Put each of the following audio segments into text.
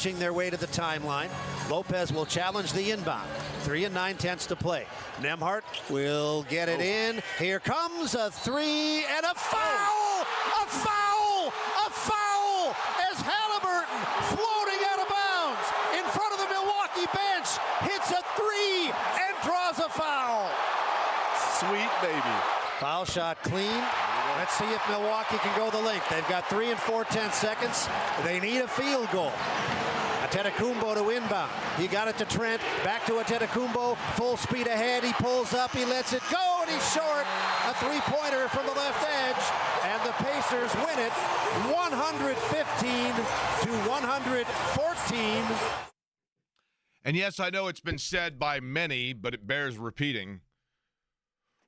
their way to the timeline. Lopez will challenge the inbound. 3 9/10 to play. Nembhard will get it in. Here comes a three and a foul! A foul! A foul! As Halliburton, floating out of bounds in front of the Milwaukee bench, hits a three and draws a foul. Sweet baby. Foul shot clean. Let's see if Milwaukee can go the length. They've got 3 4/10 seconds. They need a field goal. Antetokounmpo to inbound. He got it to Trent. Back to Antetokounmpo. Full speed ahead. He pulls up. He lets it go, and he's short. A three-pointer from the left edge, and the Pacers win it 115 to 114. And yes, I know it's been said by many, but it bears repeating.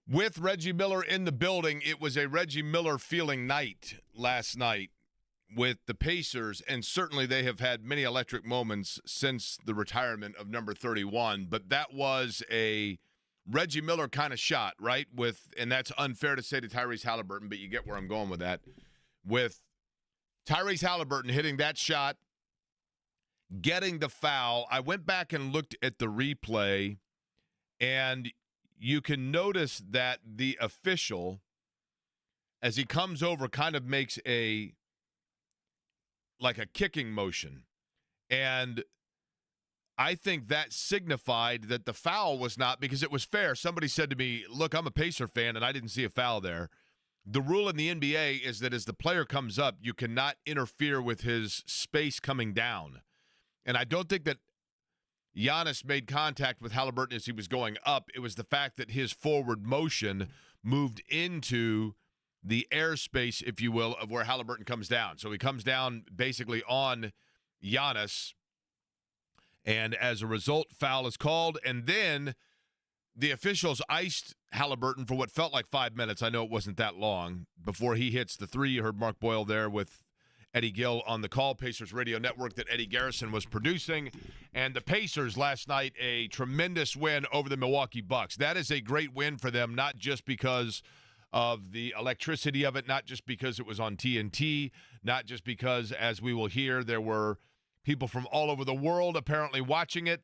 With Reggie Miller in the building, it was a Reggie Miller feeling night last night with the Pacers, and certainly they have had many electric moments since the retirement of number 31, but that was a Reggie Miller kind of shot, right? And that's unfair to say to Tyrese Halliburton, but you get where I'm going with that. With Tyrese Halliburton hitting that shot, getting the foul, I went back and looked at the replay, and you can notice that the official, as he comes over, kind of makes a kicking motion. And I think that signified that the foul was not, because it was fair. Somebody said to me, look, I'm a Pacer fan, and I didn't see a foul there. The rule in the NBA is that as the player comes up, you cannot interfere with his space coming down. And I don't think that Giannis made contact with Halliburton as he was going up. It was the fact that his forward motion moved into the airspace, if you will, of where Halliburton comes down. So he comes down basically on Giannis, and as a result, foul is called. And then the officials iced Halliburton for what felt like 5 minutes. I know it wasn't that long before he hits the three. You heard Mark Boyle there with Eddie Gill on the call, Pacers radio network that Eddie Garrison was producing. And the Pacers last night, a tremendous win over the Milwaukee Bucks. That is a great win for them, not just because of the electricity of it, not just because it was on TNT, not just because, as we will hear, there were people from all over the world apparently watching it,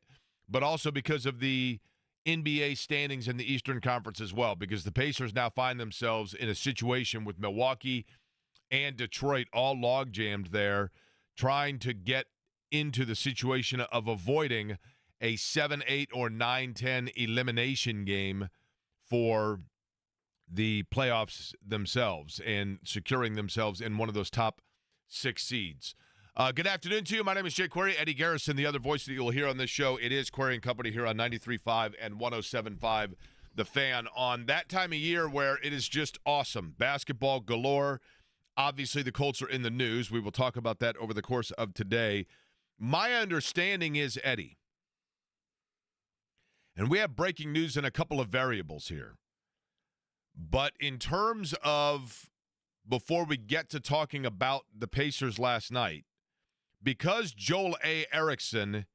but also because of the NBA standings in the Eastern Conference as well, because the Pacers now find themselves in a situation with Milwaukee and Detroit all log jammed there, trying to get into the situation of avoiding a 7-8 or 9-10 elimination game for the playoffs themselves and securing themselves in one of those top 6 seeds. Good afternoon to you. My name is Jay Query. Eddie Garrison, the other voice that you'll hear on this show. It is Query and Company here on 93.5 and 107.5 The Fan on that time of year where it is just awesome. Basketball galore. Obviously, the Colts are in the news. We will talk about that over the course of today. My understanding is, Eddie, and we have breaking news in a couple of variables here, but in terms of, before we get to talking about the Pacers last night, because Joel A. Erickson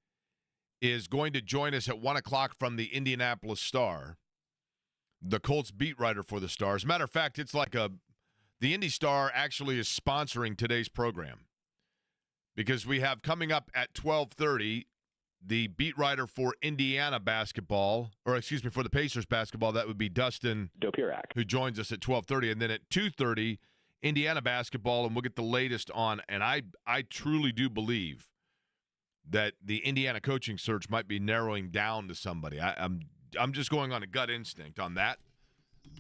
is going to join us at 1 o'clock from the Indianapolis Star, the Colts beat writer for the Star. As a matter of fact, it's like the Indy Star actually is sponsoring today's program, because we have coming up at 12:30 the beat writer for Indiana basketball, or excuse me, for the Pacers basketball. That would be Dustin Dopirak, who joins us at 12:30, and then at 2:30 Indiana basketball, and we'll get the latest on. And I truly do believe that the Indiana coaching search might be narrowing down to somebody. I'm just going on a gut instinct on that.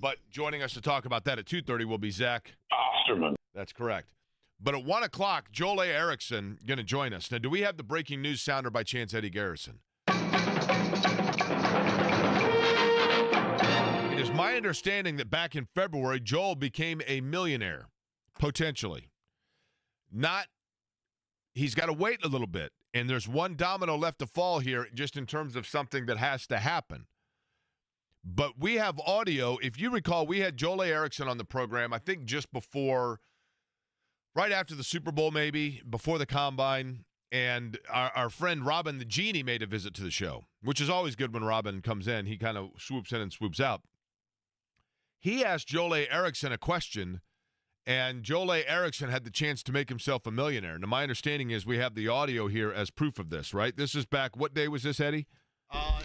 But joining us to talk about that at 2:30 will be Zach Osterman. That's correct. But at 1 o'clock, Joel A. Erickson going to join us. Now, do we have the breaking news sounder by chance, Eddie Garrison? It is my understanding that back in February, Joel became a millionaire, potentially. He's got to wait a little bit, and there's one domino left to fall here just in terms of something that has to happen. But we have audio. If you recall, we had Joel A. Erickson on the program, I think just before, right after the Super Bowl maybe, before the Combine, and our friend Robin the Genie made a visit to the show, which is always good when Robin comes in. He kind of swoops in and swoops out. He asked Joel A. Erickson a question And Joel A. Erickson had the chance to make himself a millionaire. Now, my understanding is we have the audio here as proof of this, right? This is back, what day was this, Eddie?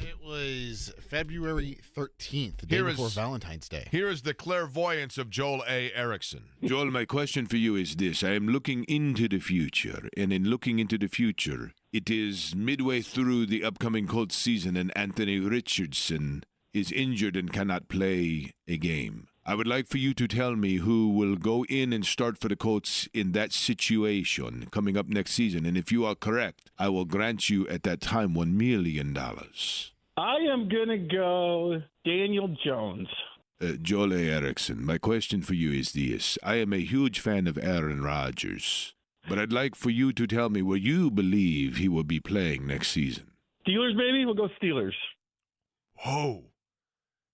It was February 13th, the day before Valentine's Day. Here is the clairvoyance of Joel A. Erickson. Joel, my question for you is this. I am looking into the future, and in looking into the future, it is midway through the upcoming Colts season, and Anthony Richardson is injured and cannot play a game. I would like for you to tell me who will go in and start for the Colts in that situation coming up next season. And if you are correct, I will grant you at that time $1 million. I am going to go Daniel Jones. Joel A. Erickson, my question for you is this. I am a huge fan of Aaron Rodgers, but I'd like for you to tell me where you believe he will be playing next season. Steelers, maybe? We'll go Steelers. Whoa.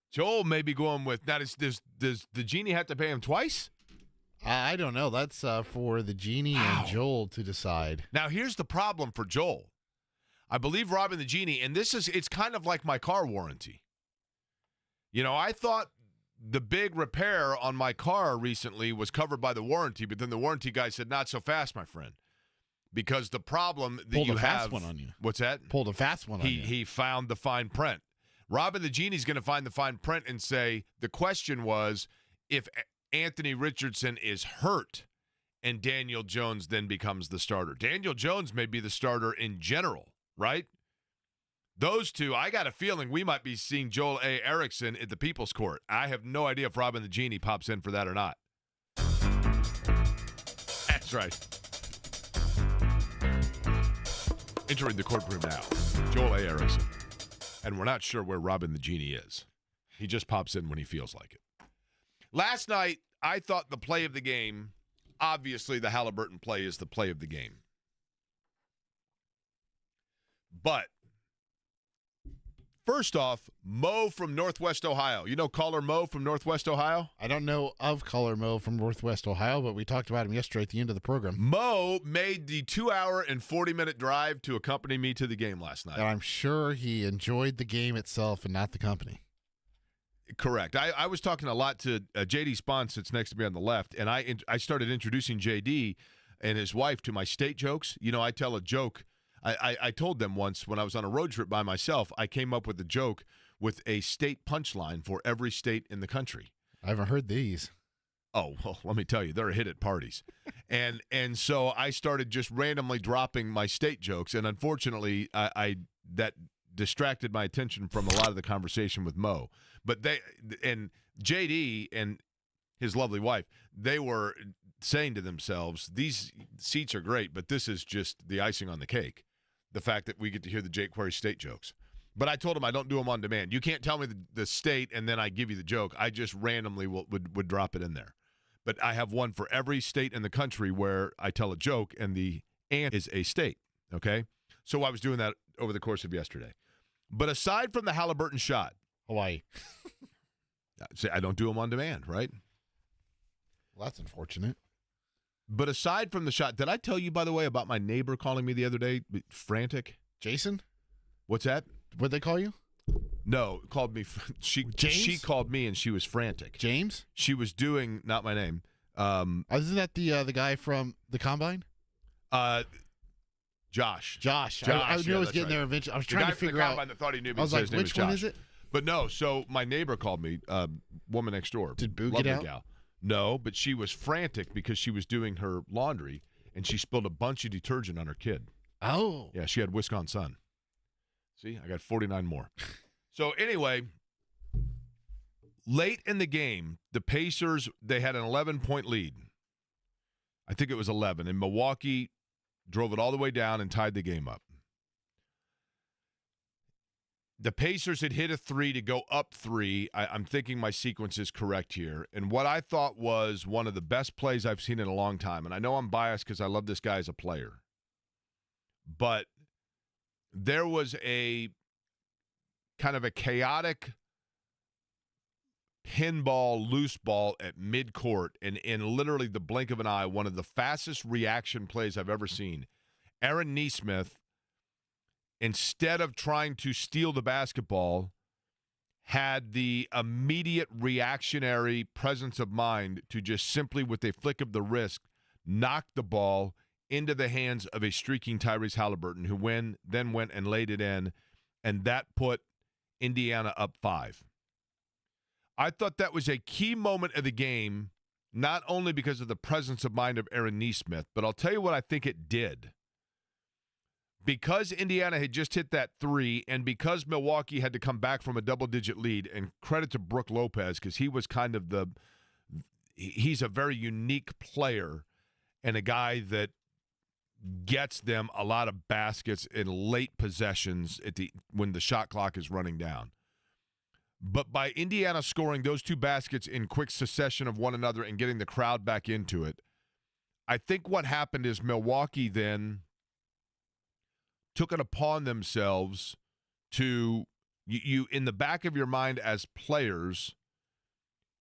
Joel may be going with, now does the Genie have to pay him twice? I don't know. That's for the Genie and Joel to decide. Now, here's the problem for Joel. I believe Robin the Genie, and it's kind of like my car warranty. You know, I thought the big repair on my car recently was covered by the warranty, but then the warranty guy said, not so fast, my friend. Because the problem that Pulled you a have. fast one on you. What's that? Pulled a fast one on you. He found the fine print. Robin the Genie's going to find the fine print and say, the question was, if Anthony Richardson is hurt and Daniel Jones then becomes the starter. Daniel Jones may be the starter in general, right? Those two, I got a feeling we might be seeing Joel A. Erickson at the People's Court. I have no idea if Robin the Genie pops in for that or not. That's right. Entering the courtroom now, Joel A. Erickson. And we're not sure where Robin the Genie is. He just pops in when he feels like it. Last night, I thought the play of the game, obviously the Halliburton play is the play of the game. But, first off, Mo from Northwest Ohio. You know caller Mo from Northwest Ohio? I don't know of caller Mo from Northwest Ohio, but we talked about him yesterday at the end of the program. Mo made the 2-hour and 40-minute drive to accompany me to the game last night. And I'm sure he enjoyed the game itself and not the company. Correct. I was talking a lot to J.D. Spahn, sits next to me on the left, and I started introducing J.D. and his wife to my state jokes. You know, I tell a joke. I told them once when I was on a road trip by myself, I came up with a joke with a state punchline for every state in the country. I haven't heard these. Oh, well, let me tell you, they're a hit at parties. and so I started just randomly dropping my state jokes, and unfortunately, I that distracted my attention from a lot of the conversation with Mo. But and JD and his lovely wife, they were saying to themselves, these seats are great, but this is just the icing on the cake, the fact that we get to hear the Jake Query state jokes. But I told him I don't do them on demand. You can't tell me the state and then I give you the joke. I just randomly would drop it in there. But I have one for every state in the country where I tell a joke and the ant is a state, okay? So I was doing that over the course of yesterday. But aside from the Halliburton shot. Hawaii. I don't do them on demand, right? Well, that's unfortunate. But aside from the shot, did I tell you, by the way, about my neighbor calling me the other day, frantic? Jason? What's that? What'd they call you? No, called me. She called me and she was frantic. James? She was doing, not my name. Isn't that the guy from the Combine? Josh. I knew I was getting there eventually. I was trying to figure out. That thought he knew me. I was like, which one is it? But no, so my neighbor called me, woman next door. Did Boo get out? Gal. No, but she was frantic because she was doing her laundry and she spilled a bunch of detergent on her kid. Oh. Yeah, she had Wisconsin. See, I got 49 more. So anyway, late in the game, the Pacers, they had an 11-point lead. I think it was 11, and Milwaukee drove it all the way down and tied the game up. The Pacers had hit a 3 to go up 3. I'm thinking my sequence is correct here. And what I thought was one of the best plays I've seen in a long time, and I know I'm biased because I love this guy as a player, but there was a kind of a chaotic pinball, loose ball at midcourt, and in literally the blink of an eye, one of the fastest reaction plays I've ever seen. Aaron Nesmith, instead of trying to steal the basketball, had the immediate reactionary presence of mind to just simply, with a flick of the wrist, knock the ball into the hands of a streaking Tyrese Halliburton, who then went and laid it in, and that put Indiana up 5. I thought that was a key moment of the game, not only because of the presence of mind of Aaron Nesmith, but I'll tell you what I think it did. Because Indiana had just hit that 3, and because Milwaukee had to come back from a double-digit lead, and credit to Brook Lopez, because he was kind of he's a very unique player and a guy that gets them a lot of baskets in late possessions when the shot clock is running down. But by Indiana scoring those 2 baskets in quick succession of one another and getting the crowd back into it, I think what happened is Milwaukee then took it upon themselves to, you in the back of your mind as players,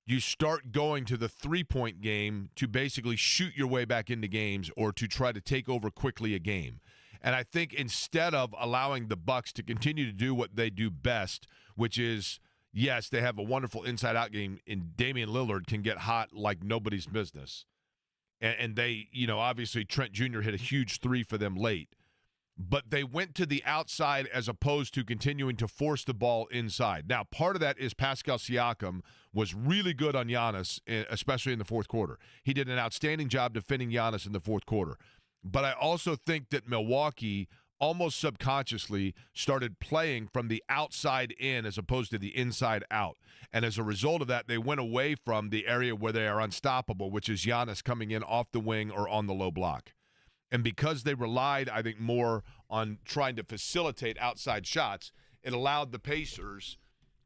you start going to the 3-point game to basically shoot your way back into games or to try to take over quickly a game. And I think instead of allowing the Bucks to continue to do what they do best, which is, yes, they have a wonderful inside-out game, and Damian Lillard can get hot like nobody's business. And they, obviously Trent Jr. hit a huge 3 for them late. But they went to the outside as opposed to continuing to force the ball inside. Now, part of that is Pascal Siakam was really good on Giannis, especially in the fourth quarter. He did an outstanding job defending Giannis in the fourth quarter. But I also think that Milwaukee almost subconsciously started playing from the outside in as opposed to the inside out. And as a result of that, they went away from the area where they are unstoppable, which is Giannis coming in off the wing or on the low block. And because they relied, I think, more on trying to facilitate outside shots, it allowed the Pacers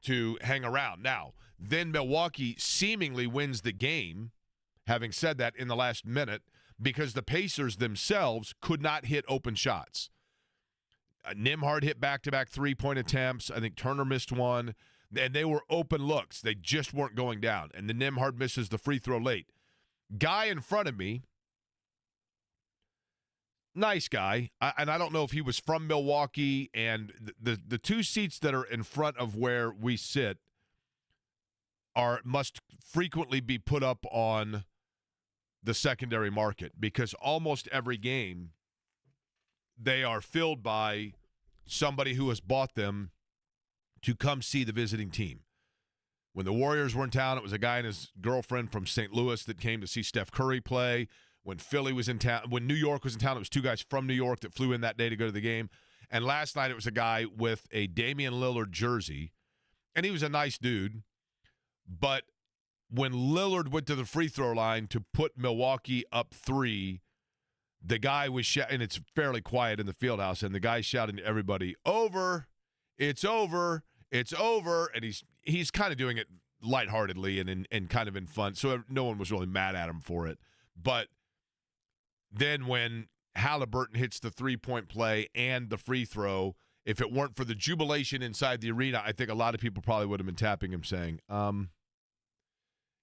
to hang around. Now, then Milwaukee seemingly wins the game, having said that, in the last minute, because the Pacers themselves could not hit open shots. Nembhard hit back-to-back 3-point attempts. I think Turner missed one. And they were open looks. They just weren't going down. And then Nembhard misses the free throw late. Guy in front of me, nice guy, and I don't know if he was from Milwaukee, and the 2 seats that are in front of where we sit must frequently be put up on the secondary market, because almost every game they are filled by somebody who has bought them to come see the visiting team. When the Warriors were in town, it was a guy and his girlfriend from St. Louis that came to see Steph Curry play. When Philly was in town, when New York was in town, it was 2 guys from New York that flew in that day to go to the game. And last night it was a guy with a Damian Lillard jersey, and he was a nice dude. But when Lillard went to the free throw line to put Milwaukee up 3, the guy was shouting, and it's fairly quiet in the field house, and the guy's shouting to everybody, "Over, it's over, it's over." And he's kind of doing it lightheartedly and kind of in fun, so no one was really mad at him for it. But then when Halliburton hits the 3-point play and the free throw, if it weren't for the jubilation inside the arena, I think a lot of people probably would have been tapping him saying,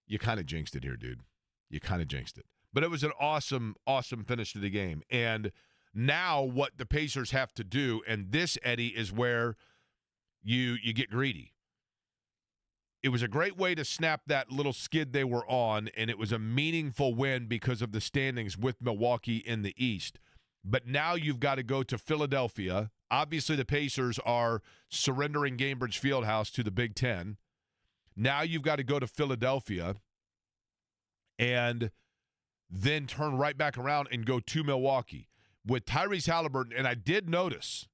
you kind of jinxed it here, dude. You kind of jinxed it. But it was an awesome, awesome finish to the game. And now what the Pacers have to do, and this, Eddie, is where you get greedy. It was a great way to snap that little skid they were on, and it was a meaningful win because of the standings with Milwaukee in the East. But now you've got to go to Philadelphia. Obviously, the Pacers are surrendering Gainbridge Fieldhouse to the Big Ten. Now you've got to go to Philadelphia and then turn right back around and go to Milwaukee. With Tyrese Halliburton, and I did notice,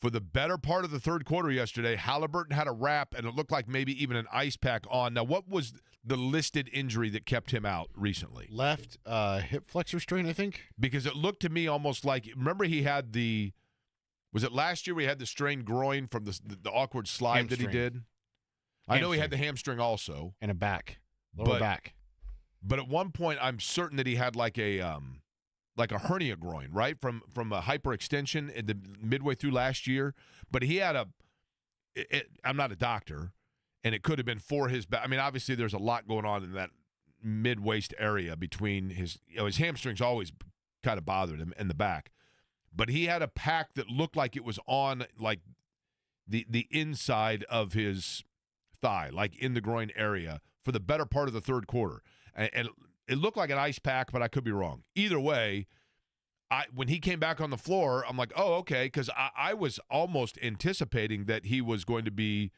for the better part of the third quarter yesterday, Halliburton had a wrap, and it looked like maybe even an ice pack on. Now, what was the listed injury that kept him out recently? Left hip flexor strain, I think. Because it looked to me almost like, remember he had was it last year we had the strained groin from the awkward slide hamstring. that he did? I know he had the hamstring also. And a back, lower back. But at one point, I'm certain that he had like a hernia groin, right, from a hyperextension in the midway through last year. But he had I'm not a doctor, and it could have been for his back. I mean, obviously, there's a lot going on in that mid-waist area between his hamstrings always kind of bothered him in the back. But he had a pack that looked like it was on like the inside of his thigh, like in the groin area, for the better part of the third quarter. And it looked like an ice pack, but I could be wrong. Either way, when he came back on the floor, I'm like, oh, okay, because I was almost anticipating that he was going to be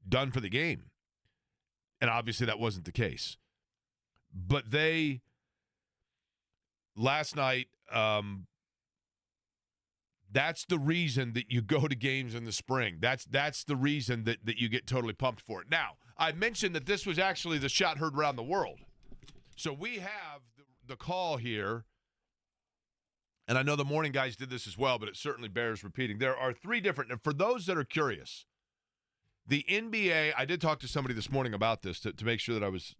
done for the game. And obviously that wasn't the case. But last night, that's the reason that you go to games in the spring. That's the reason that you get totally pumped for it. Now, I mentioned that this was actually the shot heard around the world. So we have the call here, and I know the morning guys did this as well, but it certainly bears repeating. There are three different, and for those that are curious, the NBA, I did talk to somebody this morning about this to make sure that I was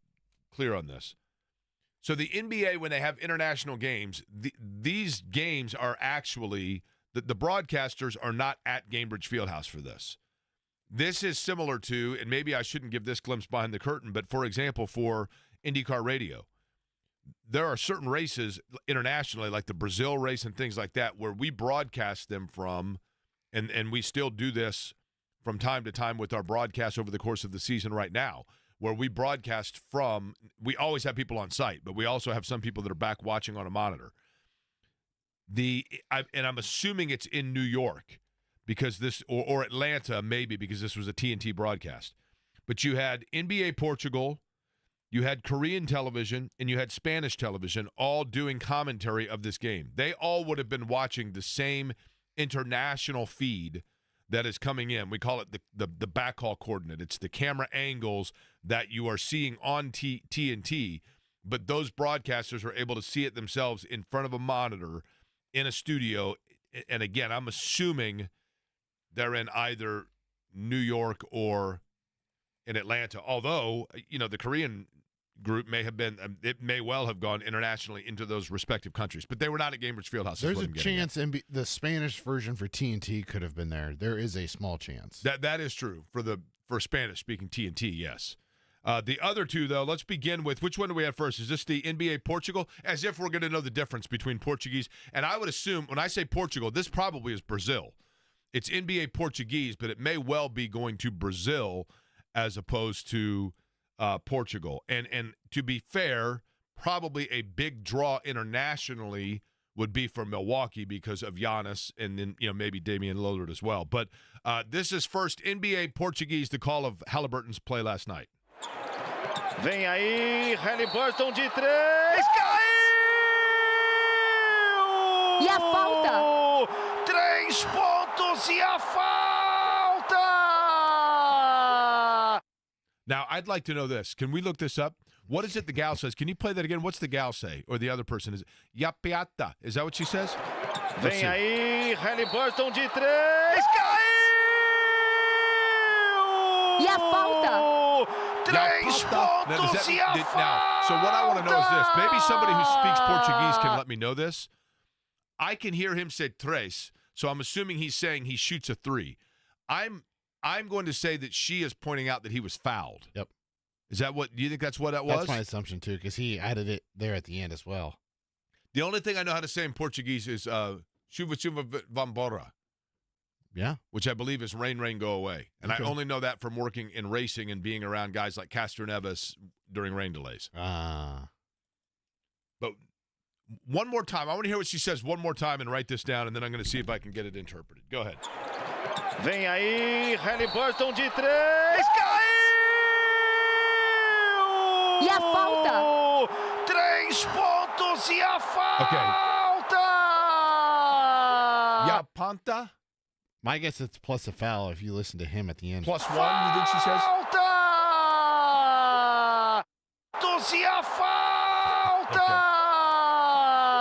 clear on this. So the NBA, when they have international games, these games are actually, the broadcasters are not at Gainbridge Fieldhouse for this. This is similar to, and maybe I shouldn't give this glimpse behind the curtain, but for example, for IndyCar Radio, there are certain races internationally, like the Brazil race and things like that, where we broadcast them from, and we still do this from time to time with our broadcasts over the course of the season right now, where we broadcast from, we always have people on site, but we also have some people that are back watching on a monitor. And I'm assuming it's in New York because this, or Atlanta maybe, because this was a TNT broadcast. But you had NBA Portugal, you had Korean television, and you had Spanish television all doing commentary of this game. They all would have been watching the same international feed that is coming in. We call it the backhaul coordinate. It's the camera angles that you are seeing on TNT, but those broadcasters are able to see it themselves in front of a monitor in a studio. And again, I'm assuming they're in either New York or in Atlanta, although, the Korean group it may well have gone internationally into those respective countries, but they were not at Gainbridge Fieldhouse. There's a chance the Spanish version for TNT could have been there. There is a small chance. That is true for Spanish-speaking TNT, yes. The other two, though, let's begin with, which one do we have first? Is this the NBA Portugal? As if we're going to know the difference between Portuguese. And I would assume, when I say Portugal, this probably is Brazil. It's NBA Portuguese, but it may well be going to Brazil as opposed to Portugal. And to be fair, probably a big draw internationally would be for Milwaukee because of Giannis and then, maybe Damian Lillard as well. But this is first NBA Portuguese, the call of Halliburton's play last night. Vem aí, Halliburton de três, caiu! E a falta? 3 pontos e a falta! Now, I'd like to know this. Can we look this up? What is it the gal says? Can you play that again? What's the gal say? Or the other person? Is it Yapiata? Is that what she says? Vem aí, Halliburton de três, caiu! E a falta? 3 pontos e a falta! So what I want to know is this. Maybe somebody who speaks Portuguese can let me know this. I can hear him say tres, so I'm assuming he's saying he shoots a 3. I'm going to say that she is pointing out that he was fouled. Yep. Is that what? Do you think that's what that was? That's my assumption too, because he added it there at the end as well. The only thing I know how to say in Portuguese is chuva vambora. Yeah. Which I believe is rain, rain, go away. And okay. I only know that from working in racing and being around guys like Castro Neves during rain delays. But one more time. I want to hear what she says one more time and write this down, and then I'm going to see if I can get it interpreted. Go ahead. Vem aí, Halliburton de três, caiu! E a falta? 3 pontos e a falta! Ya Panta? My guess it's plus a foul if you listen to him at the end. +1, you think she says? Falta! Pontos e a falta!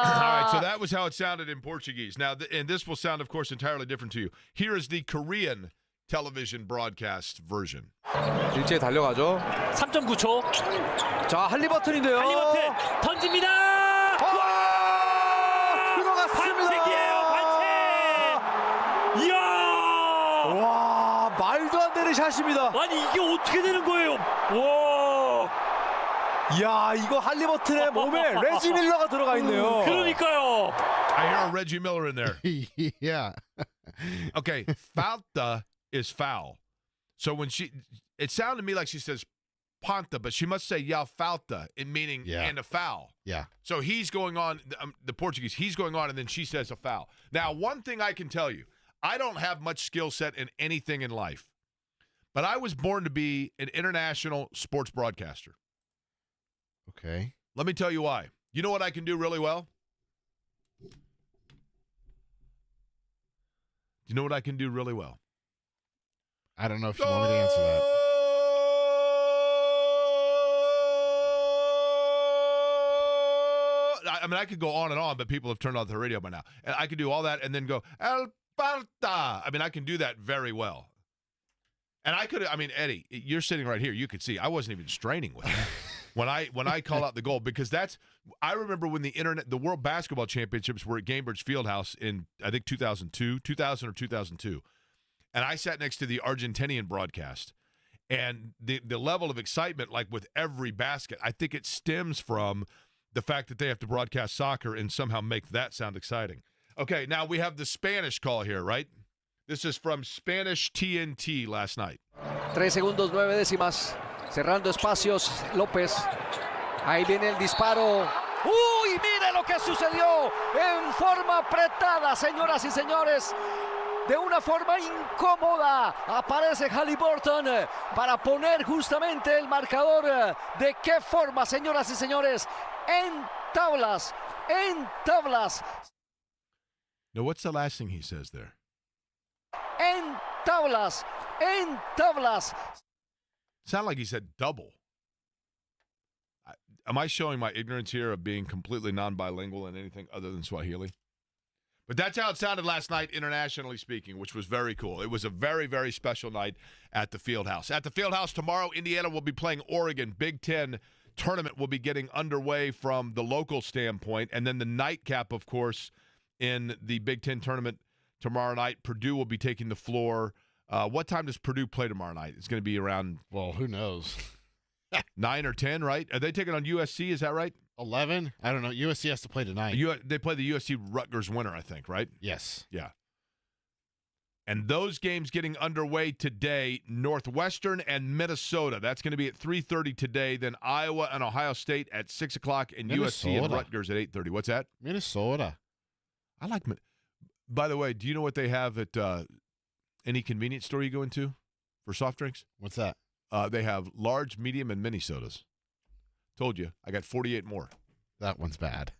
All right, so that was how it sounded in Portuguese. Now, and this will sound, of course, entirely different to you. Here is the Korean television broadcast version. 일제히 달려가죠. 3.9초. 자, 할리버튼인데요. 할리버튼 던집니다. 와! 들어갔습니다. 반칙이에요, 반칙. 이야! 와, 말도 안 되는 샷입니다. 아니 이게 어떻게 되는 거예요? 와! 야, 이거 할리버튼의 몸에 레지 밀러가 들어가 있네요. 그러니까요. I hear a Reggie Miller in there. Yeah. Okay, falta is foul. So when it sounded to me like she says Ponta, but she must say "ya falta," meaning and a foul. Yeah. So he's going on, the Portuguese, he's going on, and then she says a foul. Now, one thing I can tell you, I don't have much skill set in anything in life, but I was born to be an international sports broadcaster. Okay. Let me tell you why. You know what I can do really well? You know what I can do really well? I don't know if you want me to answer that. I mean, I could go on and on, but people have turned off the radio by now. And I could do all that and then go, El Parta. I mean, I can do that very well. And Eddie, you're sitting right here. You could see I wasn't even straining with it. When I call out the goal, because I remember when the World Basketball Championships were at Gainbridge Fieldhouse in, I think, 2000 or 2002. And I sat next to the Argentinian broadcast. And the level of excitement, like with every basket, I think it stems from the fact that they have to broadcast soccer and somehow make that sound exciting. Okay, now we have the Spanish call here, right? This is from Spanish TNT last night. 3 segundos 9 décimas, cerrando espacios López. Ahí viene el disparo. ¡Uy! Mire lo que sucedió en forma apretada, señoras y señores. De una forma incómoda aparece Halliburton para poner justamente el marcador. ¿De qué forma, señoras y señores? En tablas, en tablas. Now, what's the last thing he says there? En tablas, en tablas. Sound like he said double. Am I showing my ignorance here of being completely non-bilingual in anything other than Swahili? But that's how it sounded last night, internationally speaking, which was very cool. It was a very, very special night at the Fieldhouse. At the Fieldhouse tomorrow, Indiana will be playing Oregon. Big Ten tournament will be getting underway from the local standpoint. And then the nightcap, of course, in the Big Ten tournament tomorrow night. Purdue will be taking the floor. What time does Purdue play tomorrow night? It's going to be around, Well, who knows? 9 or 10, right? Are they taking on USC? Is that right? 11? I don't know. USC has to play tonight. They play the USC Rutgers winner, I think, right? Yes. Yeah. And those games getting underway today, Northwestern and Minnesota. That's going to be at 3:30 today. Then Iowa and Ohio State at 6 o'clock, and USC and Rutgers at 8:30. What's that? Minnesota. I like By the way, do you know what they have at any convenience store you go into for soft drinks? What's that? They have large, medium, and mini sodas. Told you. I got 48 more. That one's bad.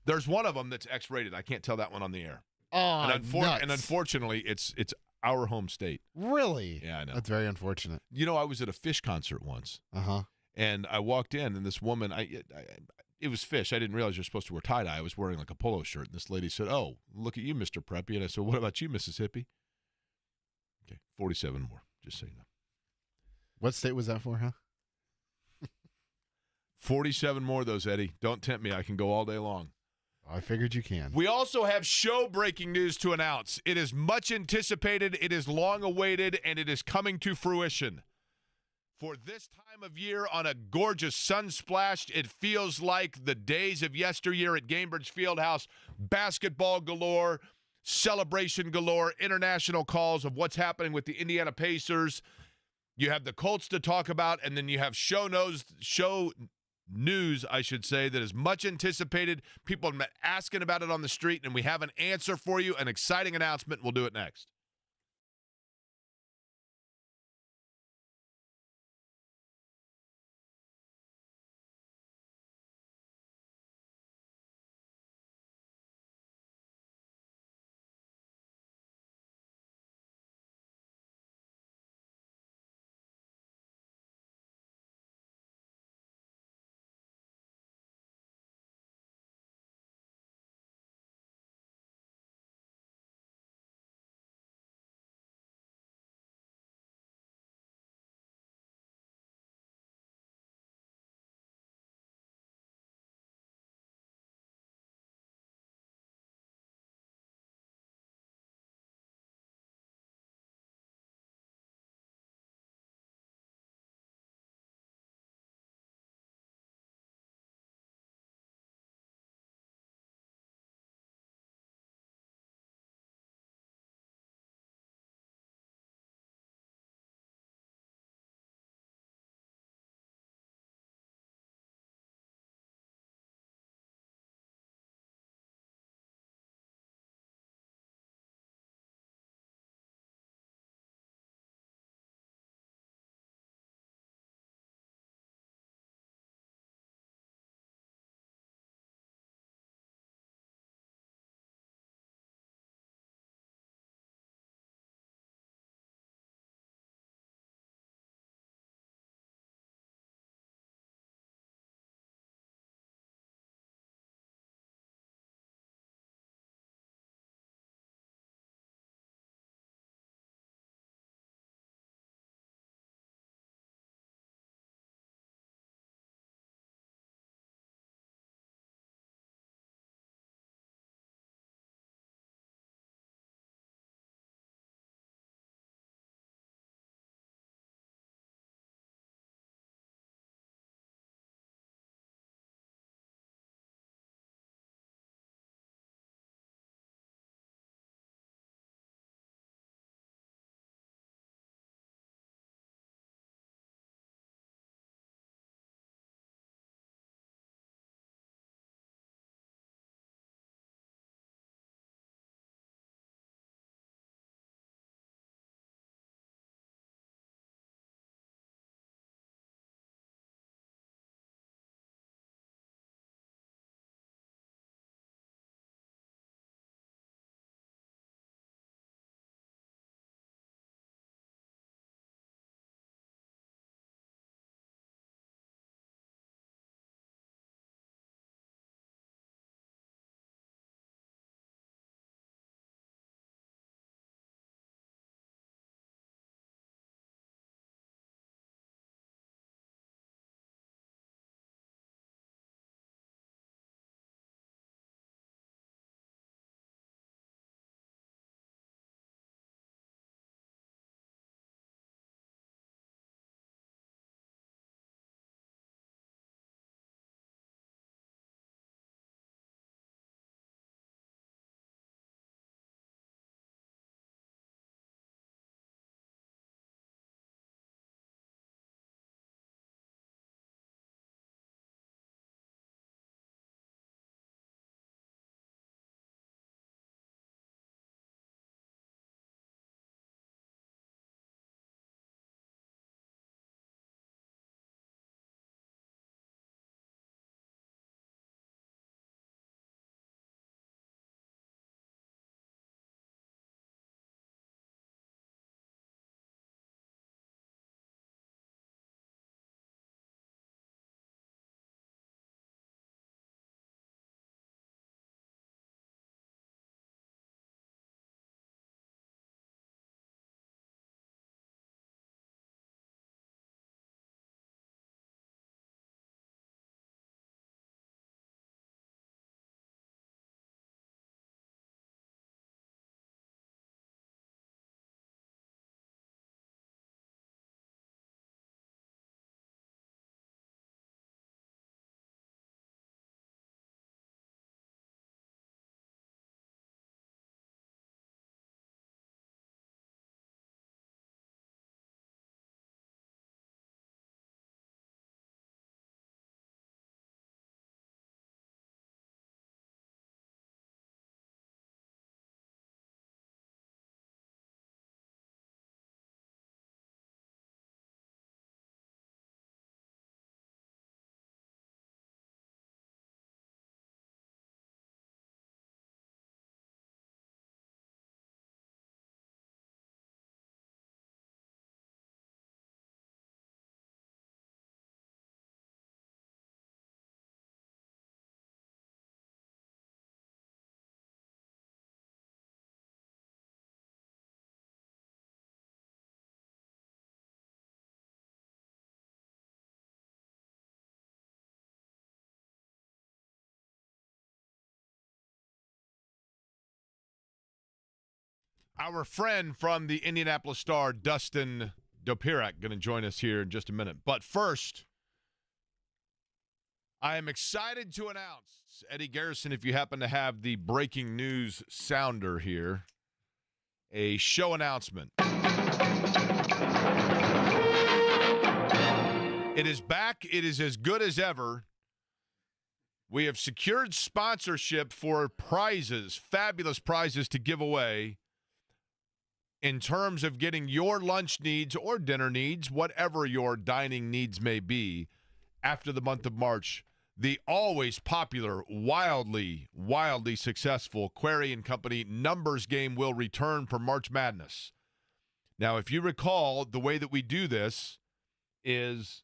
There's one of them that's X-rated. I can't tell that one on the air. Oh, nuts. And unfortunately, it's our home state. Really? Yeah, I know. That's very unfortunate. You know, I was at a Fish concert once. Uh-huh. And I walked in, and this woman, it was Fish. I didn't realize you're supposed to wear tie-dye. I was wearing like a polo shirt. And this lady said, "Oh, look at you, Mr. Preppy." And I said, "What about you, Mississippi?" Okay, 47 more, just so you know. What state was that for, huh? 47 more of those, Eddie. Don't tempt me. I can go all day long. I figured you can. We also have show breaking news to announce. It is much anticipated, it is long awaited, and it is coming to fruition. For this time of year on a gorgeous sun-splashed, it feels like the days of yesteryear at Gainbridge Fieldhouse. Basketball galore, celebration galore, international calls of what's happening with the Indiana Pacers. You have the Colts to talk about, and then you have show news, I should say, that is much anticipated. People have been asking about it on the street, and we have an answer for you, an exciting announcement. We'll do it next. Our friend from the Indianapolis Star, Dustin Dopirak, going to join us here in just a minute. But first, I am excited to announce, Eddie Garrison, if you happen to have the breaking news sounder here, a show announcement. It is back. It is as good as ever. We have secured sponsorship for prizes, fabulous prizes to give away in terms of getting your lunch needs or dinner needs, whatever your dining needs may be, after the month of March. The always popular, wildly successful Query & Company numbers game will return for March Madness. Now, if you recall, the way that we do this is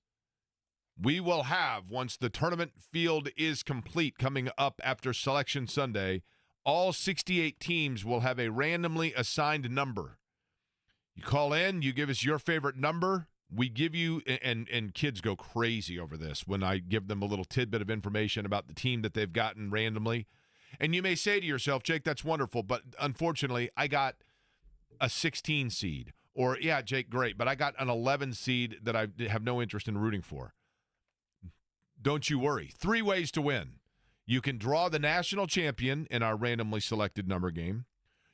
we will have, once the tournament field is complete coming up after Selection Sunday, all 68 teams will have a randomly assigned number. You call in, you give us your favorite number. We give you, and kids go crazy over this when I give them a little tidbit of information about the team that they've gotten randomly. And you may say to yourself, Jake, that's wonderful, but unfortunately, I got a 16 seed. Or, yeah, Jake, great, but I got an 11 seed that I have no interest in rooting for. Don't you worry. 3 ways to win. You can draw the national champion in our randomly selected number game.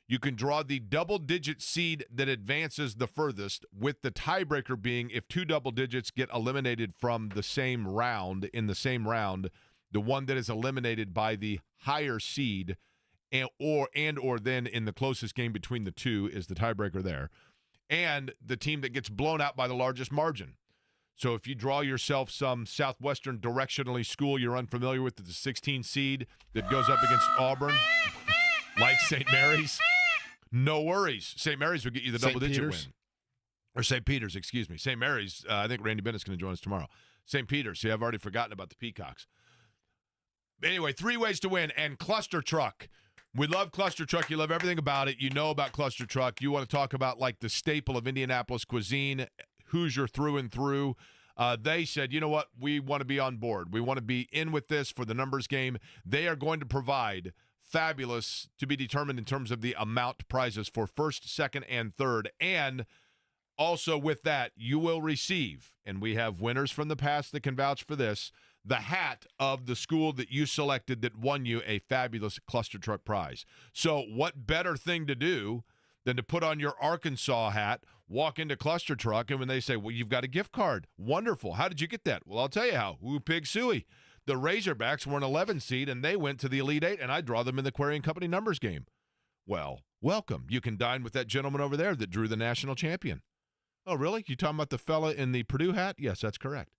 You can draw the double-digit seed that advances the furthest, with the tiebreaker being if 2 double digits get eliminated from the same round, in the same round, the one that is eliminated by the higher seed and or then in the closest game between the two is the tiebreaker there, and the team that gets blown out by the largest margin. So if you draw yourself some Southwestern directionally school you're unfamiliar with, the 16 seed that goes up against Auburn, like St. Mary's, no worries. St. Mary's will get you the double-digit win. Or St. Peter's, excuse me. St. Mary's, I think Randy Bennett's going to join us tomorrow. St. Peter's, see, I've already forgotten about the Peacocks. Anyway, 3 ways to win. And Cluster Truck. We love Cluster Truck. You love everything about it. You know about Cluster Truck. You want to talk about, like, the staple of Indianapolis cuisine, Hoosier through and through. They said, you know what? We want to be on board. We want to be in with this for the numbers game. They are going to provide fabulous, to be determined in terms of the amount prizes for first, second, and third. And also with that, you will receive, and we have winners from the past that can vouch for this, the hat of the school that you selected that won you a fabulous Cluster Truck prize. So what better thing to do than to put on your Arkansas hat, walk into Cluster Truck, and when they say, well, you've got a gift card. Wonderful. How did you get that? Well, I'll tell you how. Woo pig suey. The Razorbacks were an 11 seed, and they went to the Elite Eight, and I draw them in the Query & Company numbers game. Well, welcome. You can dine with that gentleman over there that drew the national champion. Oh, really? You talking about the fella in the Purdue hat? Yes, that's correct.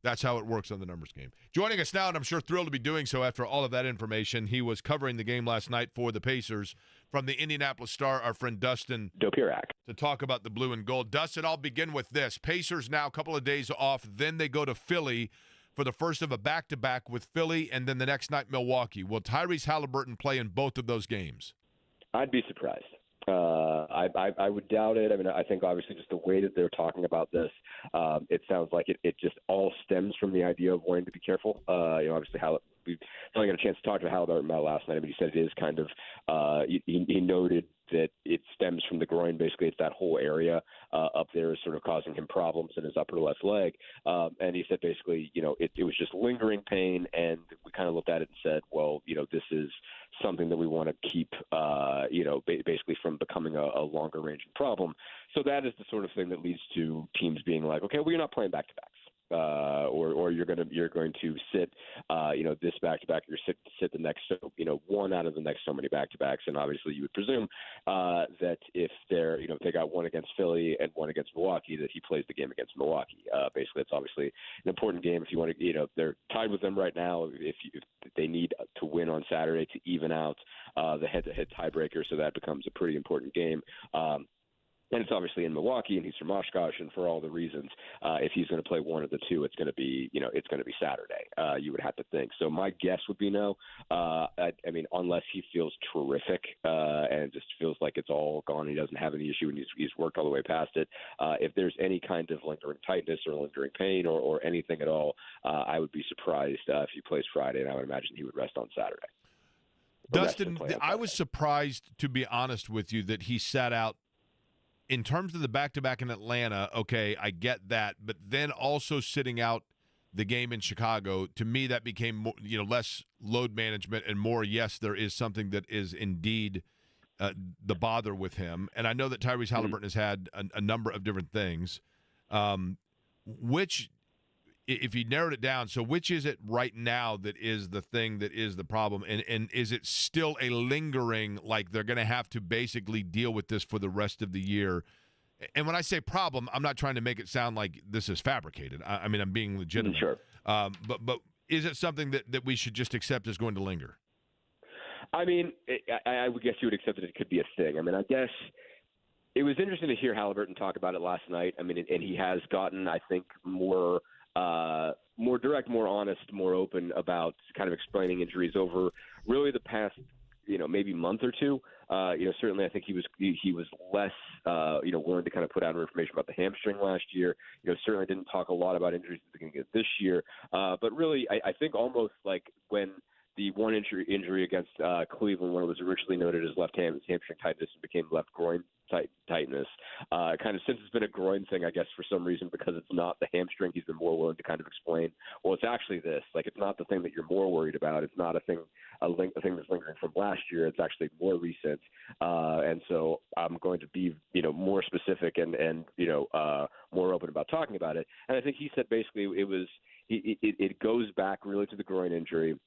That's how it works on the numbers game. Joining us now, and I'm sure thrilled to be doing so after all of that information, he was covering the game last night for the Pacers from the Indianapolis Star, our friend Dustin Dopirak, to talk about the blue and gold. Dustin, I'll begin with this. Pacers now a couple of days off, then they go to Philly for the first of a back-to-back with Philly, and then the next night Milwaukee. Will Tyrese Halliburton play in both of those games? I'd be surprised. I would doubt it. I mean, I think obviously just the way that they're talking about this, it sounds like it just all stems from the idea of wanting to be careful. Obviously we only got a chance to talk to Halliburton about last night, but he said it is kind of he noted that it stems from the groin. Basically, it's that whole area up there is sort of causing him problems in his upper left leg. And he said basically, it was just lingering pain, and we kind of looked at it and said, well, this is something that we want to keep, basically from becoming a longer ranging problem. So that is the sort of thing that leads to teams being like, okay, well, you're not playing back-to-backs. Or you're going to sit, this back-to-back, you're sit the next, one out of the next so many back-to-backs, and obviously you would presume that if if they got one against Philly and one against Milwaukee, that he plays the game against Milwaukee. Basically, it's obviously an important game if you want to, they're tied with them right now. If they need to win on Saturday to even out the head-to-head tiebreaker, so that becomes a pretty important game. And it's obviously in Milwaukee, and he's from Oshkosh, and for all the reasons, if he's going to play one of the two, it's going to be, it's going to be Saturday. You would have to think. So my guess would be no. I mean, unless he feels terrific and just feels like it's all gone, he doesn't have any issue, and he's worked all the way past it. If there's any kind of lingering tightness or lingering pain or anything at all, I would be surprised if he plays Friday, and I would imagine he would rest on Saturday. Dustin, I was surprised, to be honest with you, that he sat out. In terms of the back-to-back in Atlanta, okay, I get that, but then also sitting out the game in Chicago, to me that became more, less load management and more, yes, there is something that is indeed the bother with him. And I know that Tyrese Halliburton has had a number of different things. Which, if you narrowed it down, so which is it right now that is the thing that is the problem? And is it still a lingering, like they're going to have to basically deal with this for the rest of the year? And when I say problem, I'm not trying to make it sound like this is fabricated. I mean, I'm being legitimate. Sure. But is it something that we should just accept is going to linger? I mean, I would guess you would accept that it could be a thing. I mean, I guess it was interesting to hear Halliburton talk about it last night. I mean, and he has gotten, I think, more direct, more honest, more open about kind of explaining injuries over really the past, maybe month or two. Certainly I think he was less, willing to kind of put out information about the hamstring last year. Certainly didn't talk a lot about injuries at the beginning of this year. But really, I think almost like when the one injury against Cleveland, when it was originally noted as left hamstring tightness and became left groin tightness. Kind of since it's been a groin thing, I guess for some reason, because it's not the hamstring, he's been more willing to kind of explain, well, it's actually this. Like, it's not the thing that you're more worried about. It's not a thing that's lingering from last year. It's actually more recent. And so I'm going to be, more specific and more open about talking about it. And I think he said basically it goes back really to the groin injury.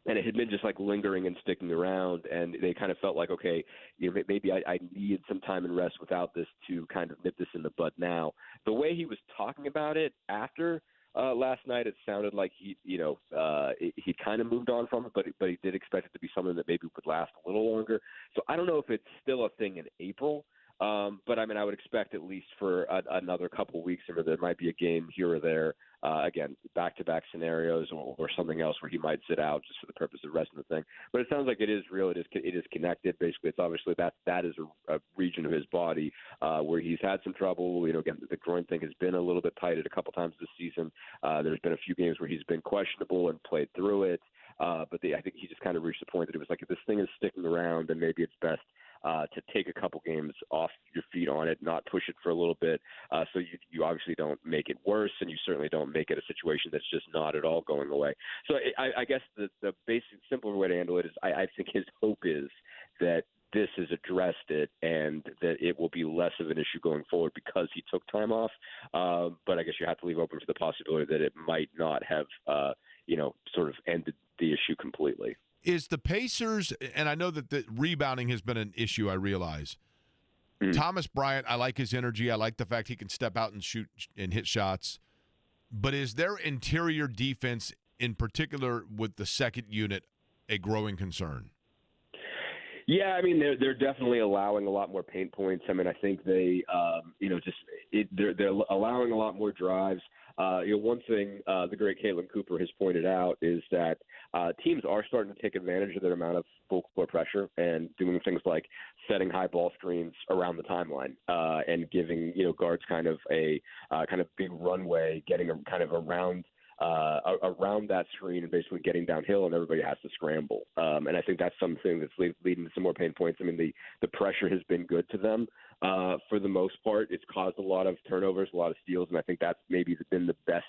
And it had been just like lingering and sticking around, and they kind of felt like, okay, maybe I need some time and rest without this to kind of nip this in the bud now. The way he was talking about it after last night, it sounded like he kind of moved on from it, but he did expect it to be something that maybe would last a little longer. So I don't know if it's still a thing in April. But I mean, I would expect at least for another couple of weeks, or there might be a game here or there. Again, back-to-back scenarios or something else where he might sit out just for the purpose of resting the thing. But it sounds like it is real. It is connected. Basically, it's obviously that is a region of his body where he's had some trouble. Again, the groin thing has been a little bit tighted a couple times this season. There's been a few games where he's been questionable and played through it. But I think he just kind of reached the point that it was like, if this thing is sticking around, then maybe it's best to take a couple games off your feet on it, not push it for a little bit, so you obviously don't make it worse, and you certainly don't make it a situation that's just not at all going away. So I guess the basic, simpler way to handle it is I think his hope is that this has addressed it and that it will be less of an issue going forward because he took time off. But I guess you have to leave open for the possibility that it might not have, sort of ended the issue completely. Is the Pacers, and I know that the rebounding has been an issue, I realize. Thomas Bryant, I like his energy. I like the fact he can step out and shoot and hit shots. But is their interior defense, in particular with the second unit, a growing concern? Yeah, I mean, they're definitely allowing a lot more paint points. I mean, I think they're allowing a lot more drives. One thing the great Caitlin Cooper has pointed out is that teams are starting to take advantage of their amount of full court pressure and doing things like setting high ball screens around the timeline and giving guards kind of a kind of big runway, getting kind of around that screen and basically getting downhill, and everybody has to scramble. And I think that's something that's leading to some more pain points. I mean, the pressure has been good to them for the most part. It's caused a lot of turnovers, a lot of steals, and I think that's maybe been the best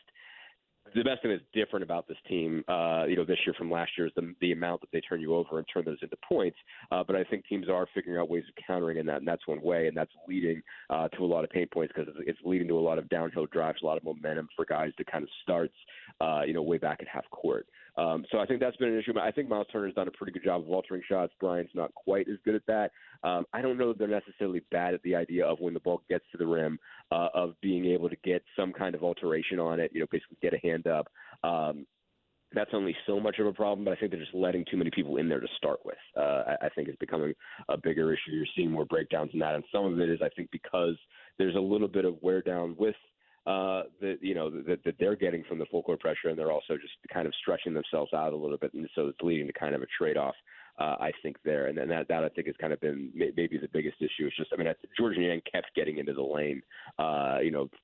thing that's different about this team, this year from last year is the amount that they turn you over and turn those into points. But I think teams are figuring out ways of countering in that, and that's one way, and that's leading to a lot of pain points because it's leading to a lot of downhill drives, a lot of momentum for guys to kind of starts, way back at half court. So I think that's been an issue. But I think Miles Turner's done a pretty good job of altering shots. Bryant's not quite as good at that. I don't know that they're necessarily bad at the idea of when the ball gets to the rim, of being able to get some kind of alteration on it, basically get a hand up. That's only so much of a problem, but I think they're just letting too many people in there to start with. I think it's becoming a bigger issue. You're seeing more breakdowns in that, and some of it is, I think, because there's a little bit of wear down with that they're getting from the full court pressure, and they're also just kind of stretching themselves out a little bit, and so it's leading to kind of a trade-off, I think, there. And then that I think has kind of been maybe the biggest issue. issue. It's just, I mean, Georges Niang kept getting into the lane,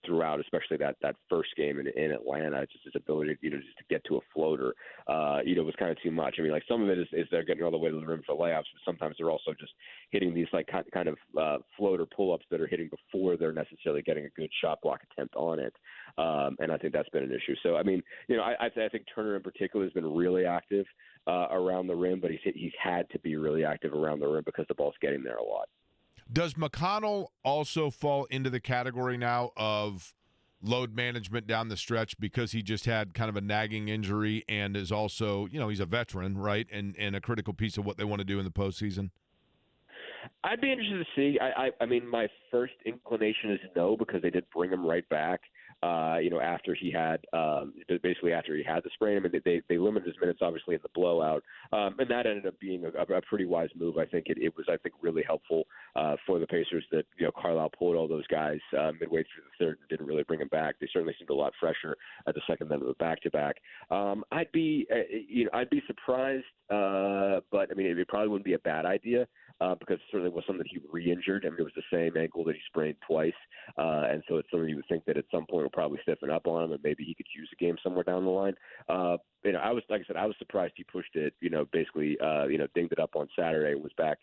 throughout, especially that first game in Atlanta. Just his ability, just to get to a floater, was kind of too much. I mean, like some of it is they're getting all the way to the rim for layups, but sometimes they're also just hitting these like kind of floater pull-ups that are hitting before they're necessarily getting a good shot block attempt on it. And I think that's been an issue. So, I mean, I think Turner in particular has been really active around the rim, but he's had to be really active around the rim because the ball's getting there a lot. Does McConnell also fall into the category now of load management down the stretch because he just had kind of a nagging injury and is also, he's a veteran, right, and a critical piece of what they want to do in the postseason? I'd be interested to see. I mean, my first inclination is no, because they did bring him right back. After he had the sprain. I mean, they limited his minutes obviously in the blowout, and that ended up being a pretty wise move. I think it was really helpful for the Pacers that Carlisle pulled all those guys midway through the third and didn't really bring him back. They certainly seemed a lot fresher at the second then of the back-to-back. I'd be surprised, but I mean, it probably wouldn't be a bad idea. Because it certainly was something that he re-injured. I mean, it was the same ankle that he sprained twice, and so it's something you would think that at some point will probably stiffen up on him, and maybe he could use a game somewhere down the line. I was surprised he pushed it. Basically, dinged it up on Saturday, was back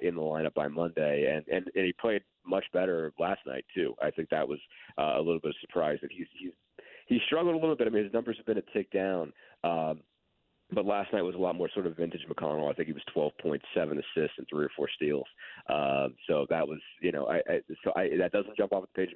in the lineup by Monday, and he played much better last night too. I think that was a little bit of surprise that he's struggled a little bit. I mean, his numbers have been a tick down. But last night was a lot more sort of vintage McConnell. I think he was 12.7 assists and 3 or 4 steals. So that was, that doesn't jump off the page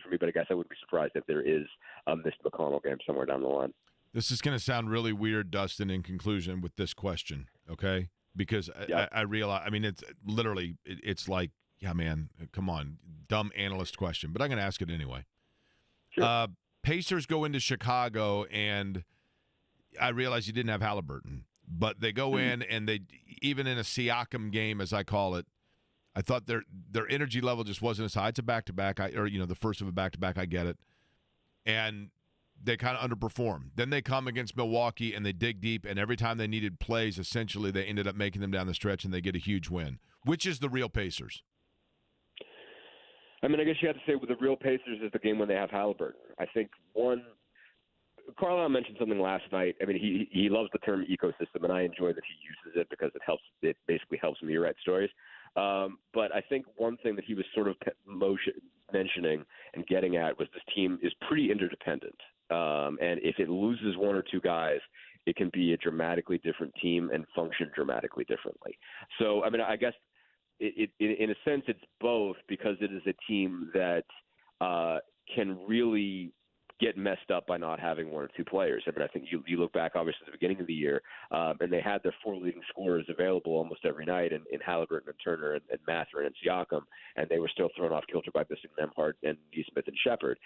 for me. But I guess I wouldn't be surprised if there is a missed McConnell game somewhere down the line. This is going to sound really weird, Dustin, in conclusion with this question, okay? Because I realize, I mean, it's literally, it's like, yeah, man, come on, dumb analyst question. But I'm going to ask it anyway. Sure. Pacers go into Chicago, and I realize you didn't have Halliburton, but they go in and they, even in a Siakam game, as I call it, I thought their energy level just wasn't as high. It's a back-to-back, the first of a back-to-back, I get it. And they kind of underperform. Then they come against Milwaukee and they dig deep, and every time they needed plays, essentially they ended up making them down the stretch and they get a huge win. Which is the real Pacers? I mean, I guess you have to say with the real Pacers is the game when they have Halliburton. I think Carlisle mentioned something last night. I mean, he loves the term ecosystem, and I enjoy that he uses it because it basically helps me write stories. But I think one thing that he was sort of mentioning and getting at was this team is pretty interdependent. And if it loses one or two guys, it can be a dramatically different team and function dramatically differently. So, I mean, I guess it in a sense it's both, because it is a team that can really get messed up by not having one or two players. I mean, I think you look back, obviously, at the beginning of the year, and they had their 4 leading scorers available almost every night in Halliburton and Turner and Mathurin and Siakam, and they were still thrown off kilter by missing Nembhard and Nesmith and Shepard.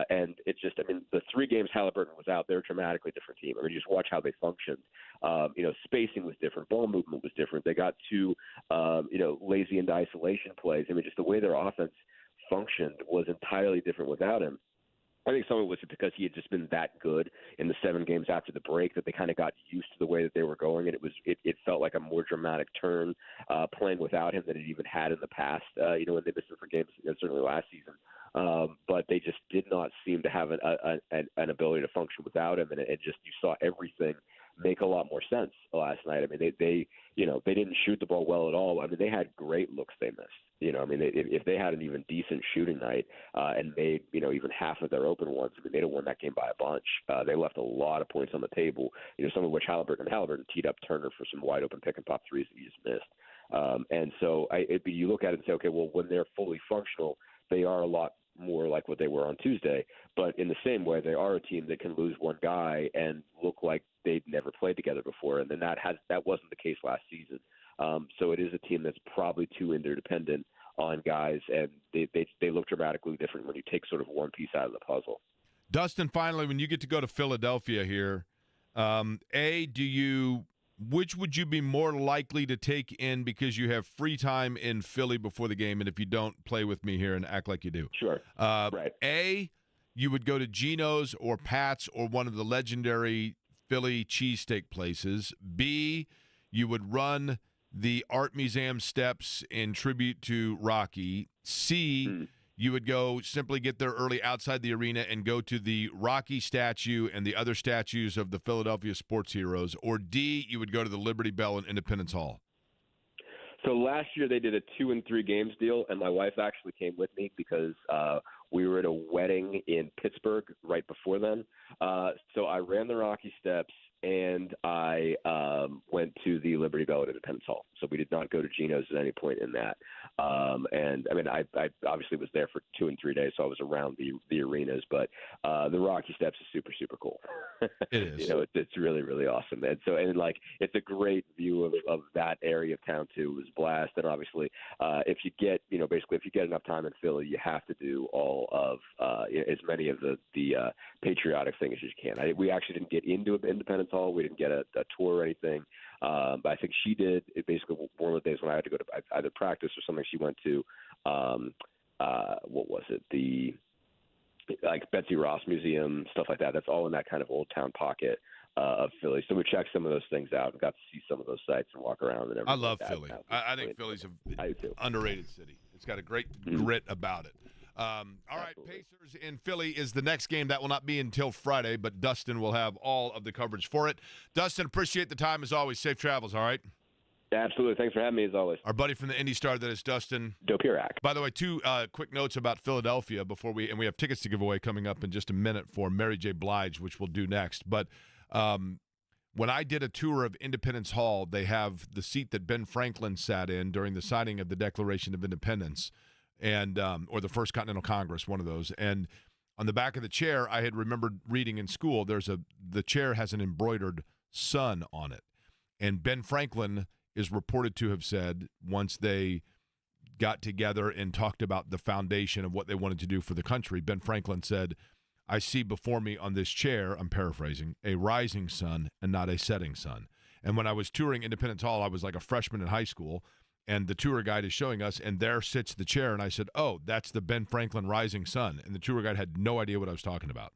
And it's just, I mean, the 3 games Halliburton was out, they're a dramatically different team. I mean, you just watch how they functioned. Spacing was different. Ball movement was different. They got 2, lazy into isolation plays. I mean, just the way their offense functioned was entirely different without him. I think some of it was because he had just been that good in the 7 games after the break that they kind of got used to the way that they were going, and it felt like a more dramatic turn playing without him than it even had in the past. When they missed him for games, certainly last season, but they just did not seem to have an ability to function without him, and it just, you saw everything make a lot more sense last night. I mean, they didn't shoot the ball well at all. I mean, they had great looks they missed. If they had an even decent shooting night and made, even half of their open ones, I mean, they'd have won that game by a bunch. They left a lot of points on the table, some of which Halliburton teed up Turner for some wide open pick and pop threes that he just missed. And so you look at it and say, okay, well, when they're fully functional, they are a lot more like what they were on Tuesday. But in the same way, they are a team that can lose one guy and look like they'd never played together before. And then that wasn't the case last season. So it is a team that's probably too interdependent on guys, and they look dramatically different when you take sort of one piece out of the puzzle. Dustin, finally, when you get to go to Philadelphia here, which would you be more likely to take in because you have free time in Philly before the game, and if you don't, play with me here and act like you do? Sure. Right. A, you would go to Geno's or Pat's or one of the legendary Philly cheesesteak places. B, you would run the Art Museum steps in tribute to Rocky. C, you would go simply get there early outside the arena and go to the Rocky statue and the other statues of the Philadelphia sports heroes. Or D, you would go to the Liberty Bell in Independence Hall. So last year they did a 2 and 3 games deal, and my wife actually came with me because we were at a wedding in Pittsburgh right before then. So I ran the Rocky Steps, and I went to the Liberty Bell at Independence Hall. So we did not go to Geno's at any point in that. And I mean, I obviously was there for 2 and 3 days, so I was around the arenas. But the Rocky Steps is super, super cool. It is. You know, it's really, really awesome. And so, and like, it's a great view of that area of town too. It was a blast. And obviously, if you get, you know, basically if you get enough time in Philly, you have to do all of as many of the patriotic things as you can. We actually didn't get into Independence Hall. We didn't get a tour or anything. But I think she did. It basically one of the days when I had to go to either practice or something, she went to what was it? The like Betsy Ross Museum, stuff like that. That's all in that kind of old town pocket of Philly. So we checked some of those things out and got to see some of those sites and walk around and everything. I love like Philly. I think Philly's an too. underrated city. It's got a great grit about it. All right, Pacers in Philly is the next game. That will not be until Friday, but Dustin will have all of the coverage for it. Dustin, appreciate the time as always. Safe travels, all right? Absolutely. Thanks for having me as always. Our buddy from the Indy Star, that is Dustin Dopirak. By the way, two quick notes about Philadelphia before we have tickets to give away coming up in just a minute for Mary J. Blige, which we'll do next. But when I did a tour of Independence Hall, they have the seat that Ben Franklin sat in during the signing of the Declaration of Independence, and or the First Continental Congress, one of those. And on the back of the chair, I had remembered reading in school, the chair has an embroidered sun on it. And Ben Franklin is reported to have said, once they got together and talked about the foundation of what they wanted to do for the country, Ben Franklin said, I see before me on this chair, I'm paraphrasing, a rising sun and not a setting sun. And when I was touring Independence Hall, I was like a freshman in high school, and the tour guide is showing us, and there sits the chair, and I said, oh, that's the Ben Franklin rising sun. And the tour guide had no idea what I was talking about.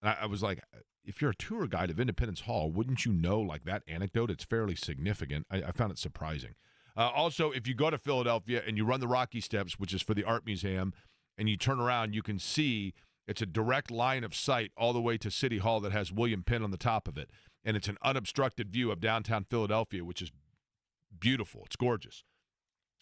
And I was like, if you're a tour guide of Independence Hall, wouldn't you know, like, that anecdote? It's fairly significant. I found it surprising. Also, if you go to Philadelphia and you run the Rocky Steps, which is for the Art Museum, and you turn around, you can see it's a direct line of sight all the way to City Hall that has William Penn on the top of it. And it's an unobstructed view of downtown Philadelphia, which is beautiful. It's gorgeous.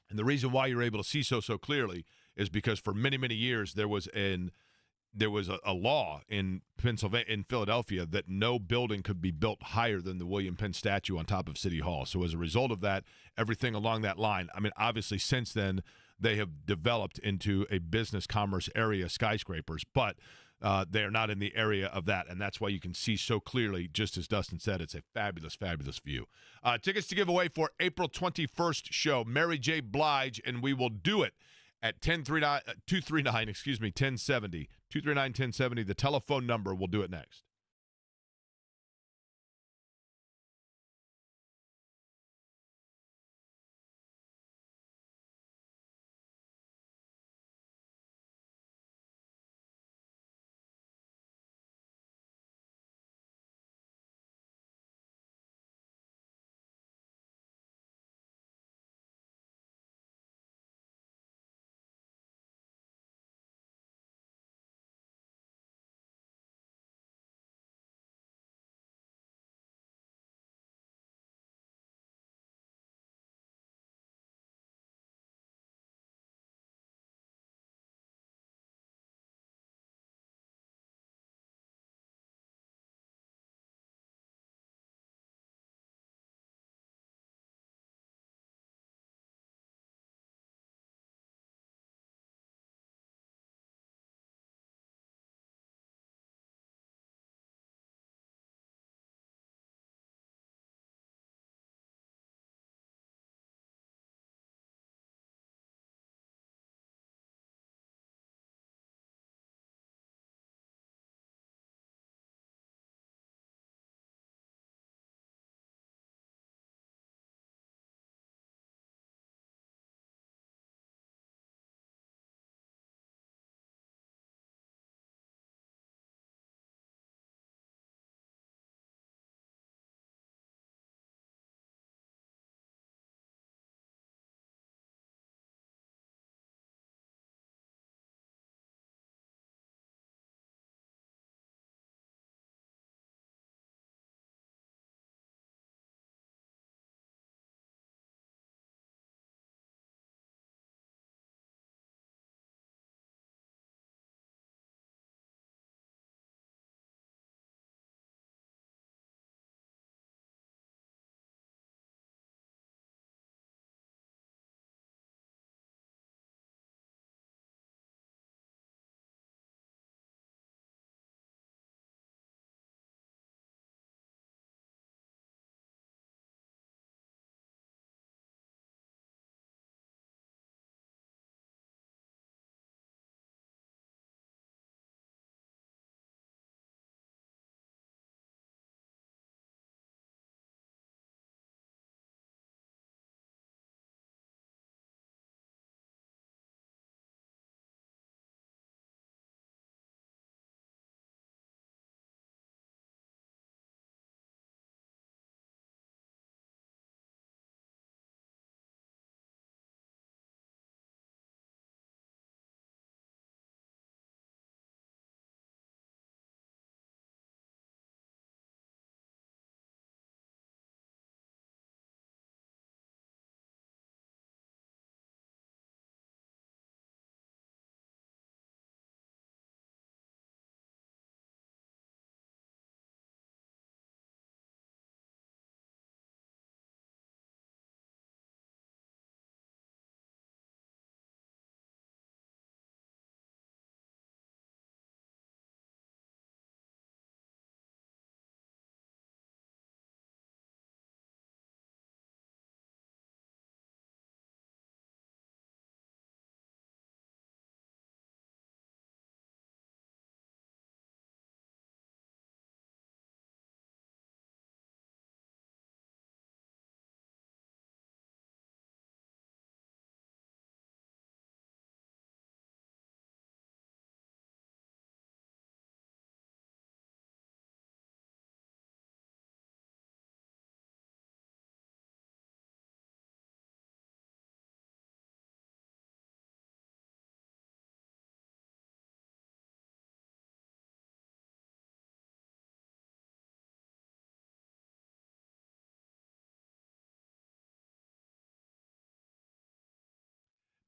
And the reason why you're able to see so clearly is because for many, many years there was a law in Philadelphia that no building could be built higher than the William Penn statue on top of City Hall. So as a result of that, everything along that line, I mean, obviously since then they have developed into a business commerce area, skyscrapers, but they are not in the area of that, and that's why you can see so clearly, just as Dustin said, it's a fabulous, fabulous view. Tickets to give away for April 21st show, Mary J. Blige, and we will do it at 239, 1070. 239-1070, the telephone number. We'll do it next.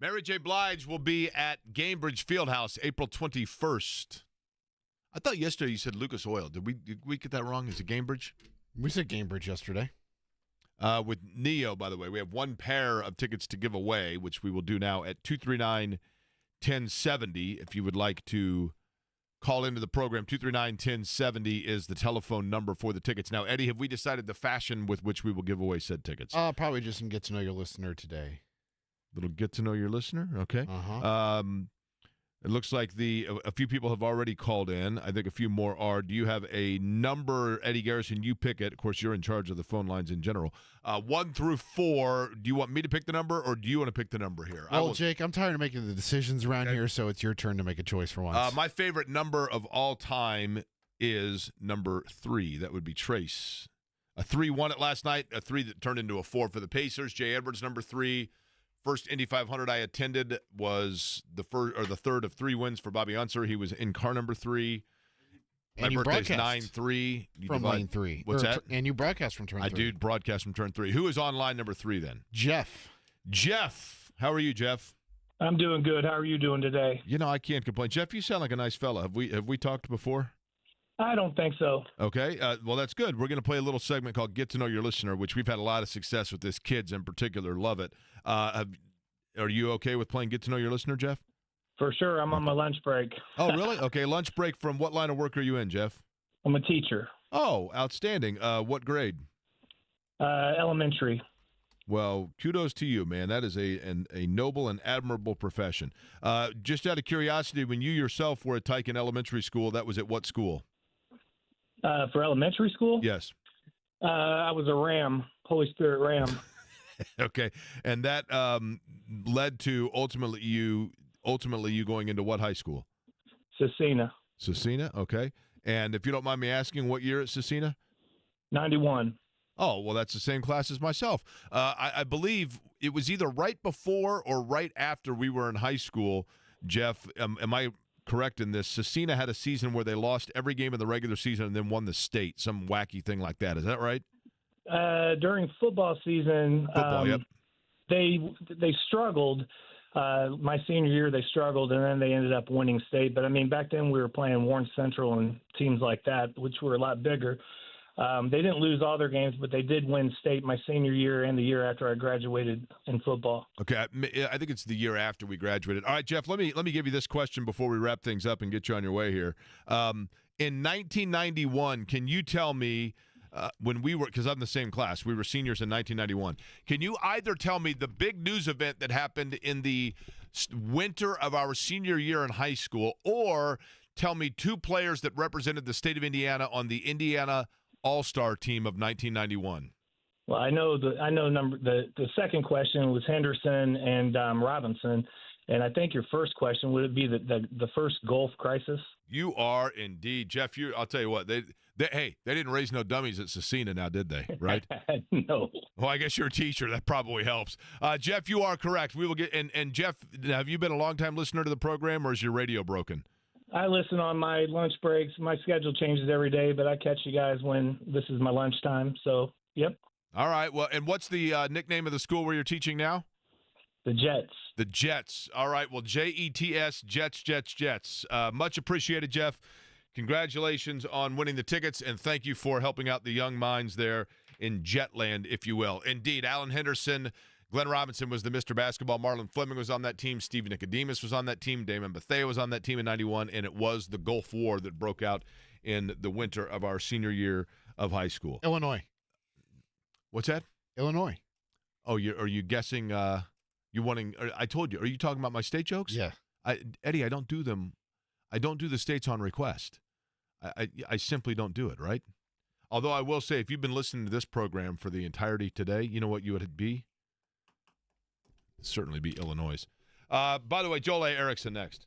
Mary J. Blige will be at Gainbridge Fieldhouse April 21st. I thought yesterday you said Lucas Oil. Did we get that wrong? Is it Gainbridge? We said Gainbridge yesterday. With Neo, by the way, we have one pair of tickets to give away, which we will do now at 239-1070. If you would like to call into the program, 239-1070 is the telephone number for the tickets. Now, Eddie, have we decided the fashion with which we will give away said tickets? Probably just some get to know your listener today. Little get to know your listener, okay? Uh-huh. It looks like a few people have already called in. I think a few more are. Do you have a number, Eddie Garrison? You pick it. Of course, you're in charge of the phone lines in general. 1 through 4. Do you want me to pick the number, or do you want to pick the number here? Well, Jake, I'm tired of making the decisions around here, so it's your turn to make a choice for once. My favorite number of all time is number 3. That would be Trace. A 3 won it last night. A 3 that turned into a 4 for the Pacers. Jay Edwards, number 3. First Indy 500 I attended was the third of 3 wins for Bobby Unser. He was in car number 3. My birthday's 9-3. From lane 3. What's that? And you broadcast from turn 3. I do broadcast from turn 3. Who is on line number 3 then? Jeff. How are you, Jeff? I'm doing good. How are you doing today? You know, I can't complain. Jeff, you sound like a nice fella. Have we talked before? I don't think so. Okay. Well, that's good. We're going to play a little segment called Get to Know Your Listener, which we've had a lot of success with this. Kids in particular love it. Are you okay with playing Get to Know Your Listener, Jeff? For sure. I'm on my lunch break. Oh, really? Okay. Lunch break. From what line of work are you in, Jeff? I'm a teacher. Oh, outstanding. What grade? Elementary. Well, kudos to you, man. That is a noble and admirable profession. Just out of curiosity, when you yourself were at Tyken Elementary School, that was at what school? For elementary school? Yes. I was a Ram, Holy Spirit Ram. Okay, and that led to ultimately you going into what high school? Cecina. Cecina, okay. And if you don't mind me asking, what year at Cecina? 91. Oh, well, that's the same class as myself. I believe it was either right before or right after we were in high school, Jeff. Am I correct in this? Cecina had a season where they lost every game in the regular season and then won the state, some wacky thing like that. Is that right? During football season, yep. They struggled. My senior year, they struggled, and then they ended up winning state. But, I mean, back then we were playing Warren Central and teams like that, which were a lot bigger. They didn't lose all their games, but they did win state my senior year and the year after I graduated in football. Okay, I think it's the year after we graduated. All right, Jeff, let me give you this question before we wrap things up and get you on your way here. In 1991, can you tell me when we were, because I'm the same class, we were seniors in 1991. Can you either tell me the big news event that happened in the winter of our senior year in high school, or tell me 2 players that represented the state of Indiana on the Indiana All-Star team of 1991? Well, I know the second question was Henderson and Robinson, and I think your first question would it be the first Gulf crisis? You are indeed, Jeff. I'll tell you what, they didn't raise no dummies at Cecina now, did they? Right? No. Well, I guess you're a teacher. That probably helps. Jeff, you are correct. We will get and Jeff, have you been a long-time listener to the program, or is your radio broken? I listen on my lunch breaks. My schedule changes every day, but I catch you guys when this is my lunchtime. So, yep. All right. Well, and what's the nickname of the school where you're teaching now? The Jets. The Jets. All right. Well, Jets, Jets. Much appreciated, Jeff. Congratulations on winning the tickets, and thank you for helping out the young minds there in Jetland, if you will. Indeed, Alan Henderson, Glenn Robinson was the Mr. Basketball. Marlon Fleming was on that team. Steve Nicodemus was on that team. Damon Bethea was on that team in 91, and it was the Gulf War that broke out in the winter of our senior year of high school. Illinois. What's that? Illinois. Oh, are you guessing? You wanting? I told you. Are you talking about my state jokes? Yeah. Eddie, I don't do them. I don't do the states on request. I simply don't do it, right? Although I will say, if you've been listening to this program for the entirety today, you know what you would be? Certainly be Illinois. By the way, Joel A. Erickson next.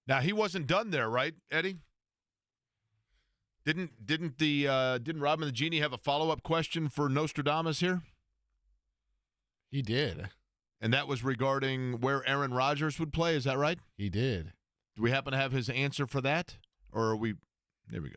Now he wasn't done there, right, Eddie? Didn't Robin the Genie have a follow-up question for Nostradamus here? He did. And that was regarding where Aaron Rodgers would play. Is that right? He did. Do we happen to have his answer for that? Or are we – there we go.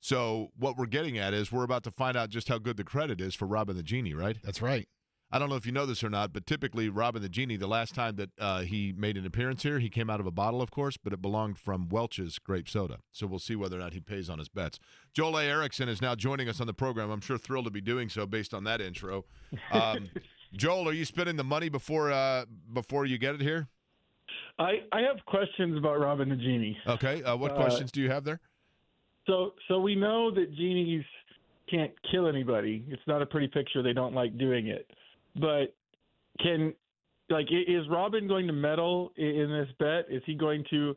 So what we're getting at is we're about to find out just how good the credit is for Robin the Genie, right? That's right. I don't know if you know this or not, but typically Robin the Genie, the last time that he made an appearance here, he came out of a bottle, of course, but it belonged from Welch's grape soda. So we'll see whether or not he pays on his bets. Joel A. Erickson is now joining us on the program. I'm sure thrilled to be doing so based on that intro. Joel, are you spending the money before you get it here? I have questions about Robin the Genie. Okay. What questions do you have there? So we know that genies can't kill anybody. It's not a pretty picture. They don't like doing it. But is Robin going to meddle in this bet? Is he going to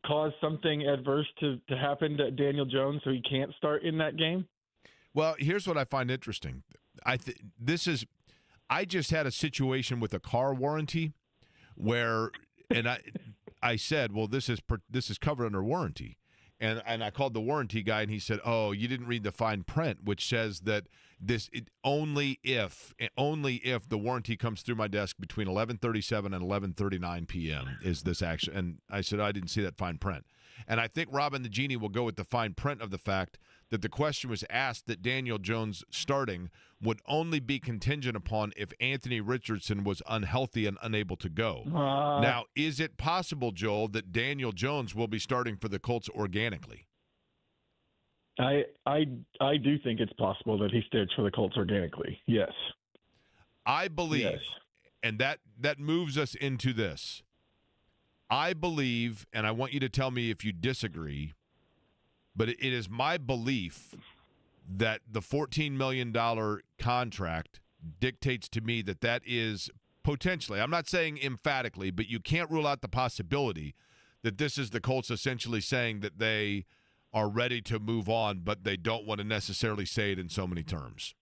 cause something adverse to happen to Daniel Jones so he can't start in that game? Well, here's what I find interesting. I just had a situation with a car warranty where, and I said, well, this is covered under warranty. And I called the warranty guy, and he said, "Oh, you didn't read the fine print, which says that only if the warranty comes through my desk between 11:37 and 11:39 p.m. is this action." And I said, "I didn't see that fine print." And I think Robin the Genie will go with the fine print of the fact that the question was asked that Daniel Jones starting would only be contingent upon if Anthony Richardson was unhealthy and unable to go. Now, is it possible, Joel, that Daniel Jones will be starting for the Colts organically? I do think it's possible that he starts for the Colts organically. Yes. I believe, yes. And that moves us into this. I believe, and I want you to tell me if you disagree, but it is my belief that the $14 million contract dictates to me that is potentially, I'm not saying emphatically, but you can't rule out the possibility that this is the Colts essentially saying that they are ready to move on, but they don't want to necessarily say it in so many terms.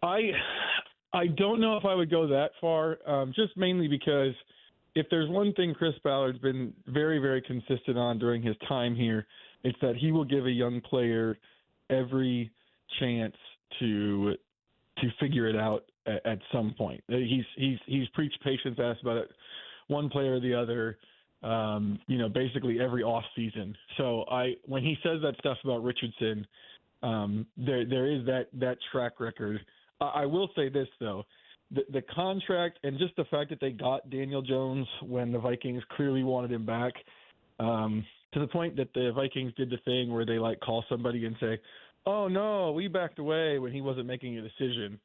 I don't know if I would go that far, just mainly because if there's one thing Chris Ballard's been very, very consistent on during his time here, it's that he will give a young player every chance to figure it out at some point. He's preached patience, asked about it, one player or the other, basically every off season. So when he says that stuff about Richardson, there is that track record. I will say this though. The contract and just the fact that they got Daniel Jones when the Vikings clearly wanted him back, to the point that the Vikings did the thing where they call somebody and say, "Oh no, we backed away," when he wasn't making a decision,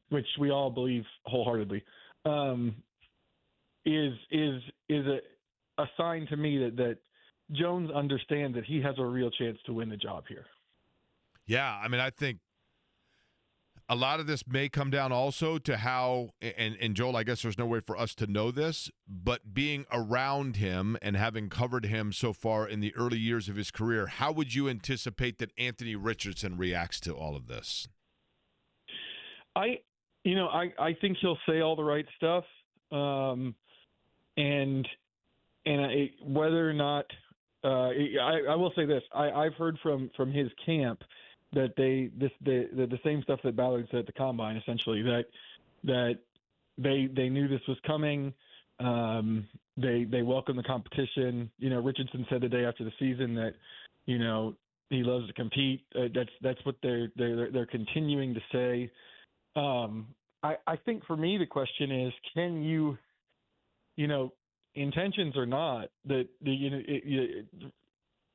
which we all believe wholeheartedly, is a sign to me that Jones understands that he has a real chance to win the job here. Yeah, I mean, I think a lot of this may come down also to how, and Joel, I guess there's no way for us to know this, but being around him and having covered him so far in the early years of his career, how would you anticipate that Anthony Richardson reacts to all of this? I think he'll say all the right stuff, and whether or not I will say this, I've heard from his camp that the same stuff that Ballard said at the combine, essentially, that they knew this was coming. They welcomed the competition. Richardson said the day after the season that he loves to compete. That's what they're continuing to say. I think for me the question is, can you intentions or not, can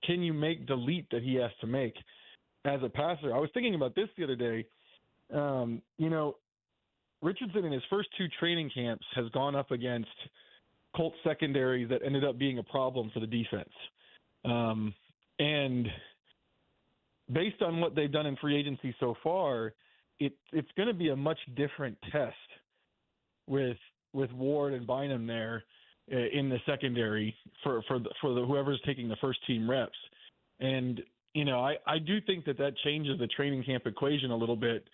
you make the leap that he has to make as a passer? I was thinking about this the other day. Richardson in his first two training camps has gone up against Colts secondaries that ended up being a problem for the defense. And based on what they've done in free agency so far, it's going to be a much different test with Ward and Bynum there in the secondary for whoever's taking the first team reps. And, I do think that changes the training camp equation a little bit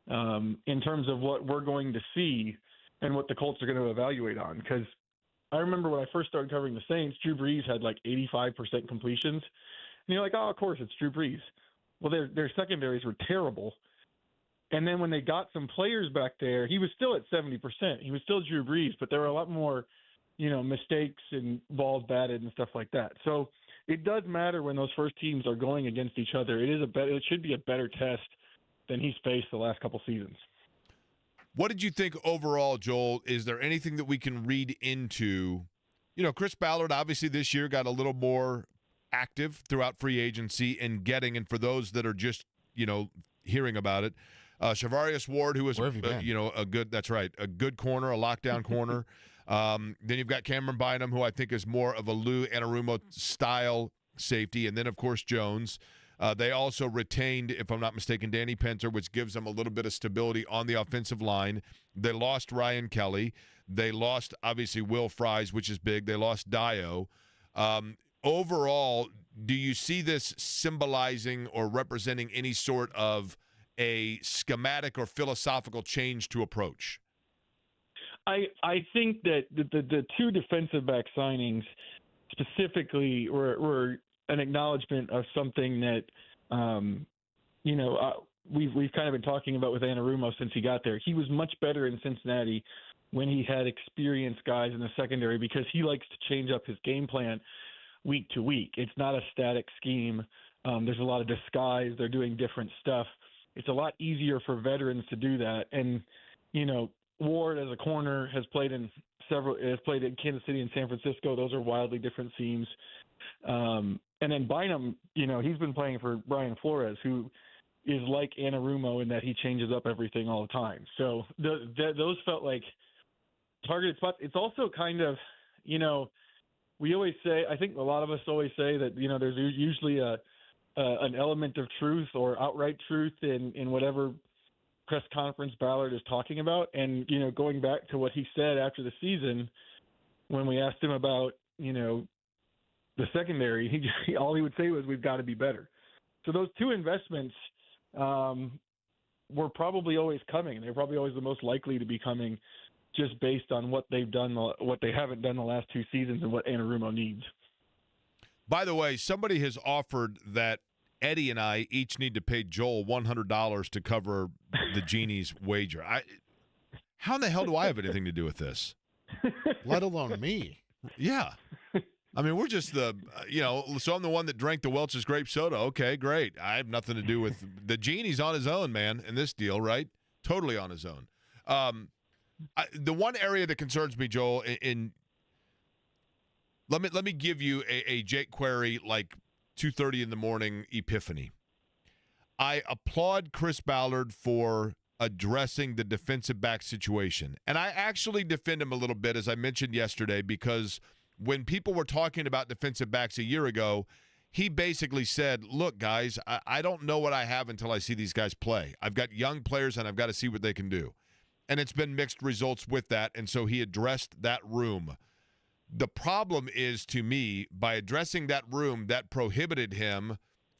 in terms of what we're going to see and what the Colts are going to evaluate on. Because I remember when I first started covering the Saints, Drew Brees had like 85% completions. And you're like, oh, of course, it's Drew Brees. Well, their secondaries were terrible. And then when they got some players back there, he was still at 70%. He was still Drew Brees, but there were a lot more, mistakes and balls batted and stuff like that. So it does matter when those first teams are going against each other. It should be a better test than he's faced the last couple seasons. What did you think overall, Joel? Is there anything that we can read into? Chris Ballard obviously this year got a little more active throughout free agency and for those that are just, hearing about it, Shavarius Ward, who was, a good corner, a lockdown corner. Then you've got Cameron Bynum, who I think is more of a Lou Anarumo style safety. And then, of course, Jones. They also retained, if I'm not mistaken, Danny Penter, which gives them a little bit of stability on the offensive line. They lost Ryan Kelly. They lost, obviously, Will Fries, which is big. They lost Dio. Overall, do you see this symbolizing or representing any sort of a schematic or philosophical change to approach? I think that the two defensive back signings specifically were an acknowledgement of something that, we've kind of been talking about with Anarumo since he got there. He was much better in Cincinnati when he had experienced guys in the secondary because he likes to change up his game plan week to week. It's not a static scheme. There's a lot of disguise. They're doing different stuff. It's a lot easier for veterans to do that. And, Ward as a corner has played in Kansas City and San Francisco. Those are wildly different teams. And then Bynum, he's been playing for Brian Flores, who is like Anarumo in that he changes up everything all the time. So those felt like targeted spots. It's also kind of, we always say, I think a lot of us always say that, there's usually an element of truth or outright truth in whatever press conference Ballard is talking about. And, going back to what he said after the season, when we asked him about, the secondary, all he would say was, we've got to be better. So those two investments were probably always coming. They're probably always the most likely to be coming just based on what they've done, what they haven't done the last two seasons and what Anarumo needs. By the way, somebody has offered that Eddie and I each need to pay Joel $100 to cover the Genie's wager. How in the hell do I have anything to do with this? Let alone me. Yeah. I mean, we're just so I'm the one that drank the Welch's grape soda. Okay, great. I have nothing to do with the Genie's on his own, man, in this deal, right? Totally on his own. The one area that concerns me, Joel, let me give you a Jake Query like 2:30 in the morning epiphany. I applaud Chris Ballard for addressing the defensive back situation. And I actually defend him a little bit, as I mentioned yesterday, because when people were talking about defensive backs a year ago, he basically said, look, guys, I don't know what I have until I see these guys play. I've got young players, and I've got to see what they can do. And it's been mixed results with that, and so he addressed that room. The problem is, to me, by addressing that room, that prohibited him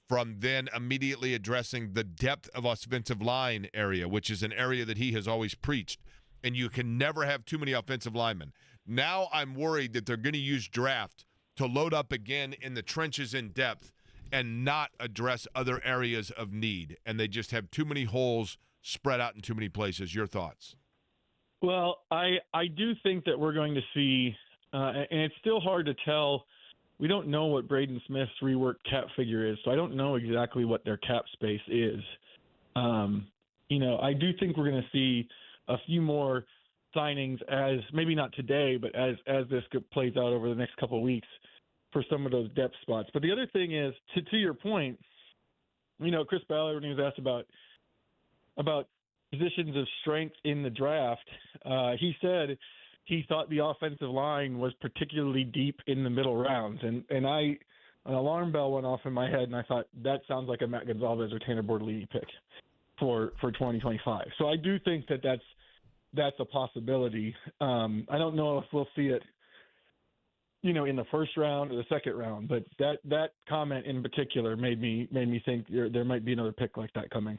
from then immediately addressing the depth of offensive line area, which is an area that he has always preached. And you can never have too many offensive linemen. Now I'm worried that they're going to use draft to load up again in the trenches in depth and not address other areas of need. And they just have too many holes spread out in too many places. Your thoughts? Well, I do think that we're going to see, and it's still hard to tell. We don't know what Braden Smith's reworked cap figure is, so I don't know exactly what their cap space is. I do think we're going to see a few more signings as maybe not today, but as this plays out over the next couple of weeks for some of those depth spots. But the other thing is, to your point, Chris Ballard, when he was asked about positions of strength in the draft, he said he thought the offensive line was particularly deep in the middle rounds. And an alarm bell went off in my head, and I thought, that sounds like a Matt Gonzalez or Tanner Bortolini pick for 2025. So I do think that's a possibility. I don't know if we'll see it in the first round or the second round. But that comment in particular made me think there might be another pick like that coming.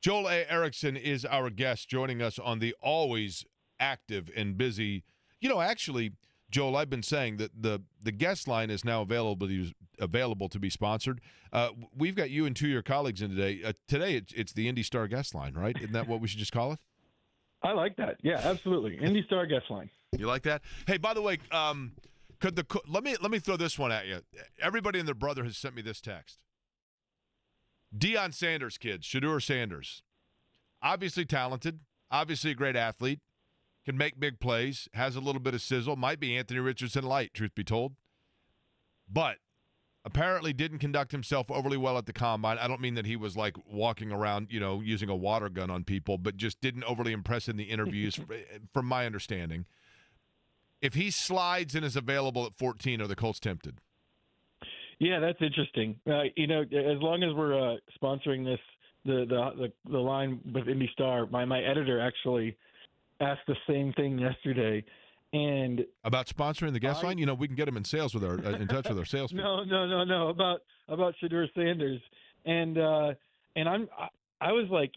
Joel A. Erickson is our guest, joining us on the always active and busy. Actually, Joel, I've been saying that the guest line is now available to be sponsored. We've got you and two of your colleagues in today. Today, it's the Indy Star guest line, right? Isn't that what we should just call it? I like that. Yeah, absolutely. Indy Star guest line. You like that? Hey, by the way, let me throw this one at you. Everybody and their brother has sent me this text. Deion Sanders kids, Shedeur Sanders, obviously talented, obviously a great athlete, can make big plays, has a little bit of sizzle, might be Anthony Richardson light, truth be told, but apparently didn't conduct himself overly well at the combine. I don't mean that he was like walking around, using a water gun on people, but just didn't overly impress in the interviews, from my understanding. If he slides and is available at 14, are the Colts tempted? Yeah, that's interesting. As long as we're sponsoring this, the line with Indy Star, my editor actually asked the same thing yesterday, and about sponsoring the guest line. We can get him in sales with in touch with our sales people. No, about Shedeur Sanders, and I was like,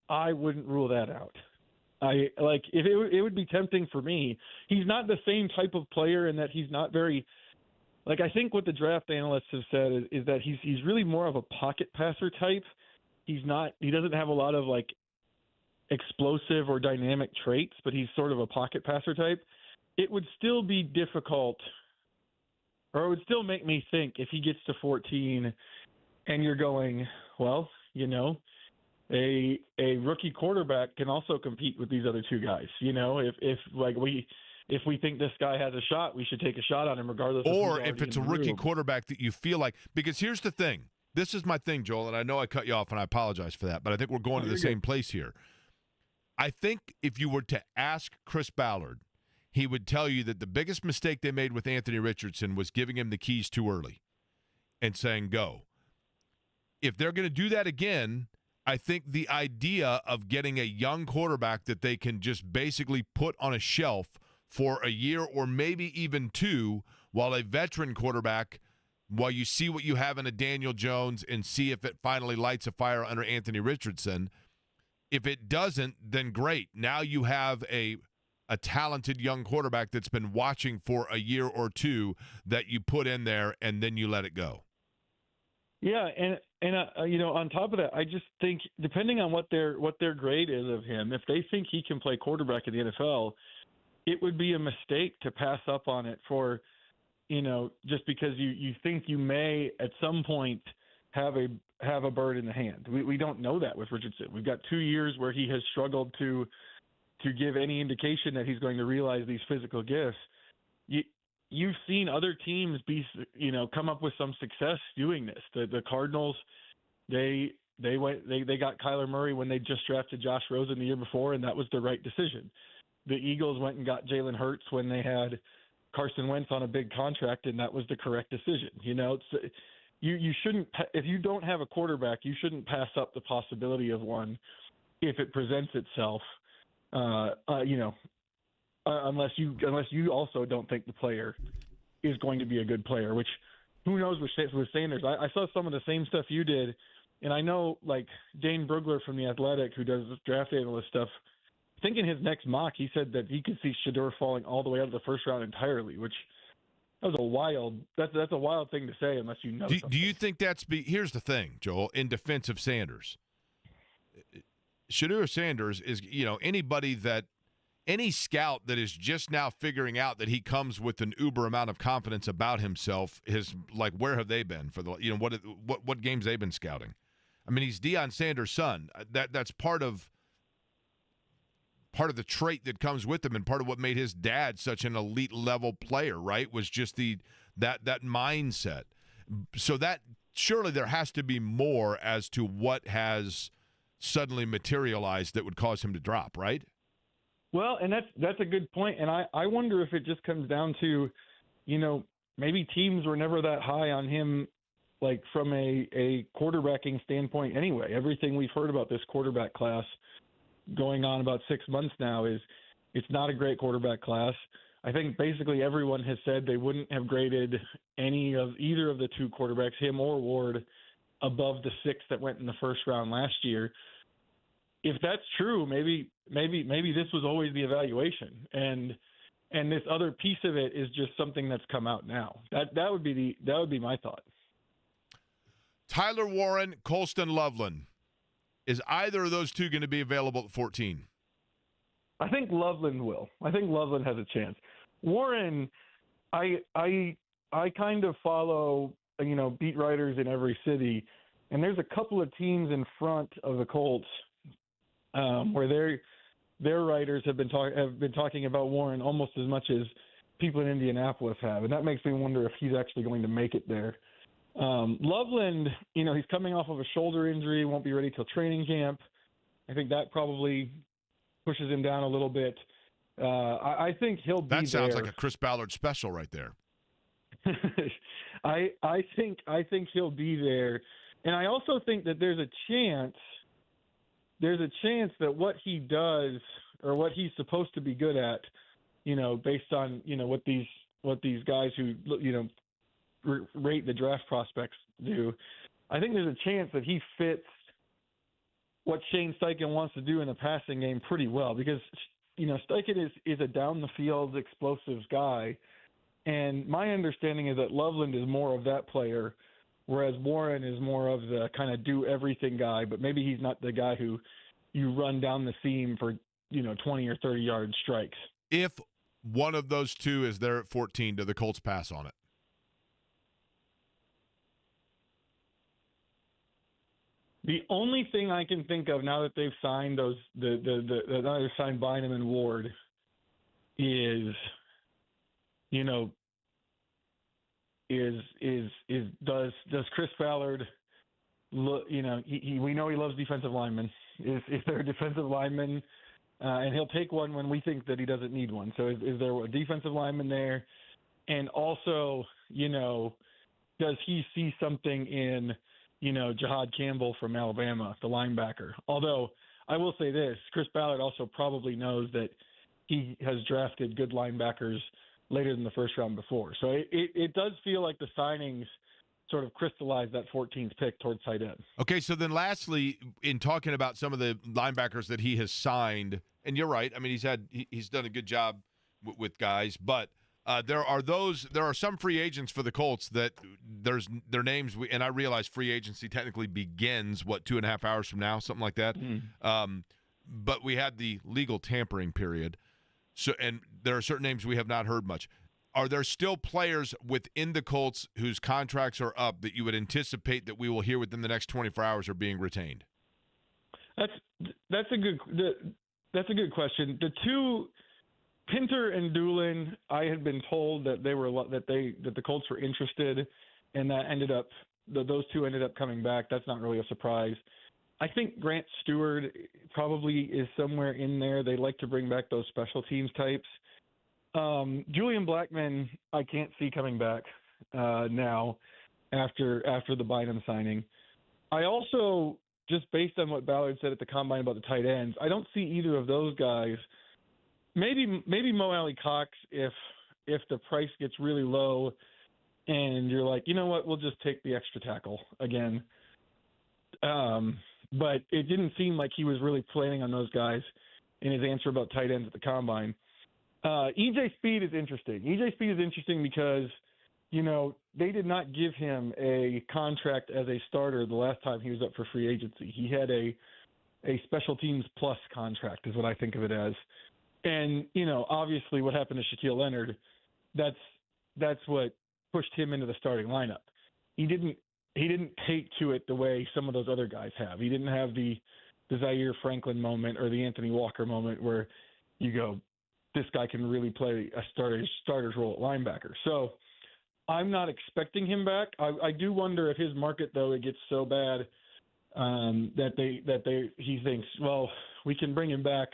I wouldn't rule that out. If it would be tempting for me. He's not the same type of player in that he's not very. I think what the draft analysts have said is that he's really more of a pocket passer type. He doesn't have a lot of explosive or dynamic traits, but he's sort of a pocket passer type. It would still be difficult, or it would still make me think if he gets to 14 and you're going, well, a rookie quarterback can also compete with these other two guys. If we think this guy has a shot, we should take a shot on him regardless. Or if it's a rookie quarterback that you feel like, because here's the thing. This is my thing, Joel, and I know I cut you off, and I apologize for that, but I think we're going to the same place here. I think if you were to ask Chris Ballard, he would tell you that the biggest mistake they made with Anthony Richardson was giving him the keys too early and saying go. If they're going to do that again, I think the idea of getting a young quarterback that they can just basically put on a shelf for a year or maybe even two, while a veteran quarterback, while you see what you have in a Daniel Jones and see if it finally lights a fire under Anthony Richardson. If it doesn't, then great. Now you have a talented young quarterback that's been watching for a year or two that you put in there and then you let it go. Yeah, and on top of that, I just think depending on what their grade is of him, if they think he can play quarterback in the NFL, it would be a mistake to pass up on it for, just because you think you may at some point have a bird in the hand. We don't know that with Richardson. We've got 2 years where he has struggled to give any indication that he's going to realize these physical gifts. You've seen other teams come up with some success doing this. The Cardinals, they got Kyler Murray when they just drafted Josh Rosen the year before, and that was the right decision. The Eagles went and got Jalen Hurts when they had Carson Wentz on a big contract, and that was the correct decision. You shouldn't, if you don't have a quarterback, you shouldn't pass up the possibility of one if it presents itself. Unless you also don't think the player is going to be a good player, which who knows with Sanders. I saw some of the same stuff you did, and I know Dane Brugler from The Athletic, who does this draft analyst stuff, I think in his next mock, he said that he could see Shedeur falling all the way out of the first round entirely, which that's a wild thing to say unless you know. Do you think here's the thing, Joel, in defense of Sanders. Shedeur Sanders is, any scout that is just now figuring out that he comes with an uber amount of confidence about himself is where have they been for the, what games they've been scouting? I mean, he's Deion Sanders' son. That's part of the trait that comes with him, and part of what made his dad such an elite level player, right? Was just that mindset. So that surely there has to be more as to what has suddenly materialized that would cause him to drop, right? Well, and that's a good point. And I wonder if it just comes down to, maybe teams were never that high on him, from a quarterbacking standpoint anyway. Everything we've heard about this quarterback class going on about 6 months now is it's not a great quarterback class. I think basically everyone has said they wouldn't have graded either of the two quarterbacks, him or Ward, above the 6 that went in the first round last year. If that's true, maybe this was always the evaluation, and this other piece of it is just something that's come out now. That would be my thought. Tyler Warren, Colston Loveland. Is either of those two going to be available at 14? I think Loveland will. I think Loveland has a chance. Warren, I kind of follow, beat writers in every city, and there's a couple of teams in front of the Colts where their writers have been talking about Warren almost as much as people in Indianapolis have, and that makes me wonder if he's actually going to make it there. Loveland, he's coming off of a shoulder injury, won't be ready till training camp. I think that probably pushes him down a little bit. I think he'll be there. That sounds like a Chris Ballard special right there. I think he'll be there, and I also think that there's a chance that what he does or what he's supposed to be good at, based on what these guys who rate the draft prospects do. I think there's a chance that he fits what Shane Steichen wants to do in the passing game pretty well, because Steichen is a down the field explosive guy, and my understanding is that Loveland is more of that player, whereas Warren is more of the kind of do everything guy, but maybe he's not the guy who you run down the seam for 20 or 30 yard strikes. If one of those two is there at 14, do the Colts pass on it? The only thing I can think of now that they've signed now they've signed Bynum and Ward is does Chris Ballard look? We know he loves defensive linemen. Is there a defensive lineman? And he'll take one when we think that he doesn't need one. So is there a defensive lineman there? And also, does he see something in Jahad Campbell from Alabama, the linebacker? Although I will say this, Chris Ballard also probably knows that he has drafted good linebackers later than the first round before. So it does feel like the signings sort of crystallized that 14th pick towards tight end. Okay, so then lastly, in talking about some of the linebackers that he has signed, and you're right, I mean, he's done a good job with guys, but there are some free agents for the Colts that their names, and I realize free agency technically begins 2.5 hours from now, something like that. But we had the legal tampering period, so and there are certain names we have not heard much. Are there still players within the Colts whose contracts are up that you would anticipate that we will hear within the next 24 hours are being retained? That's a good question. The two, Pinter and Doolin, I had been told that the Colts were interested, and that those two ended up coming back. That's not really a surprise. I think Grant Stewart probably is somewhere in there. They like to bring back those special teams types. Julian Blackman, I can't see coming back now after the Bynum signing. I also, just based on what Ballard said at the Combine about the tight ends, I don't see either of those guys. Maybe Mo Alley Cox if the price gets really low and you're like, you know what, we'll just take the extra tackle again. But it didn't seem like he was really planning on those guys in his answer about tight ends at the Combine. EJ Speed is interesting. EJ Speed is interesting because, they did not give him a contract as a starter the last time he was up for free agency. He had a special teams plus contract is what I think of it as. And, obviously what happened to Shaquille Leonard, that's what pushed him into the starting lineup. He didn't take to it the way some of those other guys have. He didn't have the Zaire Franklin moment or the Anthony Walker moment where you go, this guy can really play a starter's role at linebacker. So I'm not expecting him back. I do wonder if his market, though, it gets so bad that he thinks, well, we can bring him back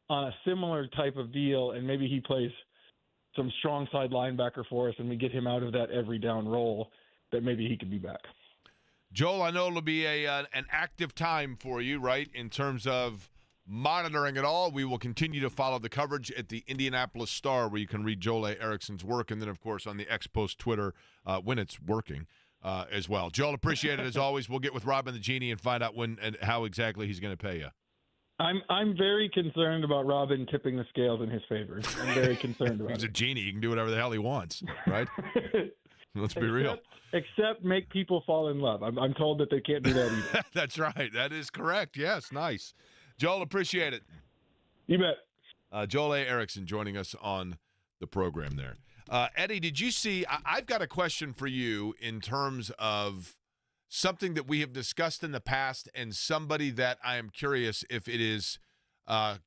on a similar type of deal, and maybe he plays some strong side linebacker for us, and we get him out of that every down role, that maybe he could be back. Joel, I know it'll be an active time for you, right, in terms of monitoring it all. We will continue to follow the coverage at the Indianapolis Star, where you can read Joel A. Erickson's work, and then, of course, on the X-Post Twitter when it's working as well. Joel, appreciate it as always. We'll get with Robin the Genie and find out when and how exactly he's going to pay you. I'm very concerned about Robin tipping the scales in his favor. I'm very concerned about He's it. a genie. He can do whatever the hell he wants, right? Let's be real. Except make people fall in love. I'm told that they can't do that either. That's right. That is correct. Yes, nice. Joel, appreciate it. You bet. Joel A. Erickson joining us on the program there. Eddie, did you see? I've got a question for you in terms of something that we have discussed in the past and somebody that I am curious if it is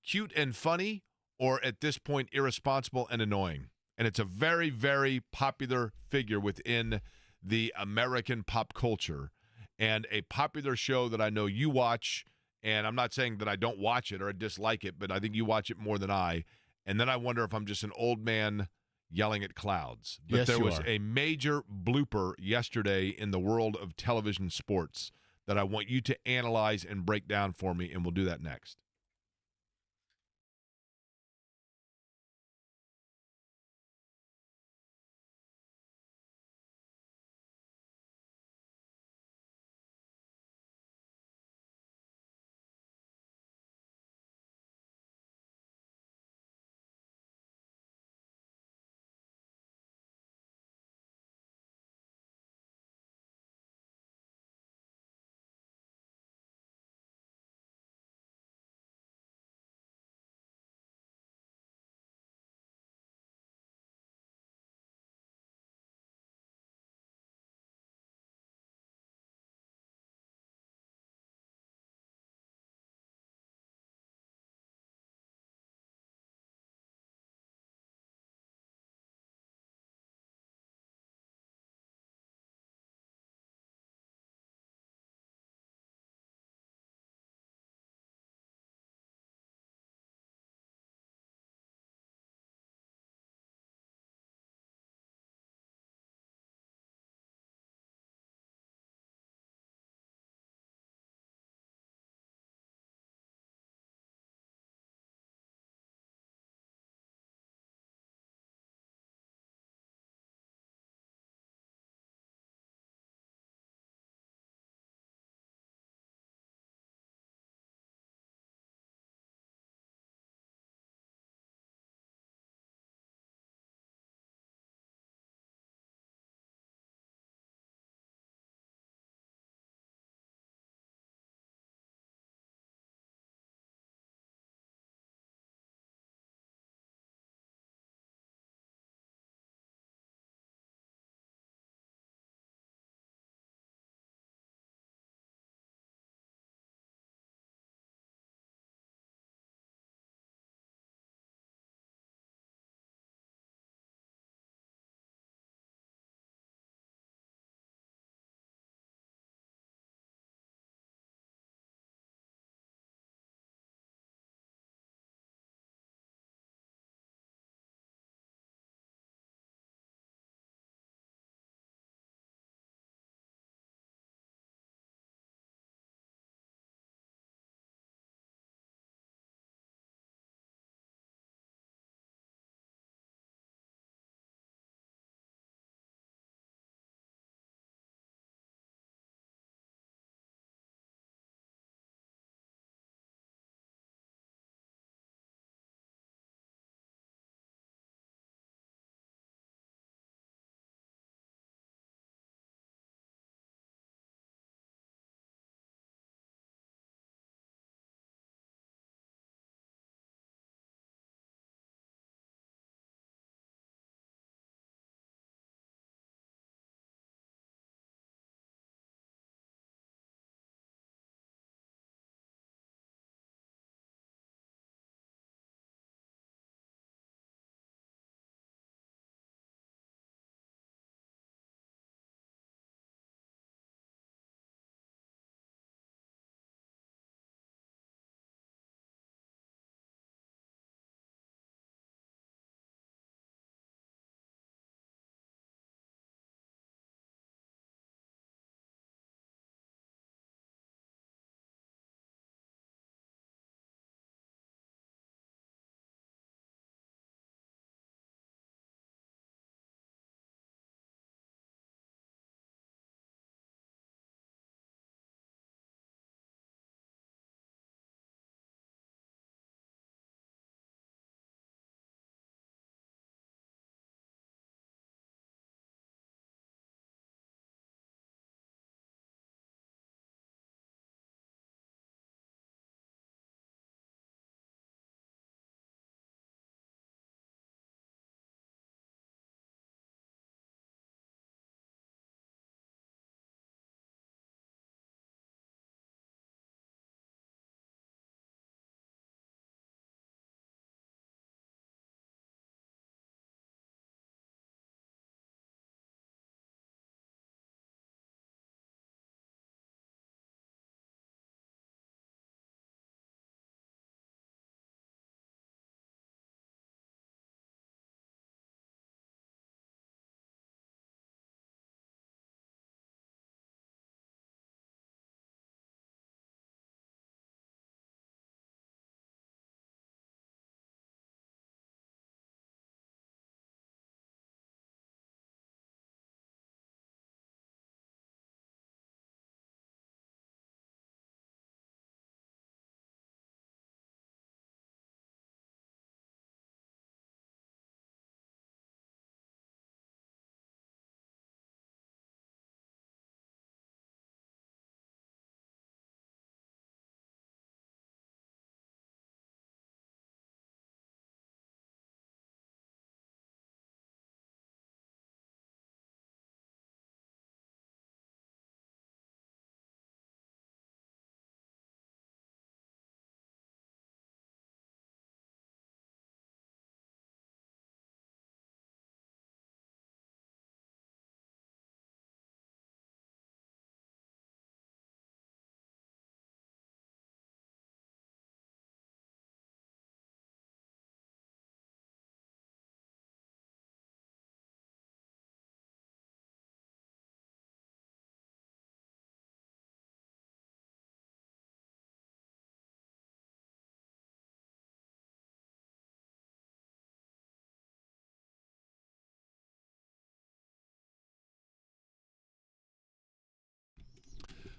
cute and funny or at this point irresponsible and annoying. And it's a very, very popular figure within the American pop culture and a popular show that I know you watch. And I'm not saying that I don't watch it or I dislike it, but I think you watch it more than I. And then I wonder if I'm just an old man yelling at clouds. But Yes, there you was are. a major blooper yesterday in the world of television sports that I want you to analyze and break down for me, and we'll do that next.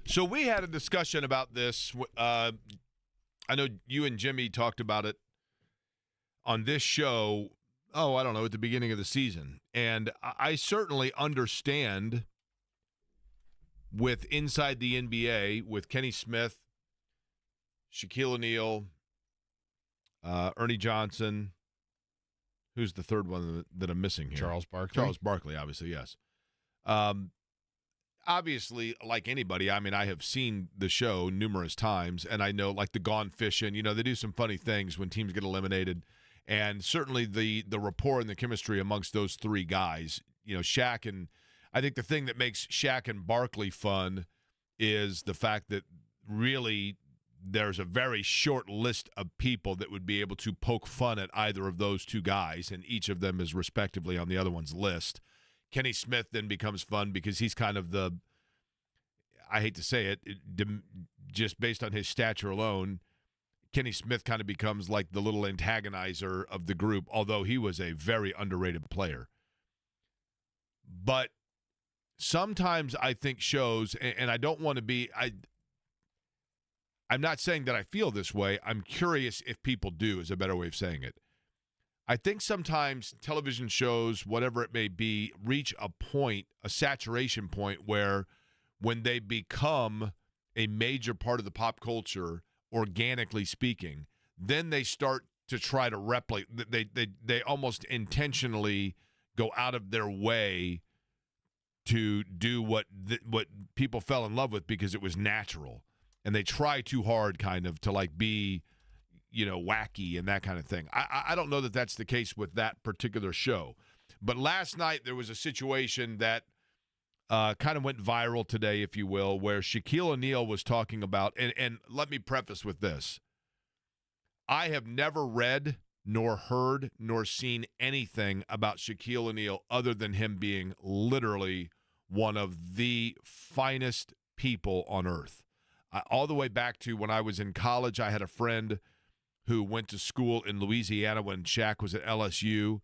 So we had a discussion about this. I know you and Jimmy talked about it on this show, I don't know, at the beginning of the season. And I certainly understand with inside the NBA, with Kenny Smith, Shaquille O'Neal, Ernie Johnson. Who's the third one that I'm missing here? Charles Barkley. Charles Barkley, obviously, yes. Obviously, like anybody, I mean, I have seen the show numerous times, and I know, like the Gone Fishing, they do some funny things when teams get eliminated. And certainly the rapport and the chemistry amongst those three guys, Shaq and I think the thing that makes Shaq and Barkley fun is the fact that really there's a very short list of people that would be able to poke fun at either of those two guys, and each of them is respectively on the other one's list. Kenny Smith then becomes fun because he's kind of I hate to say it, just based on his stature alone, Kenny Smith kind of becomes like the little antagonizer of the group, although he was a very underrated player. But sometimes I think shows, and I don't want to be, I'm not saying that I feel this way. I'm curious if people do, is a better way of saying it. I think sometimes television shows, whatever it may be, reach a point, a saturation point, where when they become a major part of the pop culture, organically speaking, then they start to try to replicate. They almost intentionally go out of their way to do what people fell in love with because it was natural, and they try too hard, kind of, to like be, wacky and that kind of thing. I don't know that that's the case with that particular show, but last night there was a situation that kind of went viral today, if you will, where Shaquille O'Neal was talking about, and let me preface with this. I have never read, nor heard, nor seen anything about Shaquille O'Neal other than him being literally one of the finest people on earth. All the way back to when I was in college, I had a friend who went to school in Louisiana when Shaq was at LSU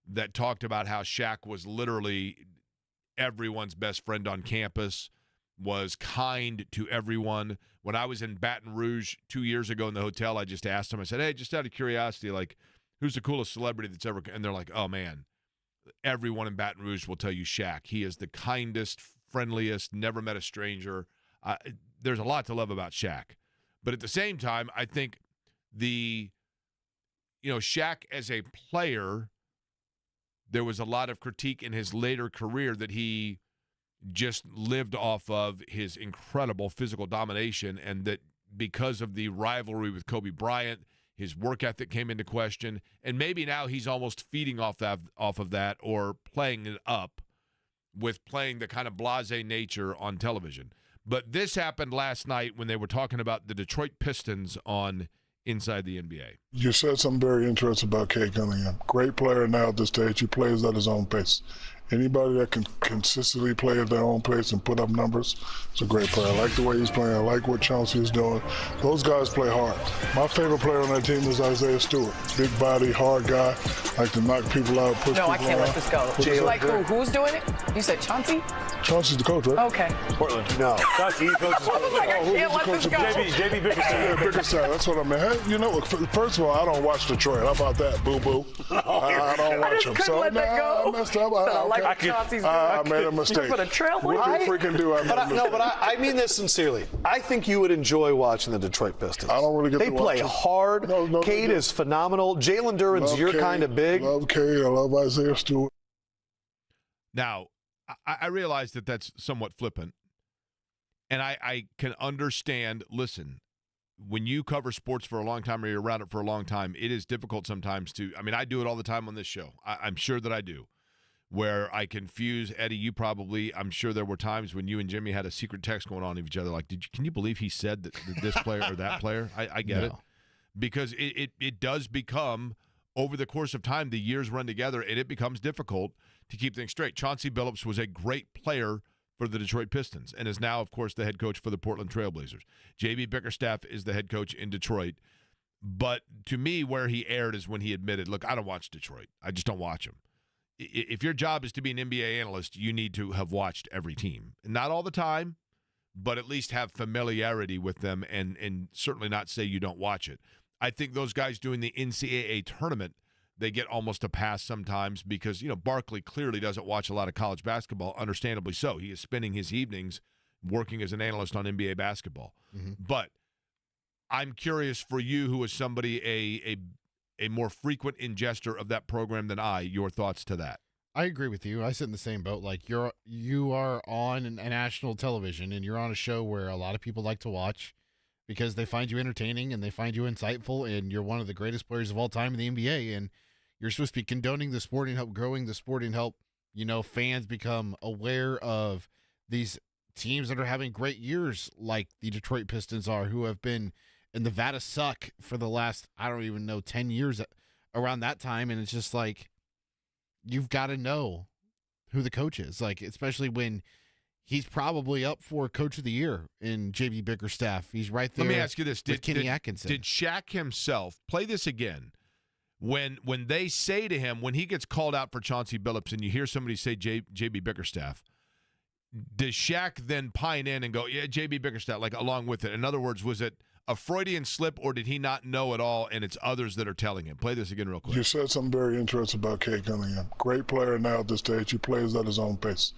that talked about how Shaq was literally everyone's best friend on campus, was kind to everyone. When I was in Baton Rouge 2 years ago in the hotel, I just asked him, I said, hey, just out of curiosity, like, who's the coolest celebrity that's ever, and they're like, oh, man, everyone in Baton Rouge will tell you Shaq. He is the kindest, friendliest, never met a stranger. There's a lot to love about Shaq. But at the same time, I think Shaq as a player, there was a lot of critique in his later career that he just lived off of his incredible physical domination, and that because of the rivalry with Kobe Bryant, his work ethic came into question, and maybe now he's almost feeding off of that or playing it up with playing the kind of blasé nature on television. But this happened last night when they were talking about the Detroit Pistons on Inside the NBA. You said something very interesting about Cade Cunningham. Great player now at this stage. He plays at his own pace. Anybody that can consistently play at their own pace and put up numbers is a great player. I like the way he's playing. I like what Chauncey is doing. Those guys play hard. My favorite player on that team is Isaiah Stewart. Big body, hard guy. Like to knock people out, push people No, I can't let this go. Like who? Who's doing it? You said Chauncey? Chauncey's the coach, right? Okay. Portland. No. Chauncey, he coaches. I was like, I can't let this go. JB Bickerstaff. Yeah, Bickerstaff. That's what I mean. Hey, you know, first of all, I don't watch Detroit. How about that, boo-boo? I don't watch them. So let that go. I messed up. I made a mistake. You put a trail What you freaking do? I mean this sincerely. I think you would enjoy watching the Detroit Pistons. I don't really get They to watch play them. hard. No, Cade is phenomenal. Jalen Duren's Love your Cade. kind of big. Love Cade. I love Isaiah Stewart. Now, I realize that that's somewhat flippant, and I can understand, listen, when you cover sports for a long time or you're around it for a long time, it is difficult sometimes to, I do it all the time on this show. I'm sure that I do, where I confuse Eddie, you probably, I'm sure there were times when you and Jimmy had a secret text going on of each other, like, can you believe he said that this player or that player? I get it. Because it does become, over the course of time, the years run together, and it becomes difficult to keep things straight. Chauncey Billups was a great player for the Detroit Pistons and is now, of course, the head coach for the Portland Trailblazers. JB Bickerstaff is the head coach in Detroit. But to me, where he erred is when he admitted, look, I don't watch Detroit. I just don't watch them. If your job is to be an NBA analyst, you need to have watched every team. Not all the time, but at least have familiarity with them and certainly not say you don't watch it. I think those guys doing the NCAA tournament, they get almost a pass sometimes because, Barkley clearly doesn't watch a lot of college basketball, understandably so. He is spending his evenings working as an analyst on NBA basketball. Mm-hmm. But I'm curious for you, who is somebody, a more frequent ingester of that program than I, your thoughts to that. I agree with you. I sit in the same boat. Like you are on a national television and you're on a show where a lot of people like to watch because they find you entertaining and they find you insightful, and you're one of the greatest players of all time in the NBA, and you're supposed to be condoning the sport and help growing the sport and help, fans become aware of these teams that are having great years like the Detroit Pistons are, who have been in the vat of suck for the last, 10 years around that time. And it's just like, you've got to know who the coach is, like, especially when he's probably up for Coach of the Year in J.B. Bickerstaff. He's right there. Let me ask you this. With Kenny Atkinson. Did Shaq himself play this again? When they say to him, when he gets called out for Chauncey Billups and you hear somebody say J.B. Bickerstaff, does Shaq then pine in and go, yeah, J.B. Bickerstaff, like along with it? In other words, was it a Freudian slip, or did he not know at all and it's others that are telling him? Play this again real quick. You said something very interesting about Cade Cunningham. Great player now at this stage. He plays at his own pace.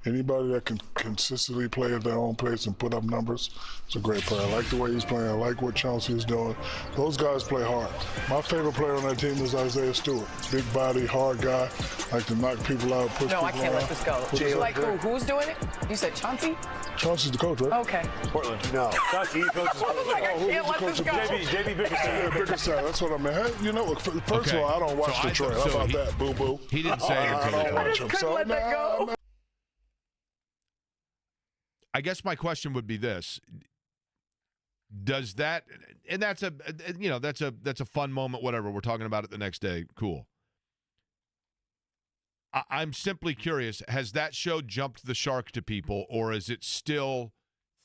Anybody that can consistently play at their own pace and put up numbers is a great player. I like the way he's playing. I like what Chauncey is doing. Those guys play hard. My favorite player on that team is Isaiah Stewart. Big body, hard guy. Like to knock people out, push people No, I can't around. let this go. Like who? Who's doing it? You said Chauncey? Chauncey's the coach, right? Okay. Portland. No. Chauncey, he coaches. I was like, I can't let this go. JB Bickerstaff. Yeah, Bickerstaff. That's what I mean. Hey, first of all, I don't watch Detroit. How about that, boo-boo? He didn't say it. I don't watch him. Couldn't let that go. I guess my question would be this: does that, and that's a fun moment, whatever. We're talking about it the next day. Cool. I'm simply curious: has that show jumped the shark to people, or is it still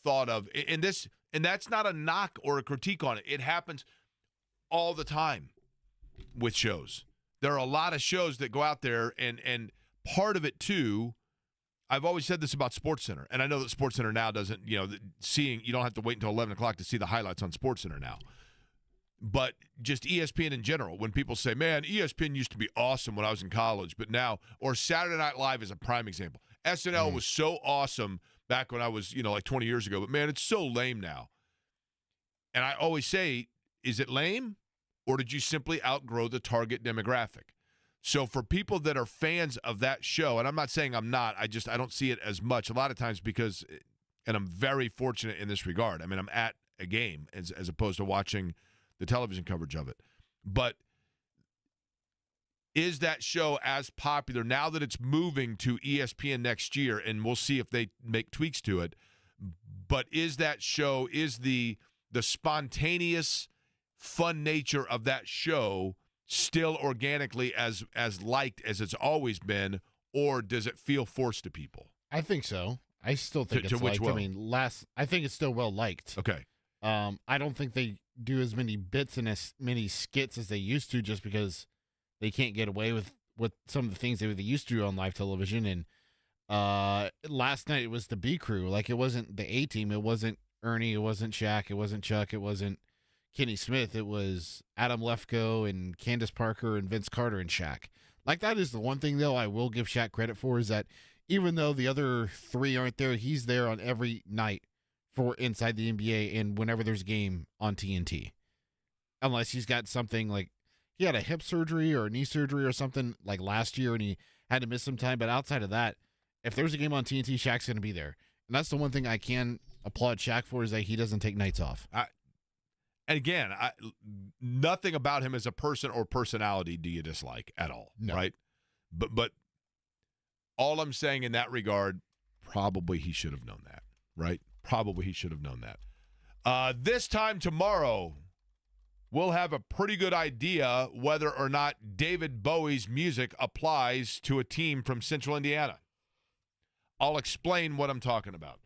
thought of? And that's not a knock or a critique on it. It happens all the time with shows. There are a lot of shows that go out there, and part of it too. I've always said this about SportsCenter, and I know that SportsCenter now doesn't, you don't have to wait until 11 o'clock to see the highlights on SportsCenter now. But just ESPN in general, when people say, man, ESPN used to be awesome when I was in college, but now, or Saturday Night Live is a prime example. SNL was so awesome back when I was, like 20 years ago, but man, it's so lame now. And I always say, is it lame, or did you simply outgrow the target demographic? So for people that are fans of that show, and I'm not saying I'm not, I don't see it as much a lot of times because, and I'm very fortunate in this regard. I mean, I'm at a game as opposed to watching the television coverage of it. But is that show as popular now that it's moving to ESPN next year, and we'll see if they make tweaks to it, but is that show, is the spontaneous, fun nature of that show still organically as liked as it's always been, or does it feel forced to people? I think so. I still think it's liked. I mean, I think it's still well liked. Okay. I don't think they do as many bits and as many skits as they used to, just because they can't get away with some of the things they used to do on live television. And last night it was the B crew. Like, it wasn't the A team. It wasn't Ernie. It wasn't Shaq. It wasn't Chuck. It wasn't Kenny Smith. It was Adam Lefkoe and Candace Parker and Vince Carter and Shaq. Like, that is the one thing, though, I will give Shaq credit for, is that even though the other three aren't there, he's there on every night for Inside the NBA and whenever there's a game on TNT. Unless he's got something like, he had a hip surgery or a knee surgery or something like last year and he had to miss some time. But outside of that, if there's a game on TNT, Shaq's going to be there. And that's the one thing I can applaud Shaq for, is that he doesn't take nights off. And again, nothing about him as a person or personality do you dislike at all, right? But all I'm saying in that regard, probably he should have known that, right? Probably he should have known that. This time tomorrow, we'll have a pretty good idea whether or not David Bowie's music applies to a team from Central Indiana. I'll explain what I'm talking about.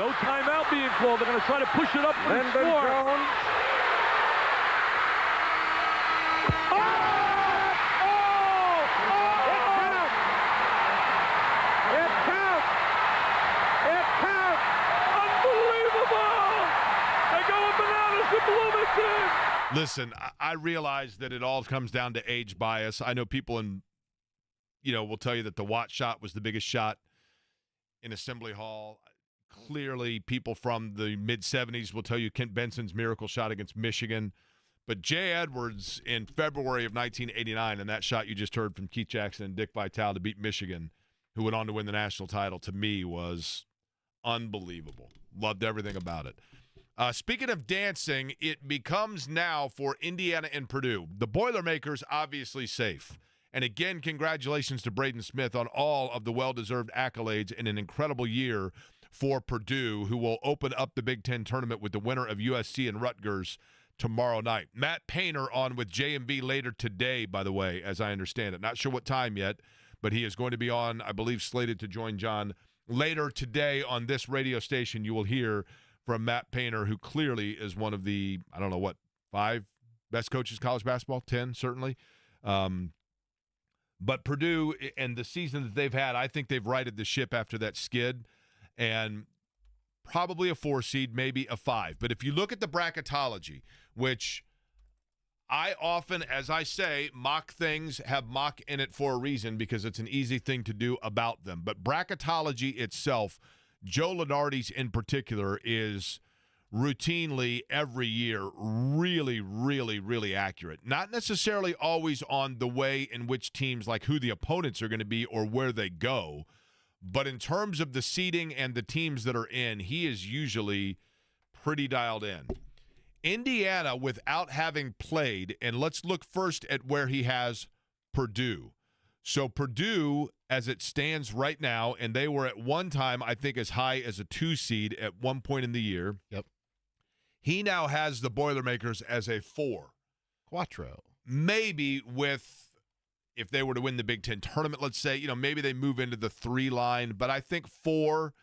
No timeout being called. They're going to try to push it up for the score. Listen, I realize that it all comes down to age bias. I know people will tell you that the Watt shot was the biggest shot in Assembly Hall. Clearly, people from the mid-'70s will tell you Kent Benson's miracle shot against Michigan. But Jay Edwards in February of 1989, and that shot you just heard from Keith Jackson and Dick Vitale to beat Michigan, who went on to win the national title, to me was unbelievable. Loved everything about it. Speaking of dancing, it becomes now for Indiana and Purdue. The Boilermakers obviously safe. And again, congratulations to Braden Smith on all of the well-deserved accolades in an incredible year for Purdue, who will open up the Big Ten tournament with the winner of USC and Rutgers tomorrow night. Matt Painter on with J&B later today, by the way, as I understand it. Not sure what time yet, but he is going to be on, I believe, slated to join John later today on this radio station. You will hear from Matt Painter, who clearly is one of the, 5 best coaches in college basketball, 10 certainly. But Purdue and the season that they've had, I think they've righted the ship after that skid, and probably a 4 seed, maybe a 5. But if you look at the bracketology, which I often, as I say, mock things have mock in it for a reason because it's an easy thing to do about them. But bracketology itself, Joe Lunardi's in particular, is routinely every year really, really, really accurate. Not necessarily always on the way in which teams, like who the opponents are going to be or where they go, but in terms of the seeding and the teams that are in, he is usually pretty dialed in. Indiana, without having played, and let's look first at where he has Purdue. So Purdue, as it stands right now, and they were at one time, I think, as high as a 2 seed at one point in the year. Yep. He now has the Boilermakers as a 4. Quattro. Maybe with, if they were to win the Big Ten tournament, let's say, maybe they move into the 3 line. But I think 4,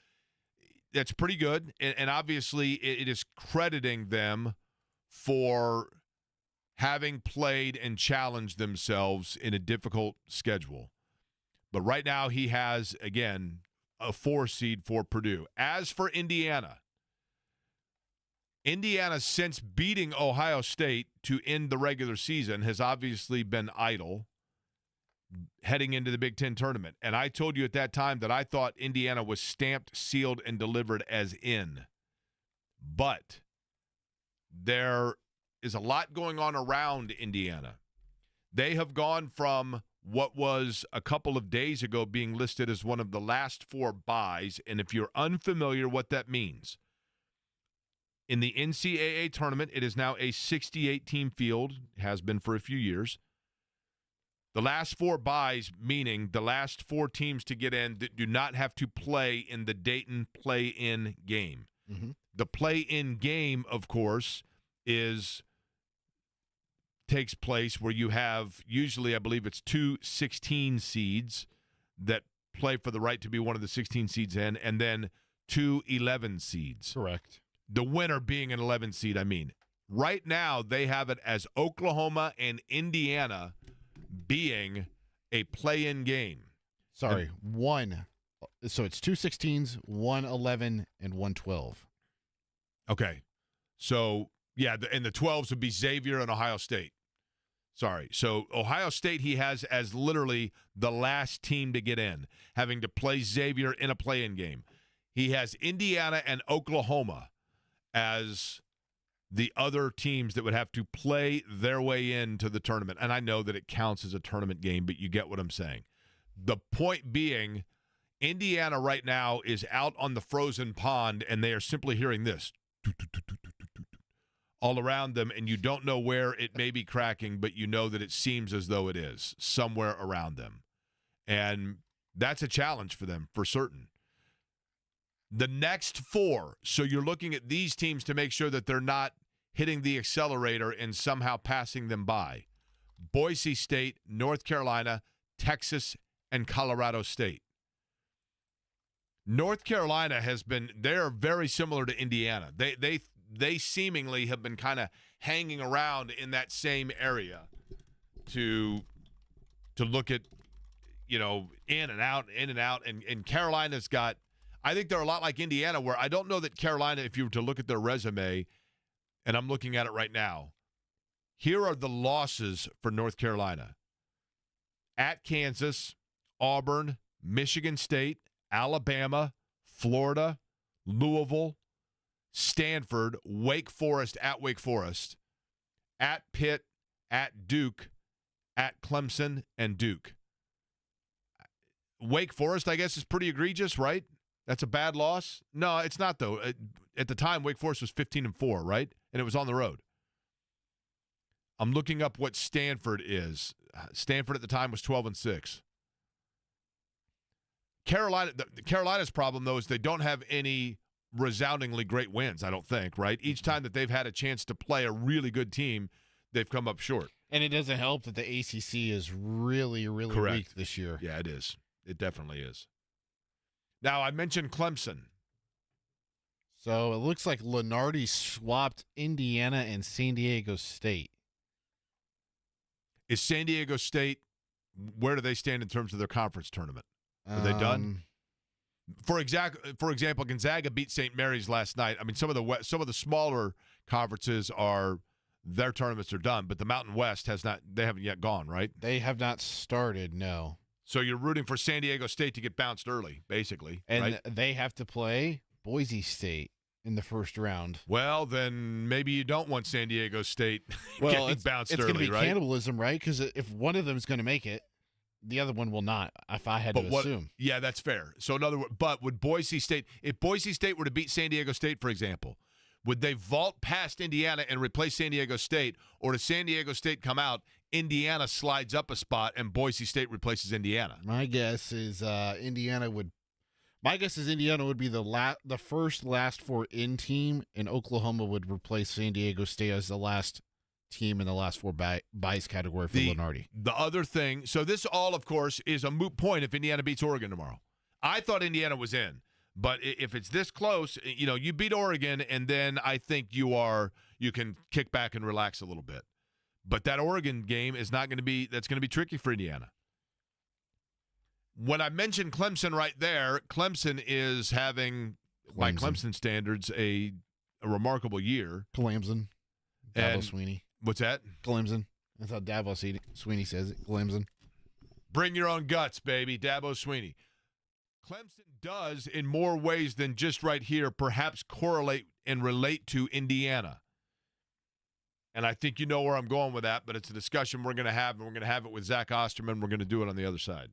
that's pretty good. And obviously it is crediting them for having played and challenged themselves in a difficult schedule. But right now he has, again, a 4 seed for Purdue. As for Indiana, since beating Ohio State to end the regular season, has obviously been idle heading into the Big Ten tournament. And I told you at that time that I thought Indiana was stamped, sealed, and delivered as in. But there is a lot going on around Indiana. They have gone from what was a couple of days ago being listed as one of the last 4 byes, and if you're unfamiliar what that means, in the NCAA tournament, it is now a 68-team field, has been for a few years. The last 4 byes, meaning the last 4 teams to get in that do not have to play in the Dayton play-in game. Mm-hmm. The play-in game, of course, takes place where you have, usually I believe it's 2 16 seeds that play for the right to be one of the 16 seeds in, and then 2 11 seeds. Correct. The winner being an 11 seed, I mean. Right now, they have it as Oklahoma and Indiana being a play-in game. Sorry, 1. So it's 2 16s, 1 11, and 1 12. Okay. So, yeah, and the 12s would be Xavier and Ohio State. Sorry. So Ohio State he has as literally the last team to get in, having to play Xavier in a play-in game. He has Indiana and Oklahoma as the other teams that would have to play their way into the tournament. And I know that it counts as a tournament game, but you get what I'm saying. The point being, Indiana right now is out on the frozen pond, and they are simply hearing this all around them, and you don't know where it may be cracking, but you know that it seems as though it is somewhere around them. And that's a challenge for them, for certain. The next 4, so you're looking at these teams to make sure that they're not hitting the accelerator and somehow passing them by. Boise State, North Carolina, Texas, and Colorado State. North Carolina they're very similar to Indiana. They seemingly have been kind of hanging around in that same area to look at, in and out. And Carolina's got, I think they're a lot like Indiana, where I don't know that Carolina, if you were to look at their resume, and I'm looking at it right now, here are the losses for North Carolina. At Kansas, Auburn, Michigan State, Alabama, Florida, Louisville, Stanford, Wake Forest, at Pitt, at Duke, at Clemson, and Duke. Wake Forest, I guess, is pretty egregious, right? That's a bad loss? No, it's not, though. At the time, Wake Forest was 15-4, right? And it was on the road. I'm looking up what Stanford is. Stanford at the time was 12-6. Carolina's problem, though, is they don't have any resoundingly great wins, I don't think, right? Each time that they've had a chance to play a really good team, they've come up short. And it doesn't help that the ACC is really, really Correct. weak this year. Yeah, it is. It definitely is. Now, I mentioned Clemson. So it looks like Lenardi swapped Indiana and San Diego State. Is San Diego State, where do they stand in terms of their conference tournament? Are they done? For example, Gonzaga beat St. Mary's last night. I mean, some of the smaller conferences their tournaments are done, but the Mountain West they haven't yet gone, right? They have not started, no. So you're rooting for San Diego State to get bounced early, basically, and right? They have to play Boise State in the first round. Well, then maybe you don't want San Diego State getting bounced early, right? It's going to be cannibalism, right? Because if one of them is going to make it, the other one will not, if I had to assume. Yeah, that's fair. So in other words, but would Boise State, if Boise State were to beat San Diego State, for example, would they vault past Indiana and replace San Diego State, or does San Diego State come out, Indiana slides up a spot, and Boise State replaces Indiana? My guess is Indiana would be the first last four in team, and Oklahoma would replace San Diego State as the last team in the last four buys category for Lenardi. The other thing, so this all, of course, is a moot point if Indiana beats Oregon tomorrow. I thought Indiana was in, but if it's this close, you beat Oregon, and then I think you can kick back and relax a little bit. But that Oregon game is that's going to be tricky for Indiana. When I mentioned Clemson right there, Clemson is having, by Clemson standards, a remarkable year. Clemson. Dabo Sweeney. What's that? Clemson. That's how Dabo Sweeney says it. Clemson. Bring your own guts, baby. Dabo Sweeney. Clemson does, in more ways than just right here, perhaps correlate and relate to Indiana. And I think you know where I'm going with that, but it's a discussion we're going to have, and we're going to have it with Zach Osterman. We're going to do it on the other side.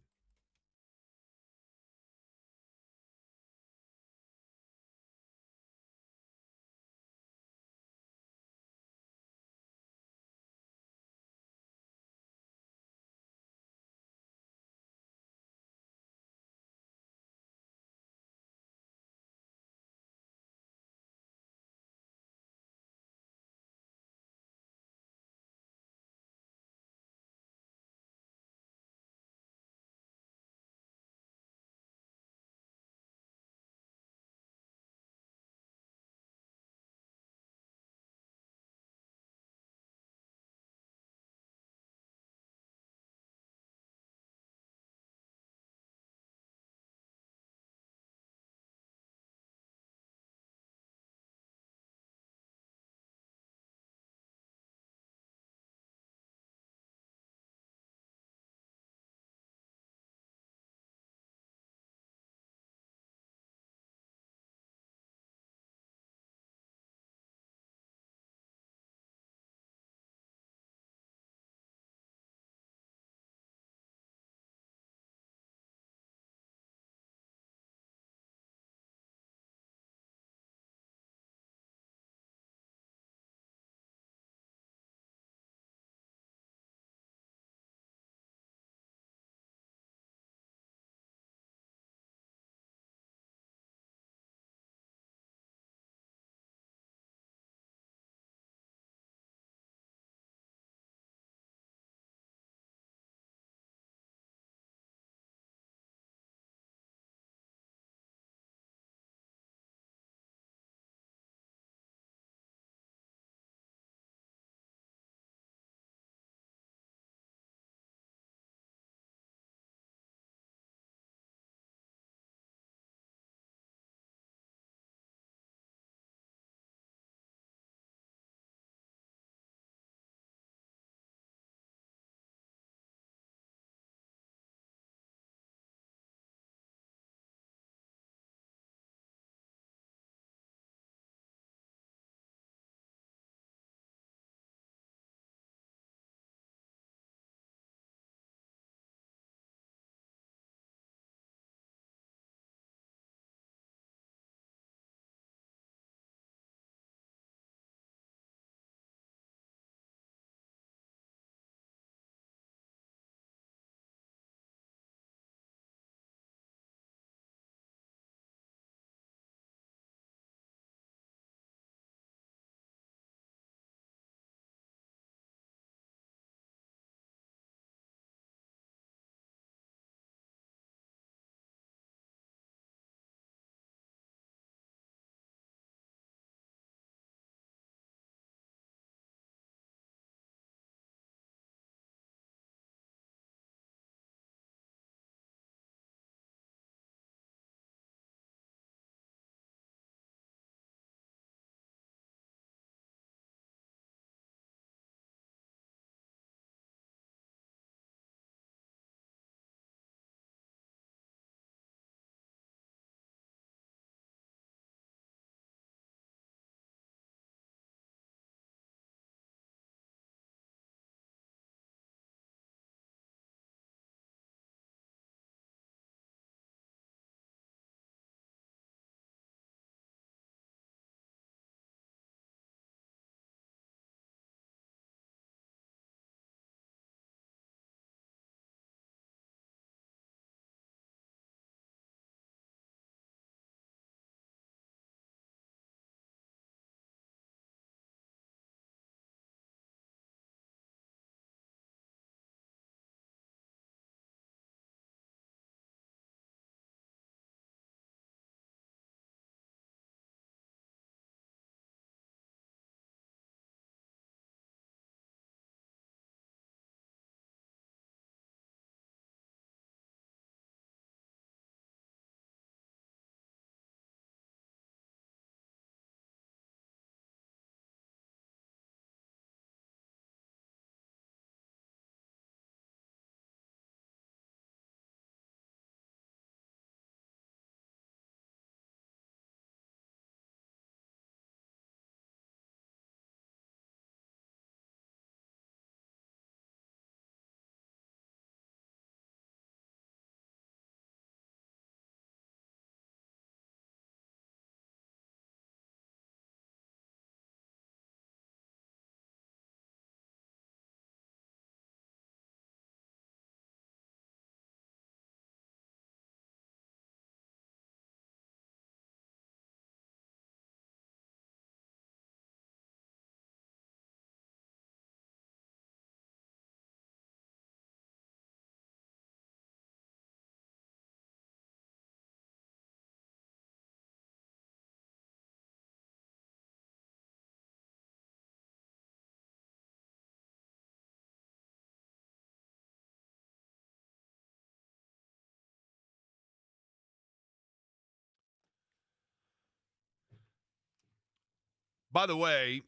By the way,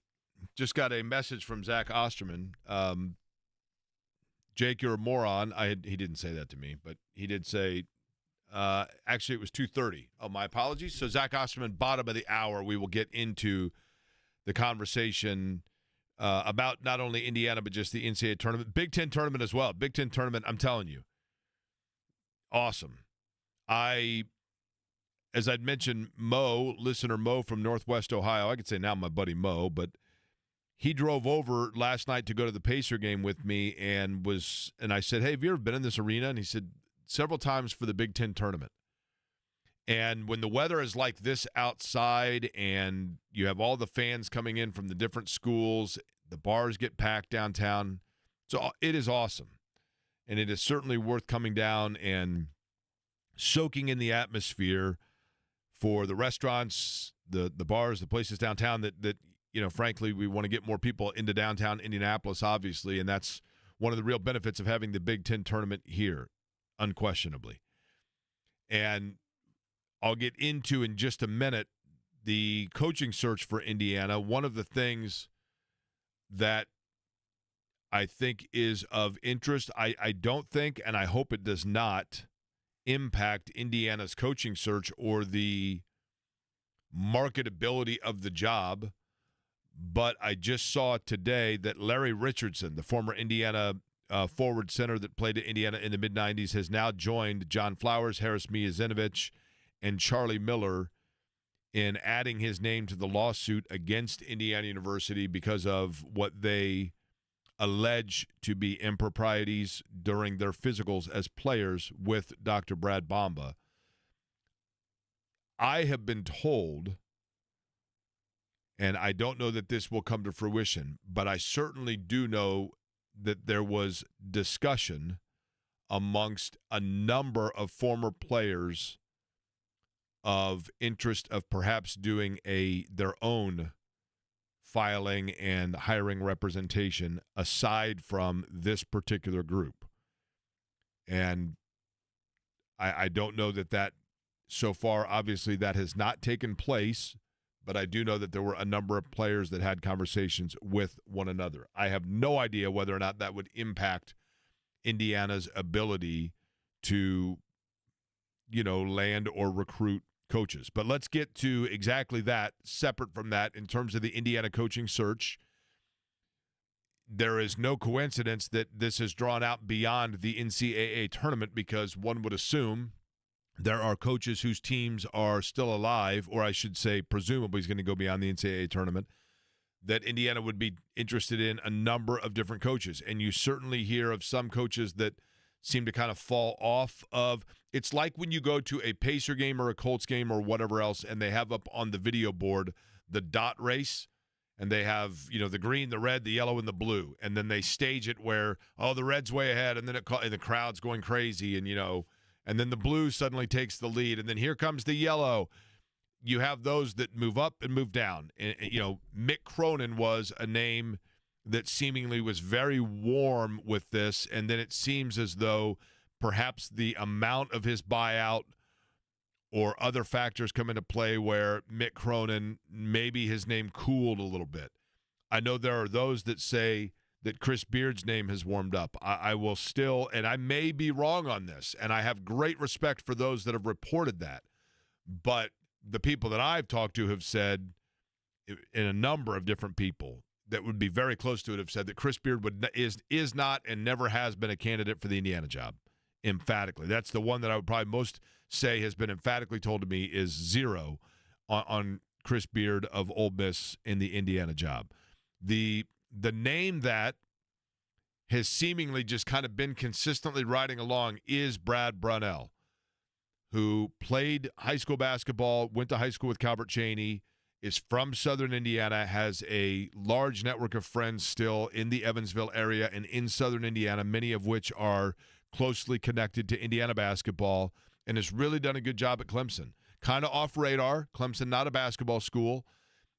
just got a message from Zach Osterman. Jake, you're a moron. He didn't say that to me, but he did say, actually it was 2:30. Oh, my apologies. So Zach Osterman, bottom of the hour, we will get into the conversation about not only Indiana, but just the NCAA tournament. Big Ten tournament as well. Big Ten tournament, I'm telling you. Awesome. As I'd mentioned, listener Mo from Northwest Ohio, I could say now my buddy Mo, but he drove over last night to go to the Pacer game with me and I said, hey, have you ever been in this arena? And he said, several times for the Big Ten tournament. And when the weather is like this outside and you have all the fans coming in from the different schools, the bars get packed downtown. So it is awesome. And it is certainly worth coming down and soaking in the atmosphere for the restaurants, the bars, the places downtown that frankly, we want to get more people into downtown Indianapolis, obviously, and that's one of the real benefits of having the Big Ten tournament here, unquestionably. And I'll get into in just a minute the coaching search for Indiana. One of the things that I think is of interest, I don't think, and I hope it does not impact Indiana's coaching search or the marketability of the job, but I just saw today that Larry Richardson, the former Indiana forward center that played at Indiana in the mid-'90s, has now joined John Flowers, Harris Miyazinovich, and Charlie Miller in adding his name to the lawsuit against Indiana University because of what they allege to be improprieties during their physicals as players with Dr. Brad Bomba. I have been told, and I don't know that this will come to fruition, but I certainly do know that there was discussion amongst a number of former players of interest of perhaps doing their own filing and hiring representation aside from this particular group. And I don't know that so far, obviously, that has not taken place, but I do know that there were a number of players that had conversations with one another. I have no idea whether or not that would impact Indiana's ability to, land or recruit coaches. But let's get to exactly that, separate from that, in terms of the Indiana coaching search. There is no coincidence that this is drawn out beyond the NCAA tournament because one would assume there are coaches whose teams are still alive, or I should say presumably is going to go beyond the NCAA tournament, that Indiana would be interested in a number of different coaches. And you certainly hear of some coaches that seem to kind of fall off of. It's like when you go to a Pacer game or a Colts game or whatever else, and they have up on the video board the dot race, and they have, the green, the red, the yellow, and the blue. And then they stage it where, the red's way ahead, and then and the crowd's going crazy, and then the blue suddenly takes the lead, and then here comes the yellow. You have those that move up and move down. And, Mick Cronin was a name that seemingly was very warm with this, and then it seems as though perhaps the amount of his buyout or other factors come into play where Mick Cronin, maybe his name cooled a little bit. I know there are those that say that Chris Beard's name has warmed up. I will still, and I may be wrong on this, and I have great respect for those that have reported that, but the people that I've talked to have said, in a number of different people that would be very close to it, have said that Chris Beard is not and never has been a candidate for the Indiana job, emphatically. That's the one that I would probably most say has been emphatically told to me is zero on Chris Beard of Ole Miss in the Indiana job. The name that has seemingly just kind of been consistently riding along is Brad Brunell, who played high school basketball, went to high school with Calbert Cheaney, is from Southern Indiana, has a large network of friends still in the Evansville area and in Southern Indiana, many of which are closely connected to Indiana basketball, and has really done a good job at Clemson. Kind of off radar. Clemson, not a basketball school,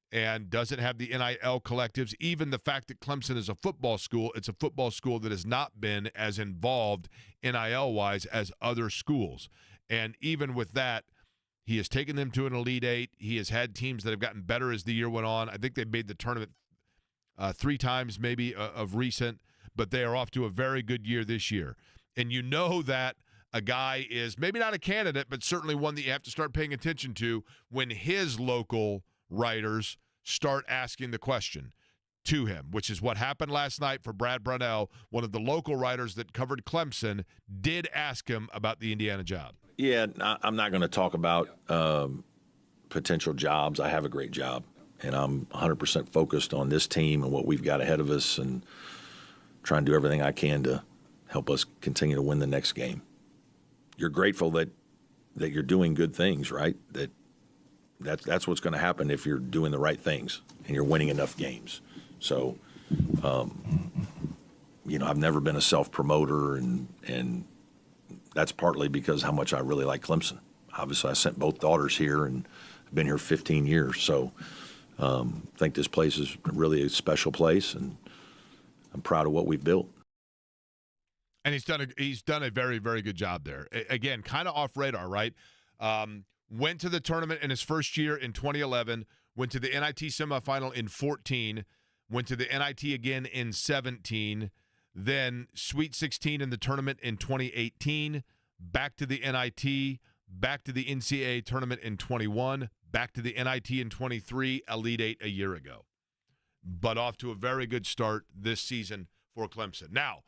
and doesn't have the NIL collectives. Even the fact that Clemson is a football school, it's a football school that has not been as involved NIL-wise as other schools. And even with that, He has taken them to an Elite Eight. He has had teams that have gotten better as the year went on. I think they made the tournament 3 times maybe of recent, but they are off to a very good year this year. And you know that a guy is maybe not a candidate, but certainly one that you have to start paying attention to when his local writers start asking the question to him, which is what happened last night for Brad Brownell. One of the local writers that covered Clemson did ask him about the Indiana job. Yeah, I'm not going to talk about potential jobs. I have a great job, and I'm 100% focused on this team and what we've got ahead of us and trying to do everything I can to help us continue to win the next game. You're grateful that you're doing good things, right? That's what's going to happen if you're doing the right things and you're winning enough games. So, I've never been a self-promoter, and that's partly because how much I really like Clemson. Obviously, I sent both daughters here, and I've been here 15 years. So I think this place is really a special place, and I'm proud of what we've built. And he's done a very, very good job there. Again, kind of off radar, right? Went to the tournament in his first year in 2011, went to the NIT semifinal in 14, went to the NIT again in 17, then Sweet 16 in the tournament in 2018, back to the NIT, back to the NCAA tournament in 21, back to the NIT in 23, Elite Eight a year ago. But off to a very good start this season for Clemson. Now,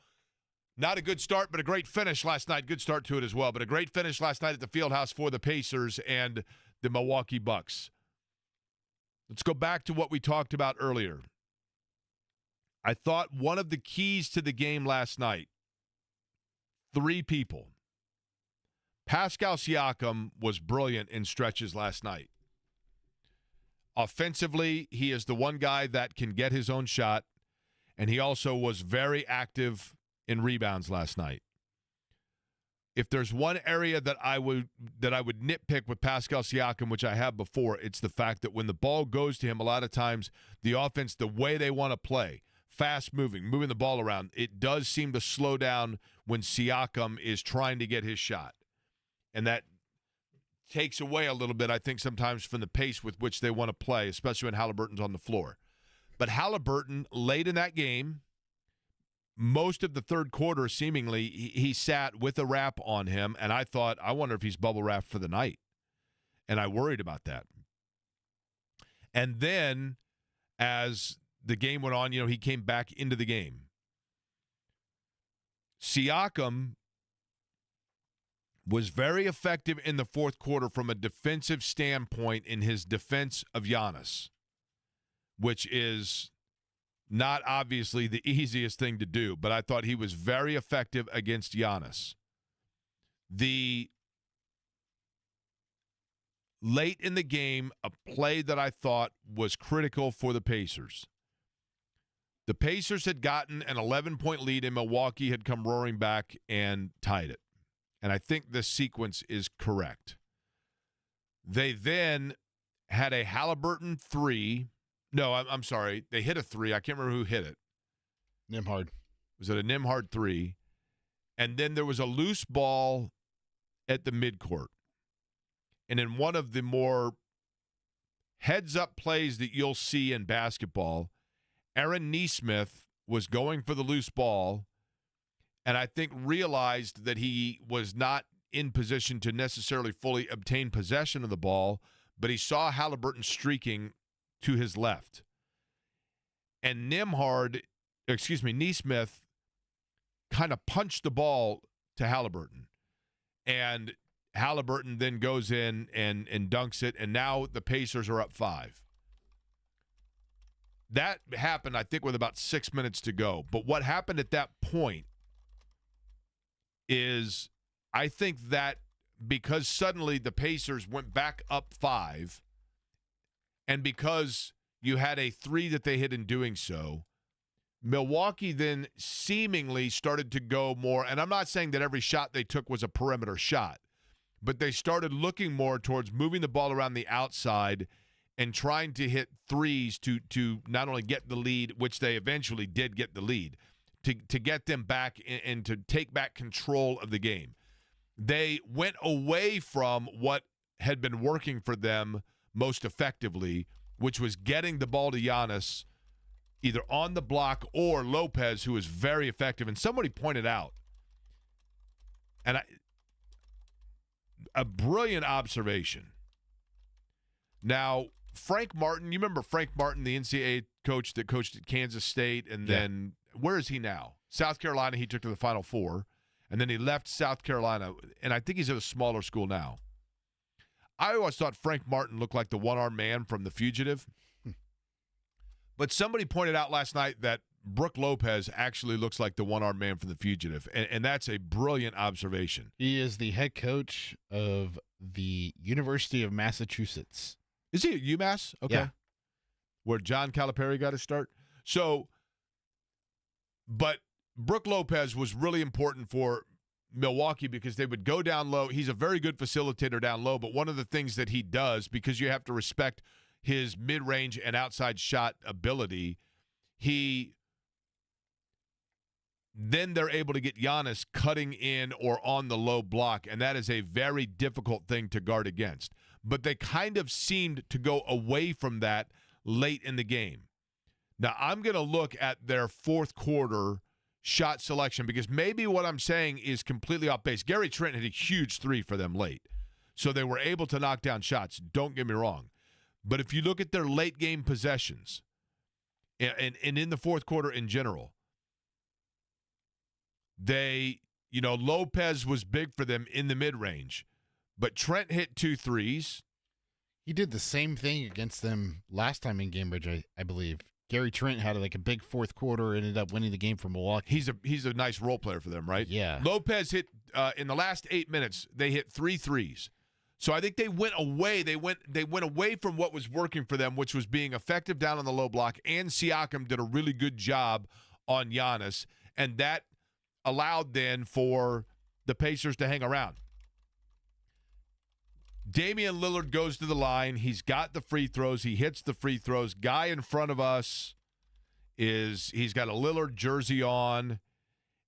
not a good start, but a great finish last night. Good start to it as well, but a great finish last night at the Fieldhouse for the Pacers and the Milwaukee Bucks. Let's go back to what we talked about earlier. I thought one of the keys to the game last night, 3 people. Pascal Siakam was brilliant in stretches last night. Offensively, he is the one guy that can get his own shot, and he also was very active in rebounds last night. If there's one area that I would nitpick with Pascal Siakam, which I have before, it's the fact that when the ball goes to him, a lot of times the offense, the way they want to play, fast moving the ball around, it does seem to slow down when Siakam is trying to get his shot. And that takes away a little bit, I think, sometimes from the pace with which they want to play, especially when Halliburton's on the floor. But Halliburton, late in that game, most of the third quarter, seemingly, he sat with a wrap on him, and I thought, I wonder if he's bubble wrapped for the night. And I worried about that. And then, as the game went on, he came back into the game. Siakam was very effective in the fourth quarter from a defensive standpoint in his defense of Giannis, which is not obviously the easiest thing to do, but I thought he was very effective against Giannis. Late in the game, a play that I thought was critical for the Pacers. The Pacers had gotten an 11-point lead, and Milwaukee had come roaring back and tied it. And I think this sequence is correct. They then had a Halliburton 3. No, I'm sorry. They hit a 3. I can't remember who hit it. Nembhard. Was it a Nembhard 3? And then there was a loose ball at the midcourt. And in one of the more heads-up plays that you'll see in basketball, Aaron Nesmith was going for the loose ball, and I think realized that he was not in position to necessarily fully obtain possession of the ball, but he saw Halliburton streaking to his left. And Nesmith kind of punched the ball to Halliburton. And Halliburton then goes in and dunks it, and now the Pacers are up 5. That happened, I think, with about 6 minutes to go. But what happened at that point is, I think that because suddenly the Pacers went back up 5, and because you had a 3 that they hit in doing so, Milwaukee then seemingly started to go more, and I'm not saying that every shot they took was a perimeter shot, but they started looking more towards moving the ball around the outside and trying to hit 3s to not only get the lead, which they eventually did get the lead, to get them back and to take back control of the game. They went away from what had been working for them most effectively, which was getting the ball to Giannis either on the block or Lopez, who was very effective. And somebody pointed out, and a brilliant observation. Now, Frank Martin, you remember Frank Martin, the NCAA coach that coached at Kansas State, and then where is he now? South Carolina, he took to the Final Four, and then he left South Carolina, and I think he's at a smaller school now. I always thought Frank Martin looked like the one-armed man from The Fugitive. But somebody pointed out last night that Brook Lopez actually looks like the one-armed man from The Fugitive, and that's a brilliant observation. He is the head coach of the University of Massachusetts. Is he at UMass? Okay. Yeah. Where John Calipari got his start? So, but Brook Lopez was really important for Milwaukee because they would go down low. He's a very good facilitator down low, but one of the things that he does, because you have to respect his mid-range and outside shot ability, then they're able to get Giannis cutting in or on the low block, and that is a very difficult thing to guard against. But they kind of seemed to go away from that late in the game. Now, I'm going to look at their fourth quarter shot selection because maybe what I'm saying is completely off base. Gary Trent had a huge three for them late, so they were able to knock down shots. Don't get me wrong. But if you look at their late game possessions and in the fourth quarter in general, Lopez was big for them in the mid-range, but Trent hit 2 threes. He did the same thing against them last time in Cambridge, I believe. Gary Trent had like a big fourth quarter, ended up winning the game for Milwaukee. He's a nice role player for them, right? Yeah. Lopez hit in the last 8 minutes. They hit 3 threes. So I think they went away. They went away from what was working for them, which was being effective down on the low block. And Siakam did a really good job on Giannis, and that allowed then for the Pacers to hang around. Damian Lillard goes to the line. He's got the free throws. He hits the free throws. Guy in front of us he's got a Lillard jersey on.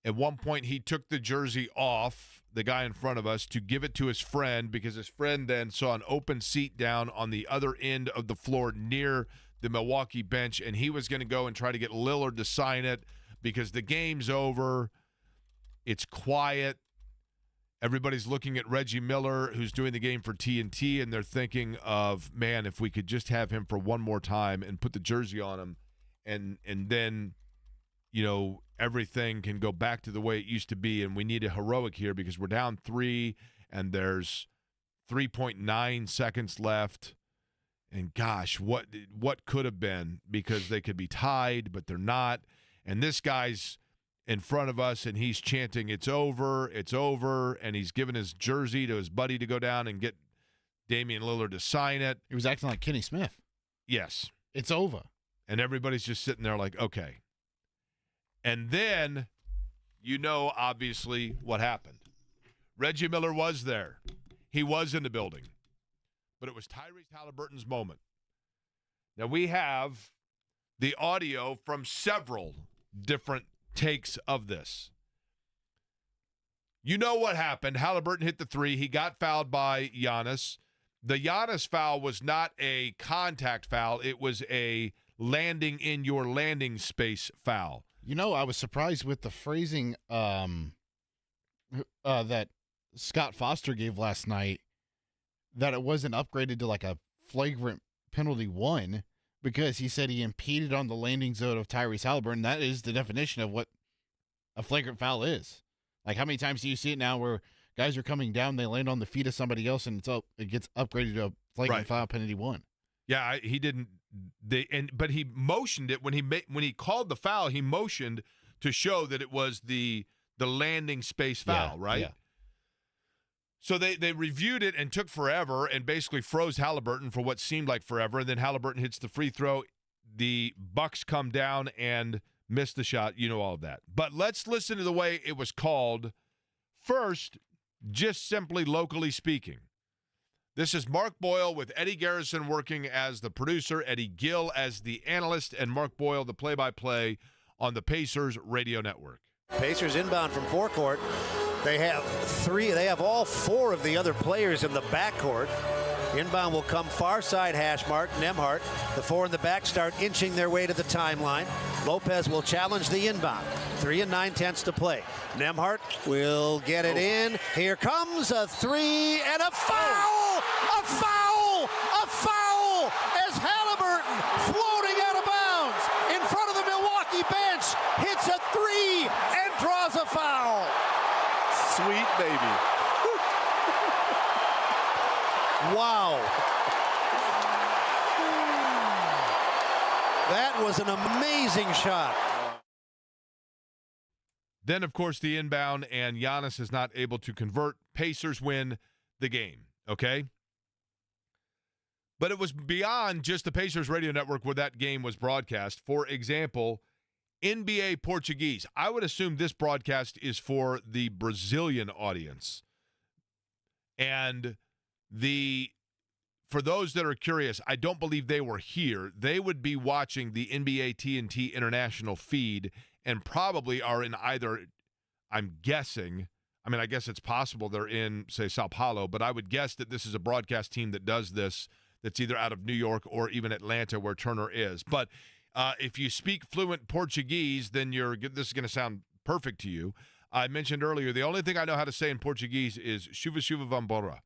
At one point, he took the jersey off, the guy in front of us, to give it to his friend because his friend then saw an open seat down on the other end of the floor near the Milwaukee bench, and he was going to go and try to get Lillard to sign it because the game's over. It's quiet. Everybody's looking at Reggie Miller, who's doing the game for TNT, and they're thinking of, man, if we could just have him for one more time and put the jersey on him, and then, everything can go back to the way it used to be, and we need a heroic here because we're down 3, and there's 3.9 seconds left. And, gosh, what could have been, because they could be tied, but they're not. And this guy's in front of us, and he's chanting, it's over, and he's giving his jersey to his buddy to go down and get Damian Lillard to sign it. He was acting like Kenny Smith. Yes. It's over. And everybody's just sitting there like, okay. And then, obviously, what happened. Reggie Miller was there. He was in the building. But it was Tyrese Halliburton's moment. Now, we have the audio from several different takes of this. You know what happened. Halliburton hit the 3. He got fouled by Giannis. The Giannis foul was not a contact foul. It was a landing in your landing space foul. I was surprised with the phrasing that Scott Foster gave last night, that it wasn't upgraded to like a flagrant penalty 1, because he said he impeded on the landing zone of Tyrese Halliburton. That is the definition of what a flagrant foul is. Like, how many times do you see it now where guys are coming down, they land on the feet of somebody else, and it gets upgraded to a flagrant foul penalty 1? Yeah, he didn't. But he motioned it when he called the foul. He motioned to show that it was the landing space foul, right? Yeah. So they reviewed it and took forever and basically froze Halliburton for what seemed like forever. And then Halliburton hits the free throw. The Bucks come down and miss the shot. You know all of that. But let's listen to the way it was called. First, just simply locally speaking. This is Mark Boyle with Eddie Garrison working as the producer, Eddie Gill as the analyst, and Mark Boyle, the play-by-play on the Pacers radio network. Pacers inbound from forecourt. They have all 4 of the other players in the backcourt. Inbound will come far side hash mark. Nembhard, the four in the back, start inching their way to the timeline. Lopez will challenge the inbound. 3 9/10 to play. Nembhard will get it in. Here comes a three and a foul! A foul! A foul! As Halliburton, floating out of bounds in front of the Milwaukee bench, hits a three and draws a foul. Sweet baby. Wow. That was an amazing shot. Then, of course, the inbound, and Giannis is not able to convert. Pacers win the game, okay? But it was beyond just the Pacers radio network where that game was broadcast. For example, NBA Portuguese. I would assume this broadcast is for the Brazilian audience. And for those that are curious, I don't believe they were here. They would be watching the NBA TNT international feed and probably are in either, I'm guessing, I guess it's possible they're in, say, Sao Paulo, but I would guess that this is a broadcast team that does this that's either out of New York or even Atlanta where Turner is. But if you speak fluent Portuguese, then this is going to sound perfect to you. I mentioned earlier, the only thing I know how to say in Portuguese is chuva chuva vambora,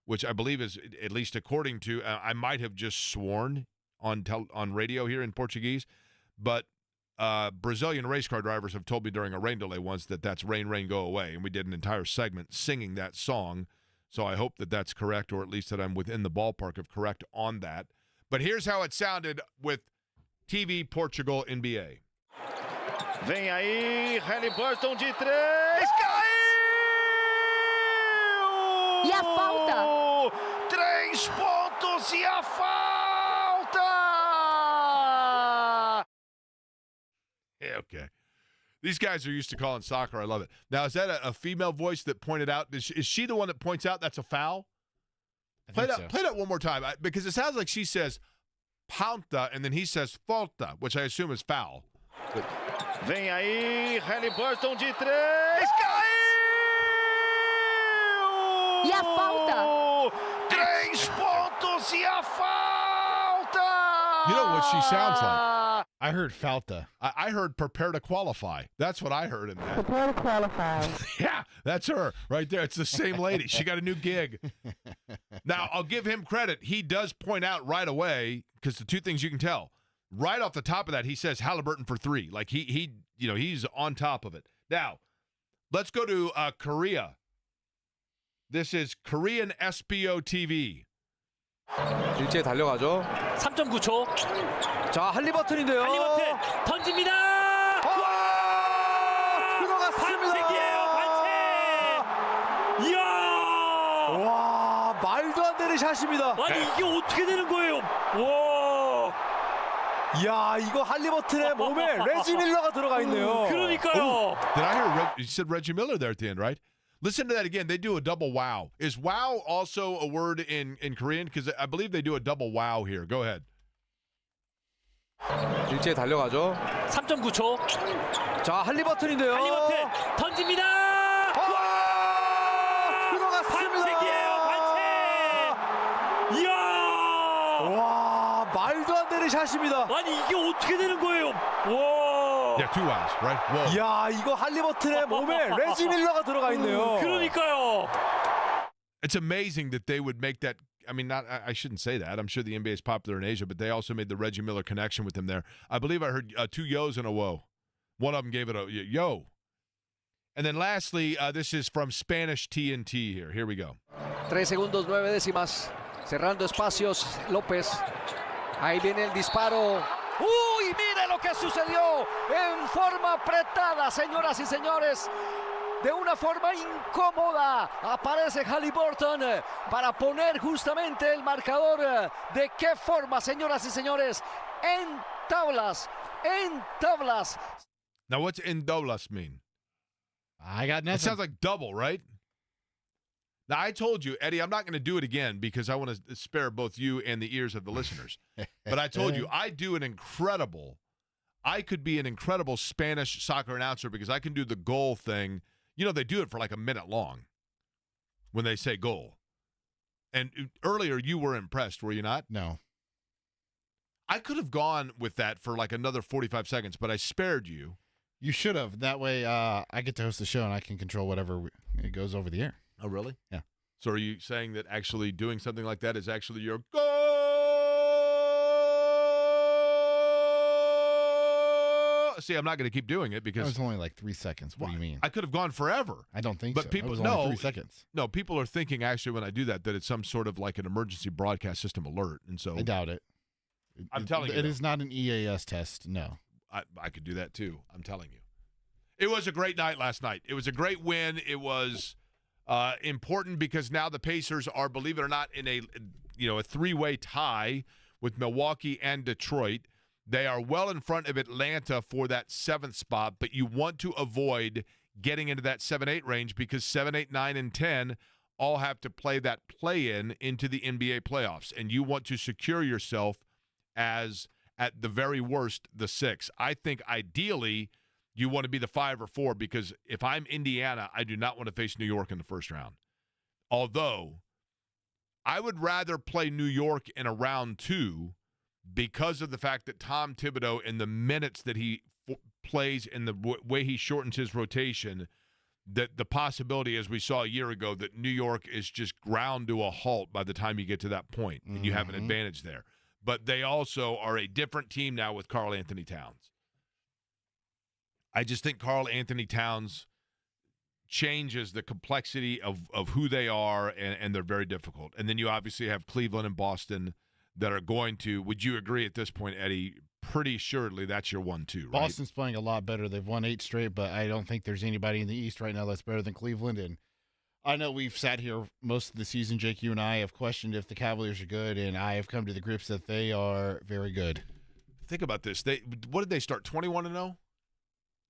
which I believe is, at least according to, I might have just sworn on radio here in Portuguese, but Brazilian race car drivers have told me during a rain delay once that that's rain, rain, go away, and we did an entire segment singing that song, so I hope that that's correct, or at least that I'm within the ballpark of correct on that. But here's how it sounded with TV Portugal NBA. Vem aí, Halliburton de três, caiu! E a falta? 3 pontos e a falta! Yeah, okay. These guys are used to calling soccer. I love it. Now, is that a female voice that pointed out? Is she the one that points out that's a foul? Play that one more time, because it sounds like she says "ponta" and then he says "falta," which I assume is foul. But vem aí, Halliburton de três, caiu! E a falta? 3 pontos e a falta! you know what she sounds like? I heard falta. I heard "prepare to qualify." That's what I heard in that. Prepare to qualify. Yeah, that's her right there. It's the same lady. She got a new gig. Now, I'll give him credit. He does point out right away, because the two things you can tell. Right off the top of that, he says Halliburton for 3. Like he's on top of it. Now, let's go to Korea. This is Korean SPO TV. 일제히 달려가죠. 3.9초. 자, 할리버튼인데요. 할리버튼 던집니다. 들어갔습니다. 반칙이에요, 반칙. 이야. 와, 말도 안 되는 샷입니다. 아니 이게 어떻게 되는 거예요? 와. 이야, 이거 할리버튼의 몸에 레지 밀러가 들어가 있네요. 그러니까요. Did I hear you said Reggie Miller there at the end, right? Listen to that again. They do a double wow. Is wow also a word in Korean? Because I believe they do a double wow here. Go ahead. 일제히 달려가죠. 3.9초. 자, 할리버튼인데요. 할리버튼 던집니다. 들어갔습니다. 반칙이에요, 반칙. 이야. 와, 말도 안 되는 샷입니다. 아니 이게 어떻게 되는 거예요? 와. Yeah, 2 wows, right? Whoa. 이야, 이거 할리버튼의 몸에 레지 밀러가 들어가 있네요. 그러니까요. It's amazing that they would make that. I mean, I shouldn't say that. I'm sure the NBA is popular in Asia, but they also made the Reggie Miller connection with him there. I believe I heard 2 yos and a whoa. One of them gave it a yo. And then lastly, this is from Spanish TNT here. Here we go. 3 segundos 9 décimas. Cerrando espacios, López. Ahí viene el disparo. ¡Uy! ¡Mire lo que sucedió! En forma apretada, señoras y señores. De una forma incómoda aparece Halliburton para poner justamente el marcador. ¿De qué forma, señoras y señores? En tablas, en tablas. Now, what's en tablas mean? I got nothing. It sounds like double, right? Now, I told you, Eddie, I'm not going to do it again because I want to spare both you and the ears of the listeners. But I told you, I could be an incredible Spanish soccer announcer because I can do the goal thing. You know, they do it for like a minute long when they say goal. And earlier you were impressed, were you not? No. I could have gone with that for like another 45 seconds, but I spared you. You should have. That way I get to host the show and I can control whatever it goes over the air. Oh, really? Yeah. So are you saying that actually doing something like that is actually your goal? See, I'm not going to keep doing it because It was only like 3 seconds. What do you mean? I could have gone forever. I don't think but so. People, it was no, only 3 seconds. No, people are thinking actually when I do that it's some sort of like an emergency broadcast system alert. And so I doubt it. I'm telling you. It is not an EAS test, no. I could do that too. I'm telling you. It was a great night last night. It was a great win. It was important because now the Pacers are, believe it or not, in a three-way tie with Milwaukee and Detroit. They are well in front of Atlanta for that 7th spot, but you want to avoid getting into that 7-8 range because 7, 8, 9, and 10 all have to play that play-in into the NBA playoffs, and you want to secure yourself as, at the very worst, the 6. I think ideally you want to be the 5 or 4 because if I'm Indiana, I do not want to face New York in the first round. Although I would rather play New York in a round 2 because of the fact that Tom Thibodeau, in the minutes that he plays and the way he shortens his rotation, that the possibility, as we saw a year ago, that New York is just ground to a halt by the time you get to that point, and you have an advantage there. But they also are a different team now with Karl Anthony Towns. I just think Karl Anthony Towns changes the complexity of who they are, and they're very difficult. And then you obviously have Cleveland and Boston that are going to, would you agree at this point, Eddie, pretty assuredly that's your 1-2, right? Boston's playing a lot better. They've won 8 straight, but I don't think there's anybody in the East right now that's better than Cleveland. And I know we've sat here most of the season, Jake, you and I have questioned if the Cavaliers are good, and I have come to the grips that they are very good. Think about this. What did they start, 21-0?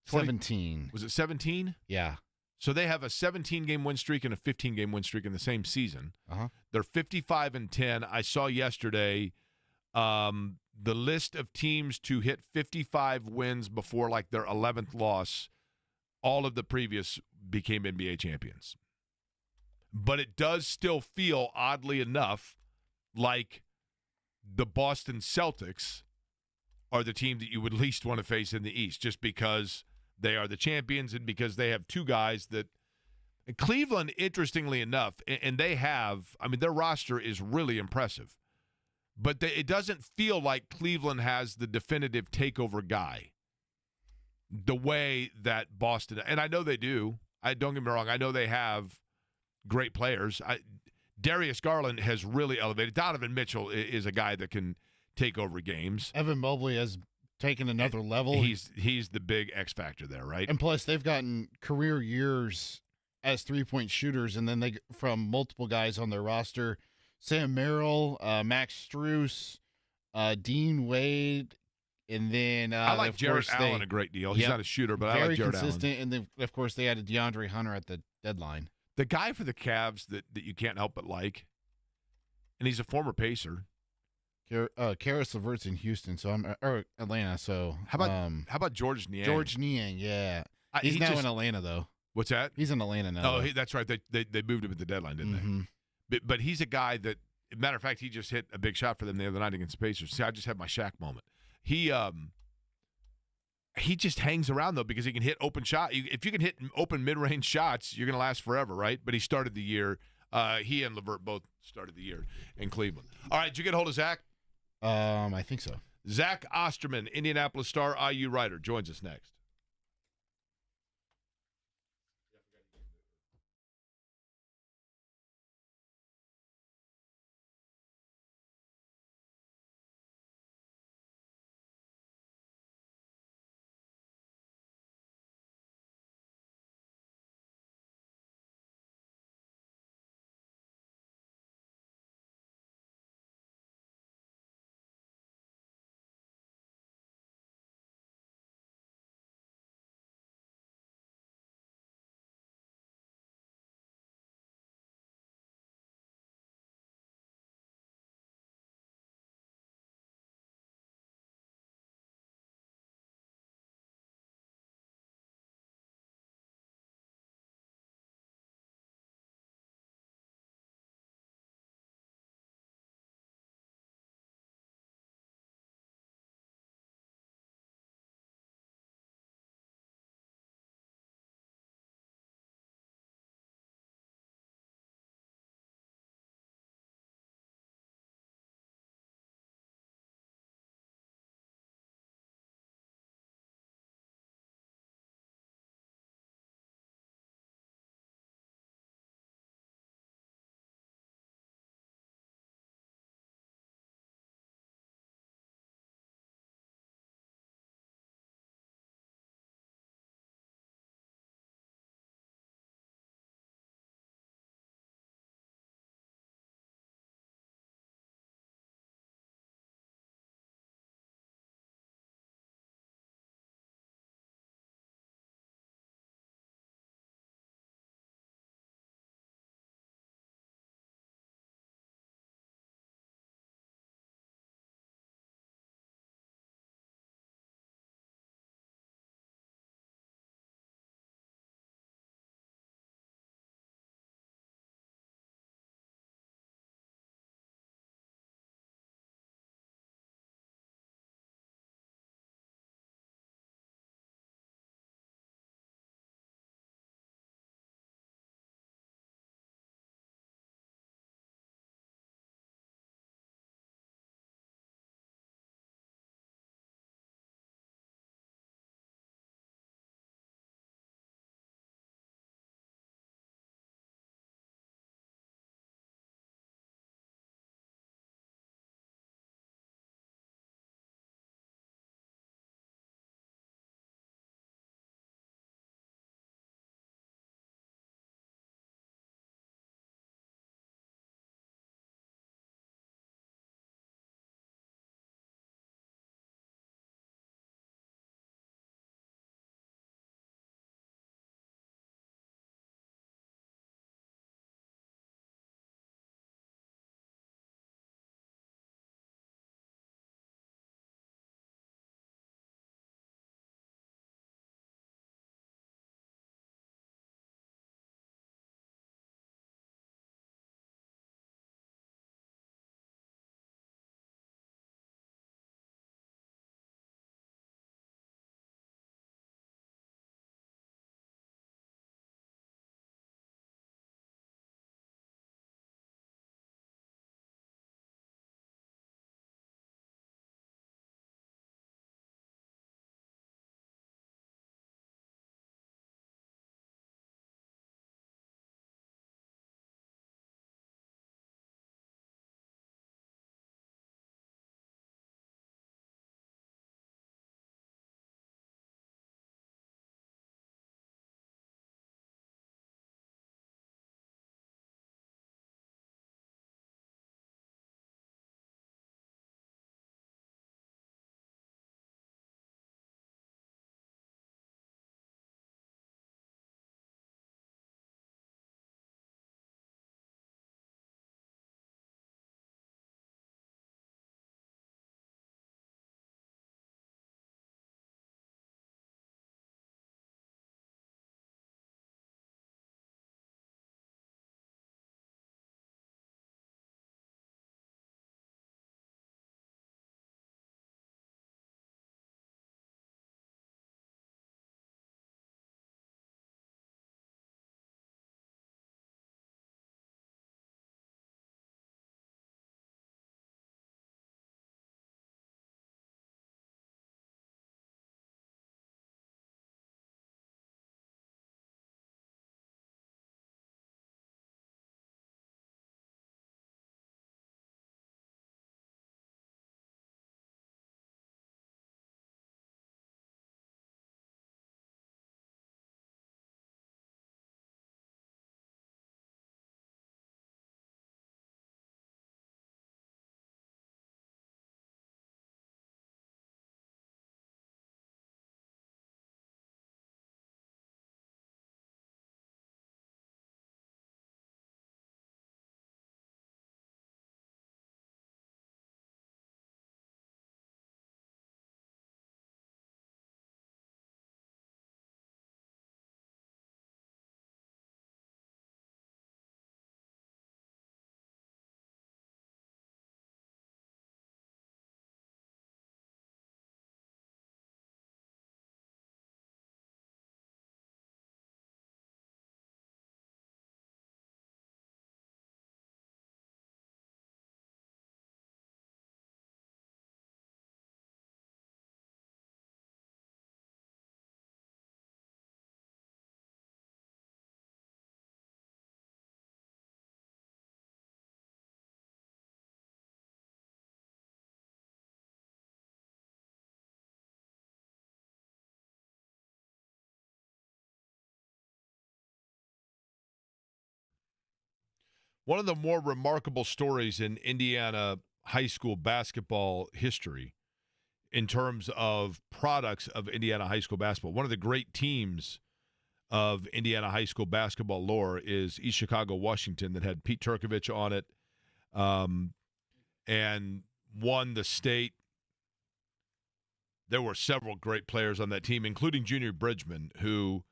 17. Was it 17? Yeah. So they have a 17-game win streak and a 15-game win streak in the same season. Uh-huh. They're 55-10. I saw yesterday the list of teams to hit 55 wins before like their 11th loss. All of the previous became NBA champions. But it does still feel, oddly enough, like the Boston Celtics are the team that you would least want to face in the East, just because they are the champions and because they have two guys that Cleveland, interestingly enough, and they have, I mean, their roster is really impressive, but it doesn't feel like Cleveland has the definitive takeover guy the way that Boston, and I know they do. Don't get me wrong. I know they have great players. Darius Garland has really elevated. Donovan Mitchell is a guy that can take over games. Evan Mobley has taken another level. He's the big X factor there, right? And plus, they've gotten career years as three-point shooters, and then they from multiple guys on their roster: Sam Merrill, Max Strus, Dean Wade, and then I like Jarrett Allen a great deal. He's not a shooter, but I like Jarrett Allen. Very consistent, and then of course they added DeAndre Hunter at the deadline. The guy for the Cavs that you can't help but like, and he's a former Pacer. Karis LeVert's in Houston, or Atlanta. So how about George Niang? George Niang, yeah, he's now in Atlanta though. What's that? He's in Atlanta now. Oh, that's right. They moved him at the deadline, didn't they? But he's a guy that, matter of fact, he just hit a big shot for them the other night against the Pacers. See, I just had my Shaq moment. He just hangs around though because he can hit open shot. If you can hit open mid-range shots, you're going to last forever, right? But he started the year. He and LeVert both started the year in Cleveland. All right, did you get a hold of Zach? I think so. Zach Osterman, Indianapolis Star, IU writer, joins us next. one of the more remarkable stories in Indiana high school basketball history in terms of products of Indiana high school basketball. One of the great teams of Indiana high school basketball lore is East Chicago, Washington, that had Pete Turkovich on it and won the state. There were several great players on that team, including Junior Bridgman, who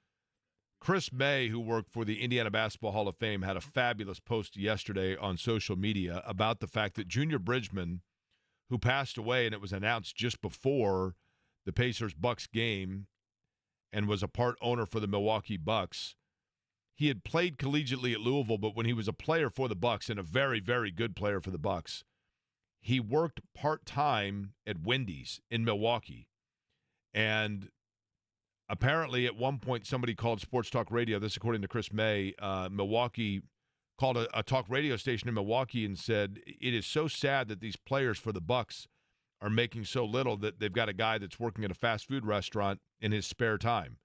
Chris May, who worked for the Indiana Basketball Hall of Fame, had a fabulous post yesterday on social media about the fact that Junior Bridgman, who passed away, and it was announced just before the Pacers-Bucks game and was a part owner for the Milwaukee Bucks. He had played collegiately at Louisville, but when he was a player for the Bucks and a very, very good player for the Bucks, he worked part-time at Wendy's in Milwaukee. And apparently at one point somebody called Sports Talk Radio, this according to Chris May, Milwaukee called a talk radio station in Milwaukee and said, it is so sad that these players for the Bucks are making so little that they've got a guy that's working at a fast food restaurant in his spare time.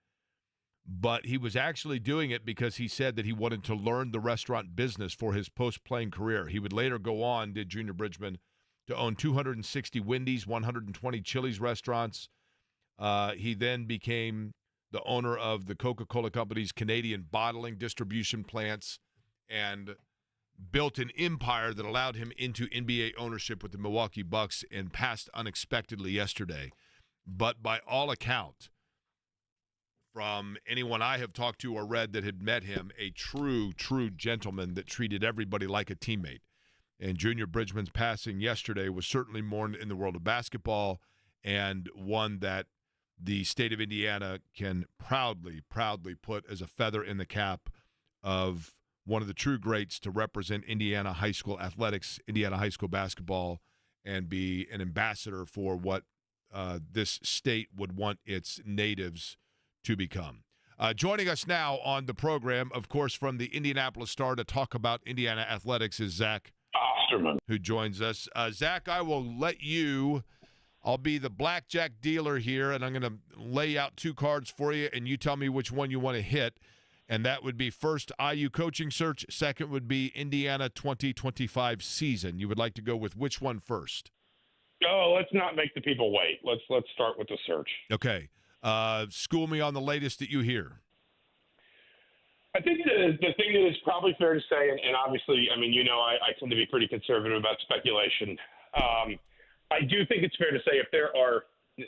But he was actually doing it because he said that he wanted to learn the restaurant business for his post-playing career. He would later go on, did Junior Bridgman, to own 260 Wendy's, 120 Chili's restaurants. He then became the owner of the Coca-Cola Company's Canadian bottling distribution plants and built an empire that allowed him into NBA ownership with the Milwaukee Bucks and passed unexpectedly yesterday. But by all account, from anyone I have talked to or read that had met him, a true, true gentleman that treated everybody like a teammate. And Junior Bridgman's passing yesterday was certainly mourned in the world of basketball, and one that the state of Indiana can proudly put as a feather in the cap of one of the true greats to represent Indiana high school athletics, Indiana high school basketball, and be an ambassador for what this state would want its natives to become. Joining us now on the program, of course, from the Indianapolis Star to talk about Indiana athletics is Zach Osterman, who joins us. Zach, I will let you, I'll be the blackjack dealer here, and I'm going to lay out two cards for you, and you tell me which one you want to hit. And that would be first IU coaching search, second would be Indiana 2025 season. You would like to go with which one first? Oh, let's not make the people wait. Let's start with the search. Okay. School me on the latest that you hear. I think the thing that is probably fair to say, and obviously, I mean, you know, I tend to be pretty conservative about speculation. I do think it's fair to say if there are,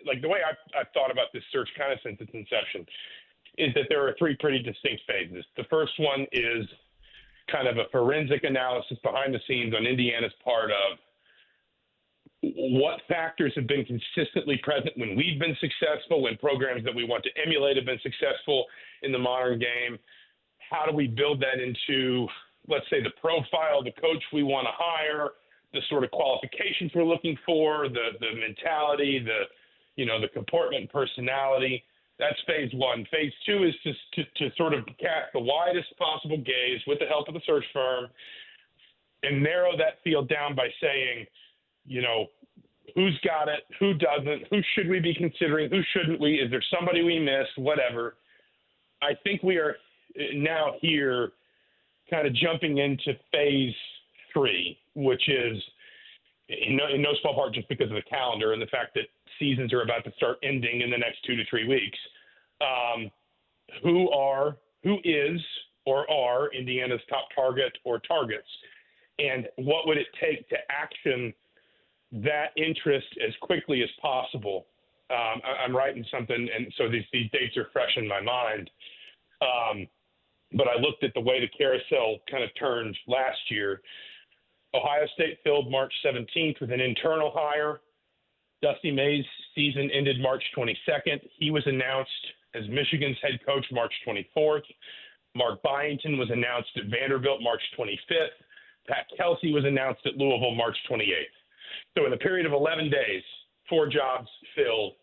like the way I've thought about this search kind of since its inception, is that there are three pretty distinct phases. The first one is kind of a forensic analysis behind the scenes on Indiana's part of what factors have been consistently present when we've been successful, when programs that we want to emulate have been successful in the modern game. How do we build that into, let's say, the profile of the coach we want to hire, the sort of qualifications we're looking for, the mentality, the comportment and personality. That's phase one. Phase two is to sort of cast the widest possible gaze with the help of the search firm and narrow that field down by saying, you know, who's got it, who doesn't, who should we be considering, who shouldn't we, is there somebody we missed, whatever. I think we are now here kind of jumping into phase three, which is in no small part just because of the calendar and the fact that seasons are about to start ending in the next 2 to 3 weeks. Who is or are Indiana's top target or targets, and what would it take to action that interest as quickly as possible? I'm writing something, and so these dates are fresh in my mind. But I looked at the way the carousel kind of turned last year. Ohio State filled March 17th with an internal hire. Dusty May's season ended March 22nd. He was announced as Michigan's head coach March 24th. Mark Byington was announced at Vanderbilt March 25th. Pat Kelsey was announced at Louisville March 28th. So in a period of 11 days, 4 jobs filled.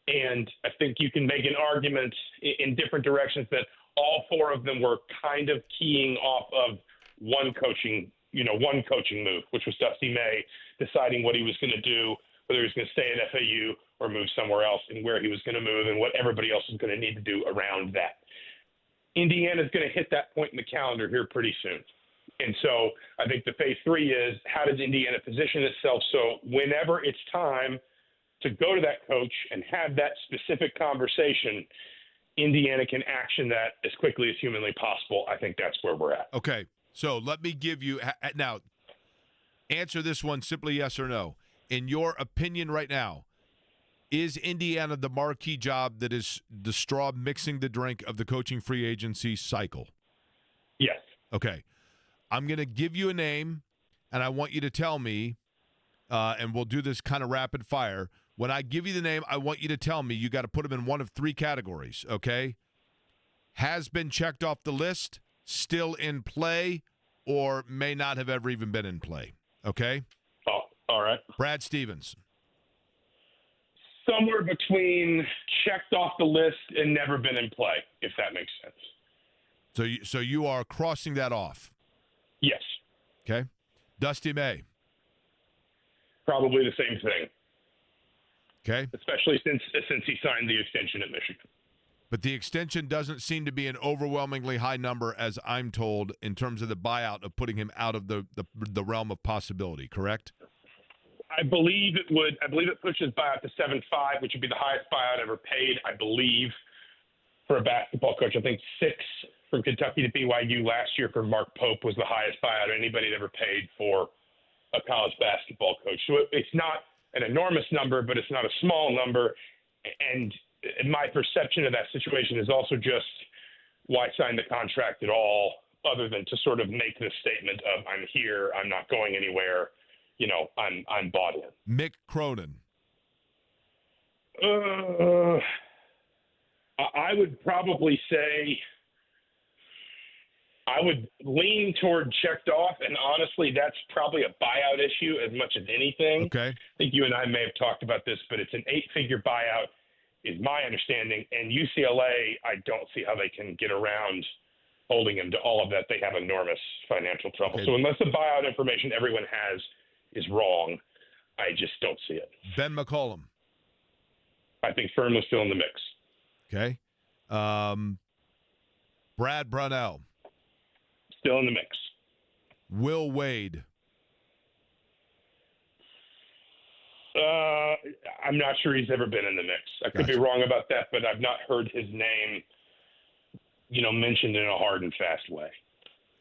And I think you can make an argument in different directions that all 4 of them were kind of keying off of one coaching move, which was Dusty May deciding what he was going to do, whether he was going to stay at FAU or move somewhere else, and where he was going to move and what everybody else was going to need to do around that. Indiana's going to hit that point in the calendar here pretty soon. And so I think the phase 3 is how does Indiana position itself so whenever it's time to go to that coach and have that specific conversation, Indiana can action that as quickly as humanly possible. I think that's where we're at. Okay, so let me give you – now, answer this one simply yes or no. In your opinion right now, is Indiana the marquee job that is the straw mixing the drink of the coaching free agency cycle? Yes. Okay. I'm going to give you a name, and I want you to tell me, and we'll do this kind of rapid fire. When I give you the name, I want you to tell me. You got to put them in one of 3 categories, okay? Has been checked off the list, still in play, or may not have ever even been in play, okay? Oh, all right. Brad Stevens. Somewhere between checked off the list and never been in play, if that makes sense. So you are crossing that off? Yes. Okay. Dusty May. Probably the same thing. Okay. Especially since he signed the extension at Michigan. But the extension doesn't seem to be an overwhelmingly high number, as I'm told, in terms of the buyout of putting him out of the realm of possibility, correct? I believe it would. I believe it pushes buyout to 7.5, which would be the highest buyout ever paid, I believe, for a basketball coach. I think 6 from Kentucky to BYU last year for Mark Pope was the highest buyout anybody had ever paid for a college basketball coach. So it's not an enormous number, but it's not a small number. And my perception of that situation is also just why sign the contract at all, other than to sort of make the statement of I'm here, I'm not going anywhere, I'm bought in. Mick Cronin. I would probably say I would lean toward checked off, and honestly, that's probably a buyout issue as much as anything. Okay. I think you and I may have talked about this, but it's an 8-figure buyout is my understanding, and UCLA, I don't see how they can get around holding him to all of that. They have enormous financial trouble. Okay. So unless the buyout information everyone has is wrong, I just don't see it. Ben McCollum. I think firmly still in the mix. Okay. Brad Brownell. Still in the mix. Will Wade. I'm not sure he's ever been in the mix. I could be wrong about that, but I've not heard his name, mentioned in a hard and fast way.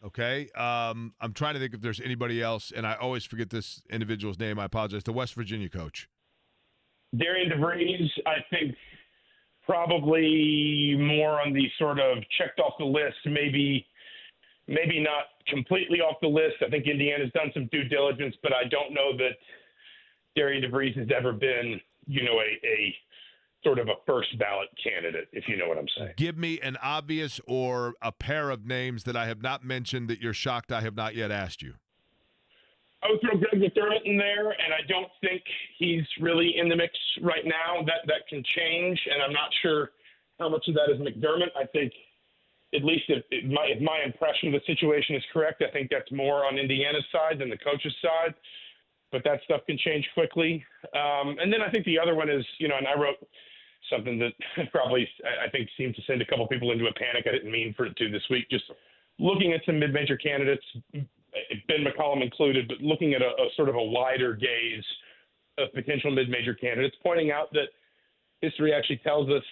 Okay. I'm trying to think if there's anybody else, and I always forget this individual's name. I apologize. The West Virginia coach. Darian DeVries, I think probably more on the sort of checked off the list, maybe not completely off the list. I think Indiana's done some due diligence, but I don't know that Darian DeVries has ever been, a sort of a first ballot candidate, if you know what I'm saying. Give me an obvious or a pair of names that I have not mentioned that you're shocked I have not yet asked you. I would throw Greg McDermott in there, and I don't think he's really in the mix right now. That can change, and I'm not sure how much of that is McDermott. I think, at least if my impression of the situation is correct, I think that's more on Indiana's side than the coach's side. But that stuff can change quickly. And then I think the other one is, and I wrote something that probably I think seemed to send a couple people into a panic. I didn't mean for it to this week. Just looking at some mid-major candidates, Ben McCollum included, but looking at a sort of a wider gaze of potential mid-major candidates, pointing out that history actually tells us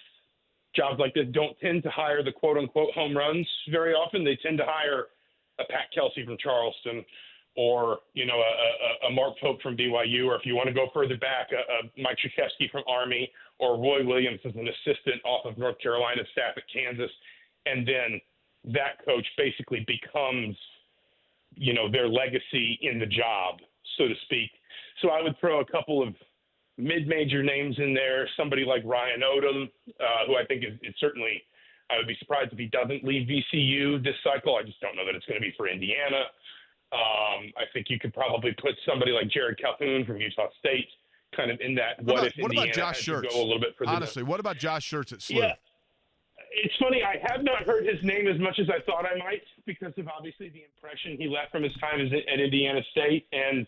jobs like this don't tend to hire the quote-unquote home runs very often. They tend to hire a Pat Kelsey from Charleston, or, a Mark Pope from BYU, or if you want to go further back, a Mike Krzyzewski from Army, or Roy Williams as an assistant off of North Carolina's staff at Kansas. And then that coach basically becomes, their legacy in the job, so to speak. So I would throw a couple of mid-major names in there, somebody like Ryan Odom, who I think is certainly, I would be surprised if he doesn't leave VCU this cycle. I just don't know that it's going to be for Indiana. I think you could probably put somebody like Jared Calhoun from Utah State kind of in that what if Indiana about Josh had to Schertz? go a little bit further. Honestly, what about Josh Schertz at SLU? Yeah. It's funny. I have not heard his name as much as I thought I might because of obviously the impression he left from his time at Indiana State. And,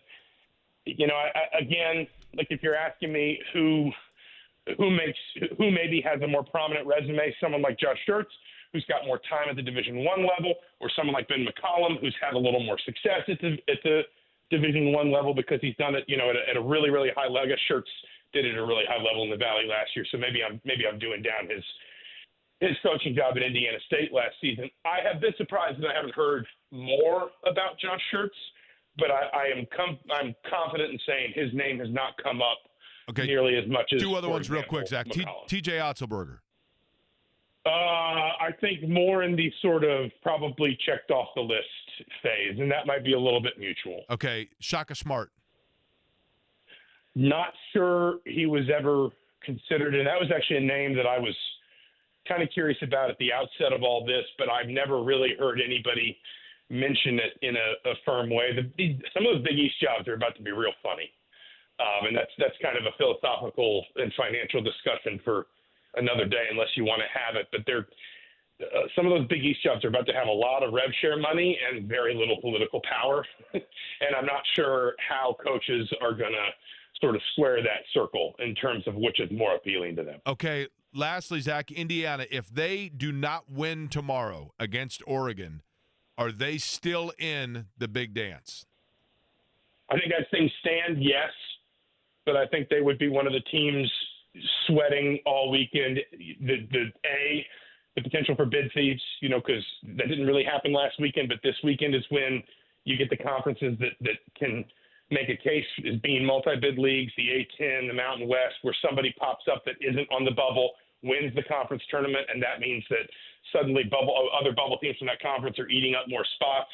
again, like if you're asking me who who maybe has a more prominent resume, someone like Josh Schertz, who's got more time at the Division I level, or someone like Ben McCollum, who's had a little more success at the Division I level because he's done it, at a really, really high level. I guess Schertz did it at a really high level in the Valley last year, so maybe I'm doing down his coaching job at Indiana State last season. I have been surprised that I haven't heard more about Josh Schertz, but I'm confident in saying his name has not come up nearly as much as two other ones real quick, Zach. TJ Otzelberger. I think more in the sort of probably checked off the list phase, and that might be a little bit mutual. Okay, Shaka Smart. Not sure he was ever considered, and that was actually a name that I was kind of curious about at the outset of all this, but I've never really heard anybody mention it in a firm way. Some of those Big East jobs are about to be real funny, and that's kind of a philosophical and financial discussion for another day, unless you want to have it. But some of those Big East jobs are about to have a lot of rev share money and very little political power, and I'm not sure how coaches are going to sort of square that circle in terms of which is more appealing to them. Okay, lastly, Zach, Indiana, if they do not win tomorrow against Oregon, are they still in the big dance? I think as things stand, yes, but I think they would be one of the teams sweating all weekend. The potential for bid thieves, because that didn't really happen last weekend, but this weekend is when you get the conferences that can make a case as being multi-bid leagues, the A-10, the Mountain West, where somebody pops up that isn't on the bubble, wins the conference tournament, and that means that suddenly other bubble teams from that conference are eating up more spots.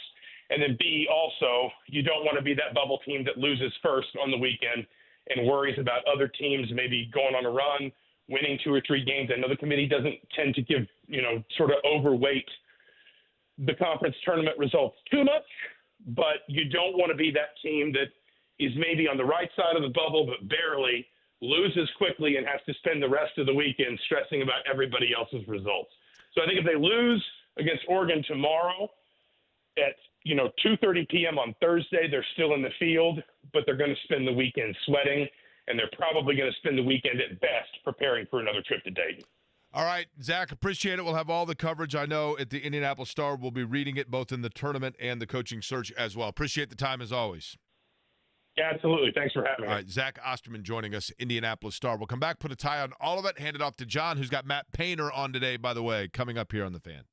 And then B, also, you don't want to be that bubble team that loses first on the weekend and worries about other teams maybe going on a run, winning 2 or 3 games. I know the committee doesn't tend to give, sort of overweight the conference tournament results too much, but you don't want to be that team that is maybe on the right side of the bubble but barely, loses quickly, and has to spend the rest of the weekend stressing about everybody else's results. So I think if they lose against Oregon tomorrow at 2:30 p.m. on Thursday, they're still in the field, but they're going to spend the weekend sweating, and they're probably going to spend the weekend at best preparing for another trip to Dayton. All right, Zach, appreciate it. We'll have all the coverage. I know at the Indianapolis Star, we'll be reading it both in the tournament and the coaching search as well. Appreciate the time as always. Yeah, absolutely. Thanks for having me. All right, Zach Osterman joining us, Indianapolis Star. We'll come back, put a tie on all of it, hand it off to John, who's got Matt Painter on today, by the way, coming up here on The Fan.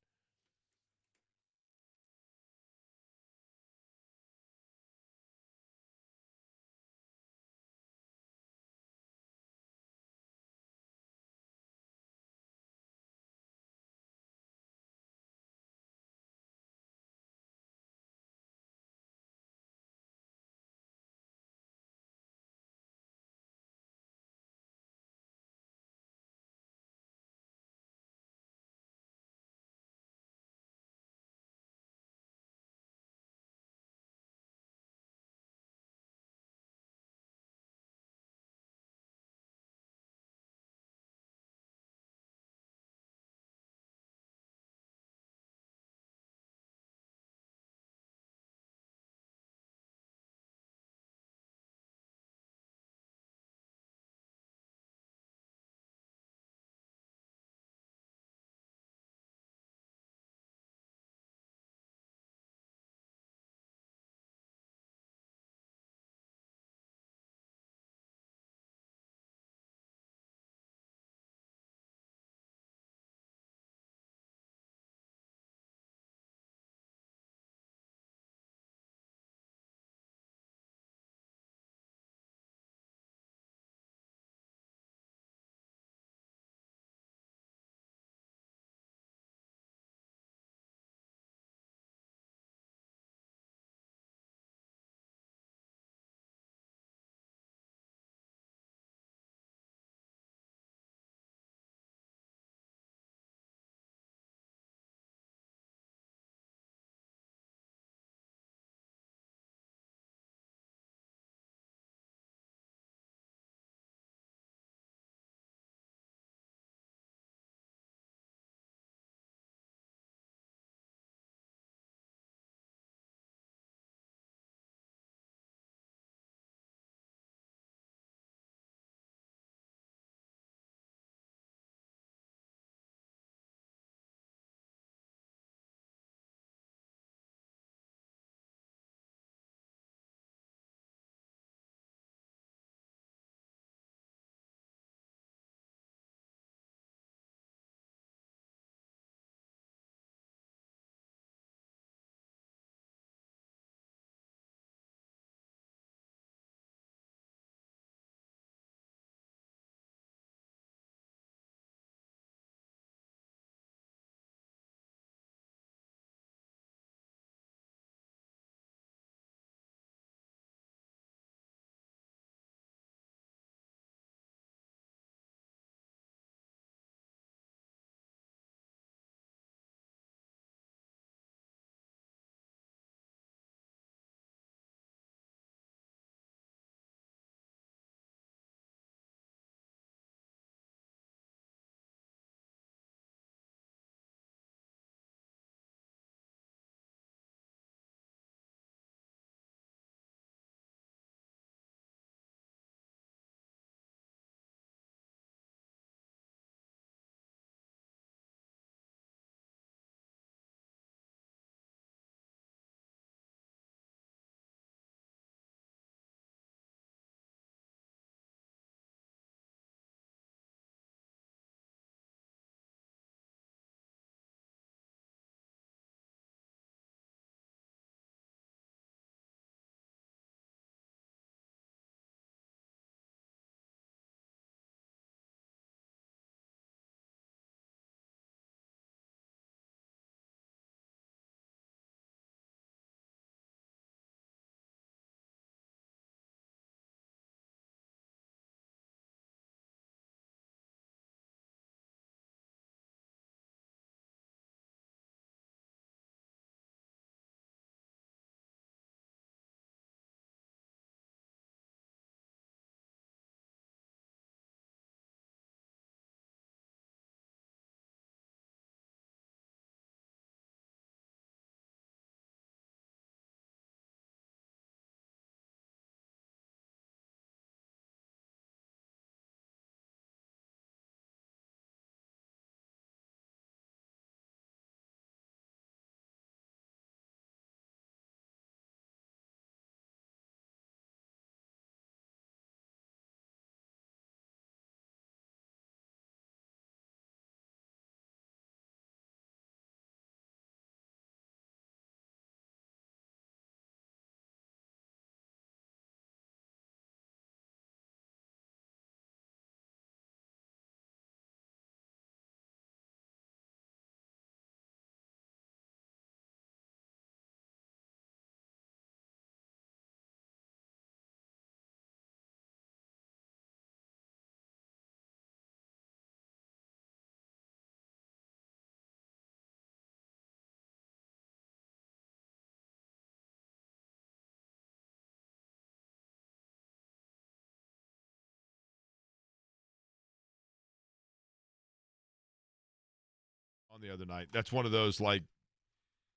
one the other night. That's one of those like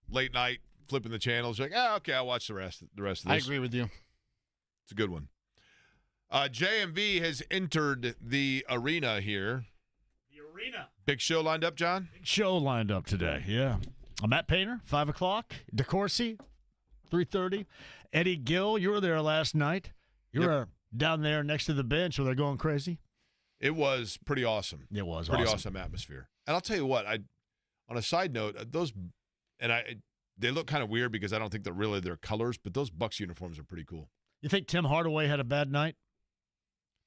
late night flipping the channels. Like, okay, I'll watch the rest of this. I agree with you. It's a good one. JMV has entered the arena here. The arena. Big show lined up, John? Big show lined up today, yeah. Matt Painter, 5 o'clock. DeCourcy, 3:30. Eddie Gill, you were there last night. You were down there next to the bench where they're going crazy. It was pretty awesome. It was pretty awesome atmosphere. And I'll tell you what, on a side note, they look kind of weird because I don't think they're really their colors, but those Bucks uniforms are pretty cool. You think Tim Hardaway had a bad night?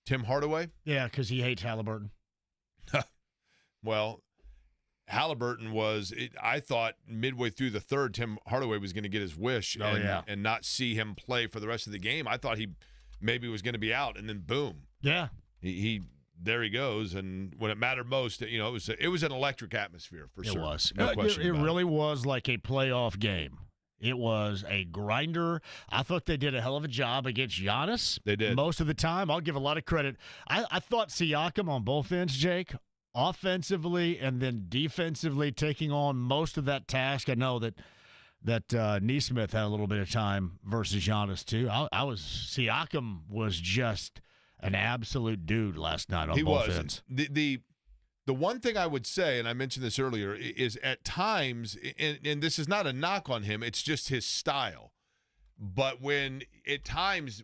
Tim Hardaway? Yeah, because he hates Halliburton. Well, Halliburton I thought midway through the third, Tim Hardaway was going to get his wish and not see him play for the rest of the game. I thought he maybe was going to be out, and then boom. Yeah. He there he goes, and when it mattered most, it was an electric atmosphere for sure. It was. No question It about really was like a playoff game. It was a grinder. I thought they did a hell of a job against Giannis. They did. Most of the time. I'll give a lot of credit. I thought Siakam on both ends, Jake, offensively and then defensively taking on most of that task. I know that Nesmith had a little bit of time versus Giannis too. Siakam was just an absolute dude last night on both ends. The one thing I would say, and I mentioned this earlier, is at times, and this is not a knock on him, it's just his style. But when he goes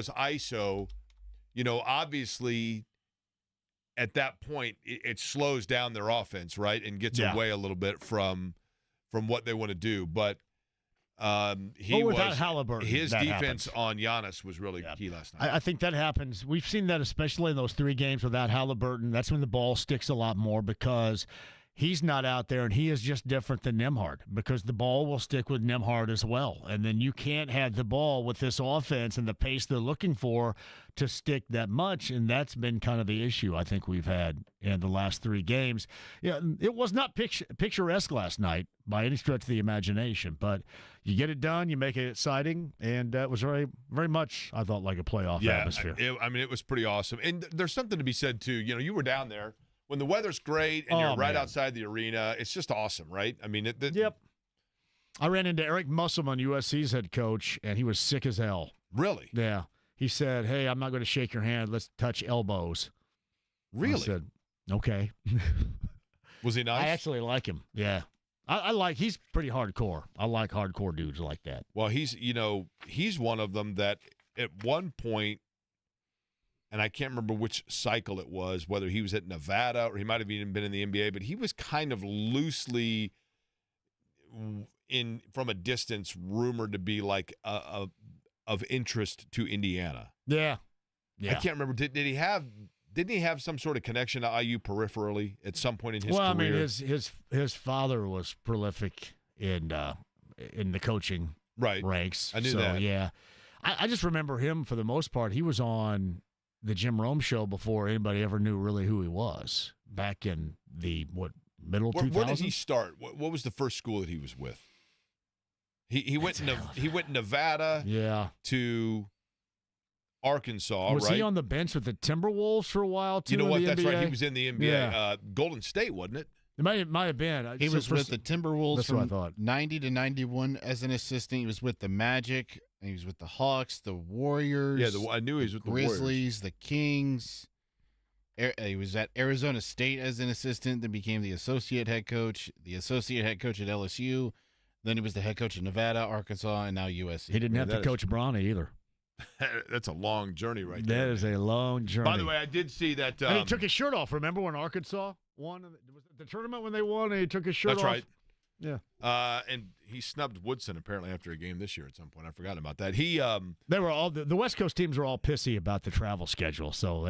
ISO, obviously at that point it slows down their offense, right, and gets away a little bit from what they want to do. But without Halliburton, his defense happens. On Giannis was really key last night. I think that happens. We've seen that especially in those 3 games without Halliburton. That's when the ball sticks a lot more because he's not out there, and he is just different than Nembhard because the ball will stick with Nembhard as well. And then you can't have the ball with this offense and the pace they're looking for to stick that much, and that's been kind of the issue I think we've had in the last 3 games. Yeah, it was not picturesque last night by any stretch of the imagination, but you get it done, you make it exciting, and it was very, very much, I thought, like a playoff atmosphere. It was pretty awesome. And there's something to be said, too. You were down there. When the weather's great and you're right outside the arena, it's just awesome, right? I mean, yep. I ran into Eric Musselman, USC's head coach, and he was sick as hell. Really? Yeah. He said, "Hey, I'm not going to shake your hand. Let's touch elbows." Really? I said, "Okay." Was he nice? I actually like him. Yeah. He's pretty hardcore. I like hardcore dudes like that. Well, he's one of them that at one point, and I can't remember which cycle it was, whether he was at Nevada or he might have even been in the NBA, but he was kind of loosely from a distance rumored to be like of interest to Indiana. Yeah. I can't remember. Didn't he have some sort of connection to IU peripherally at some point in his career? Well, I mean, his father was prolific in the coaching ranks. I knew that. Yeah. I just remember him for the most part. He was on the Jim Rome show before anybody ever knew really who he was back in the middle 2000s. Where did he start? What was the first school that he was with? He went Nevada to Arkansas. Was he on the bench with the Timberwolves for a while too? You know what? That's NBA? right. He was in the NBA. Yeah. Golden State, wasn't it? It might have been. He was with the Timberwolves that's from what I thought. 90 to 91 as an assistant. He was with the Magic. And he was with the Hawks, the Warriors. Yeah, I knew he was with the Grizzlies, the Kings. He was at Arizona State as an assistant, then became the associate head coach at LSU. Then he was the head coach of Nevada, Arkansas, and now USC. He didn't have to coach Bronny either. That's a long journey right there. That is a long journey. By the way, I did see that. And he took his shirt off. Remember when Arkansas won? Was it the tournament when they won and he took his shirt off? That's right. Yeah. And he snubbed Woodson apparently after a game this year at some point. I forgot about that. They were all the West Coast teams were all pissy about the travel schedule. So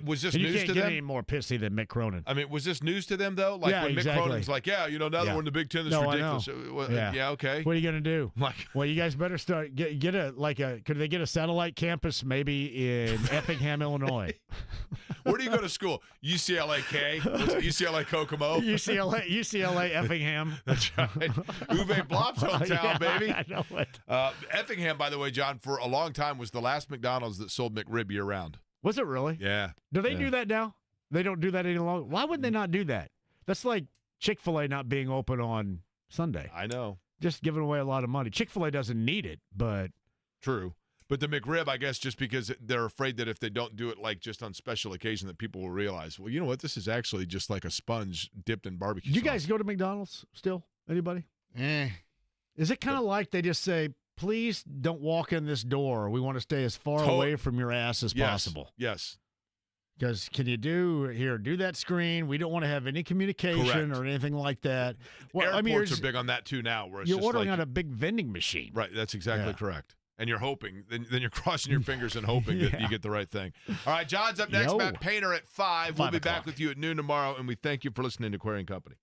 was this news to them? You can't get any more pissy than Mick Cronin. I mean, was this news to them though? Like when Mick Cronin's like, now that we're in the Big Ten, this is ridiculous. Yeah, okay. What are you gonna do? Well, you guys better start get could they get a satellite campus maybe in Effingham, Illinois? Where do you go to school? UCLA-K? UCLA Kokomo? UCLA Effingham. That's right. Uwe Blob's hometown, baby. I know it. Effingham, by the way, John, for a long time was the last McDonald's that sold McRib year-round. Was it really? Yeah. Do they do that now? They don't do that any longer. Why would they not do that? That's like Chick-fil-A not being open on Sunday. I know. Just giving away a lot of money. Chick-fil-A doesn't need it, but. True. But the McRib, I guess, just because they're afraid that if they don't do it like just on special occasion, that people will realize, well, you know what? This is actually just like a sponge dipped in barbecue You sauce. guys go to McDonald's still? Anybody? Is it kind of like they just say, please don't walk in this door. We want to stay as far away from your ass as possible. Yes. Because can you do that screen? We don't want to have any communication or anything like that. Well, Airports are big on that too now. Where it's you're just ordering like, on a big vending machine. Right. That's exactly correct. And you're hoping. Then you're crossing your fingers and hoping that you get the right thing. All right, John's up next. Matt Painter at 5. We'll be back with you at noon tomorrow, and we thank you for listening to Query & Company.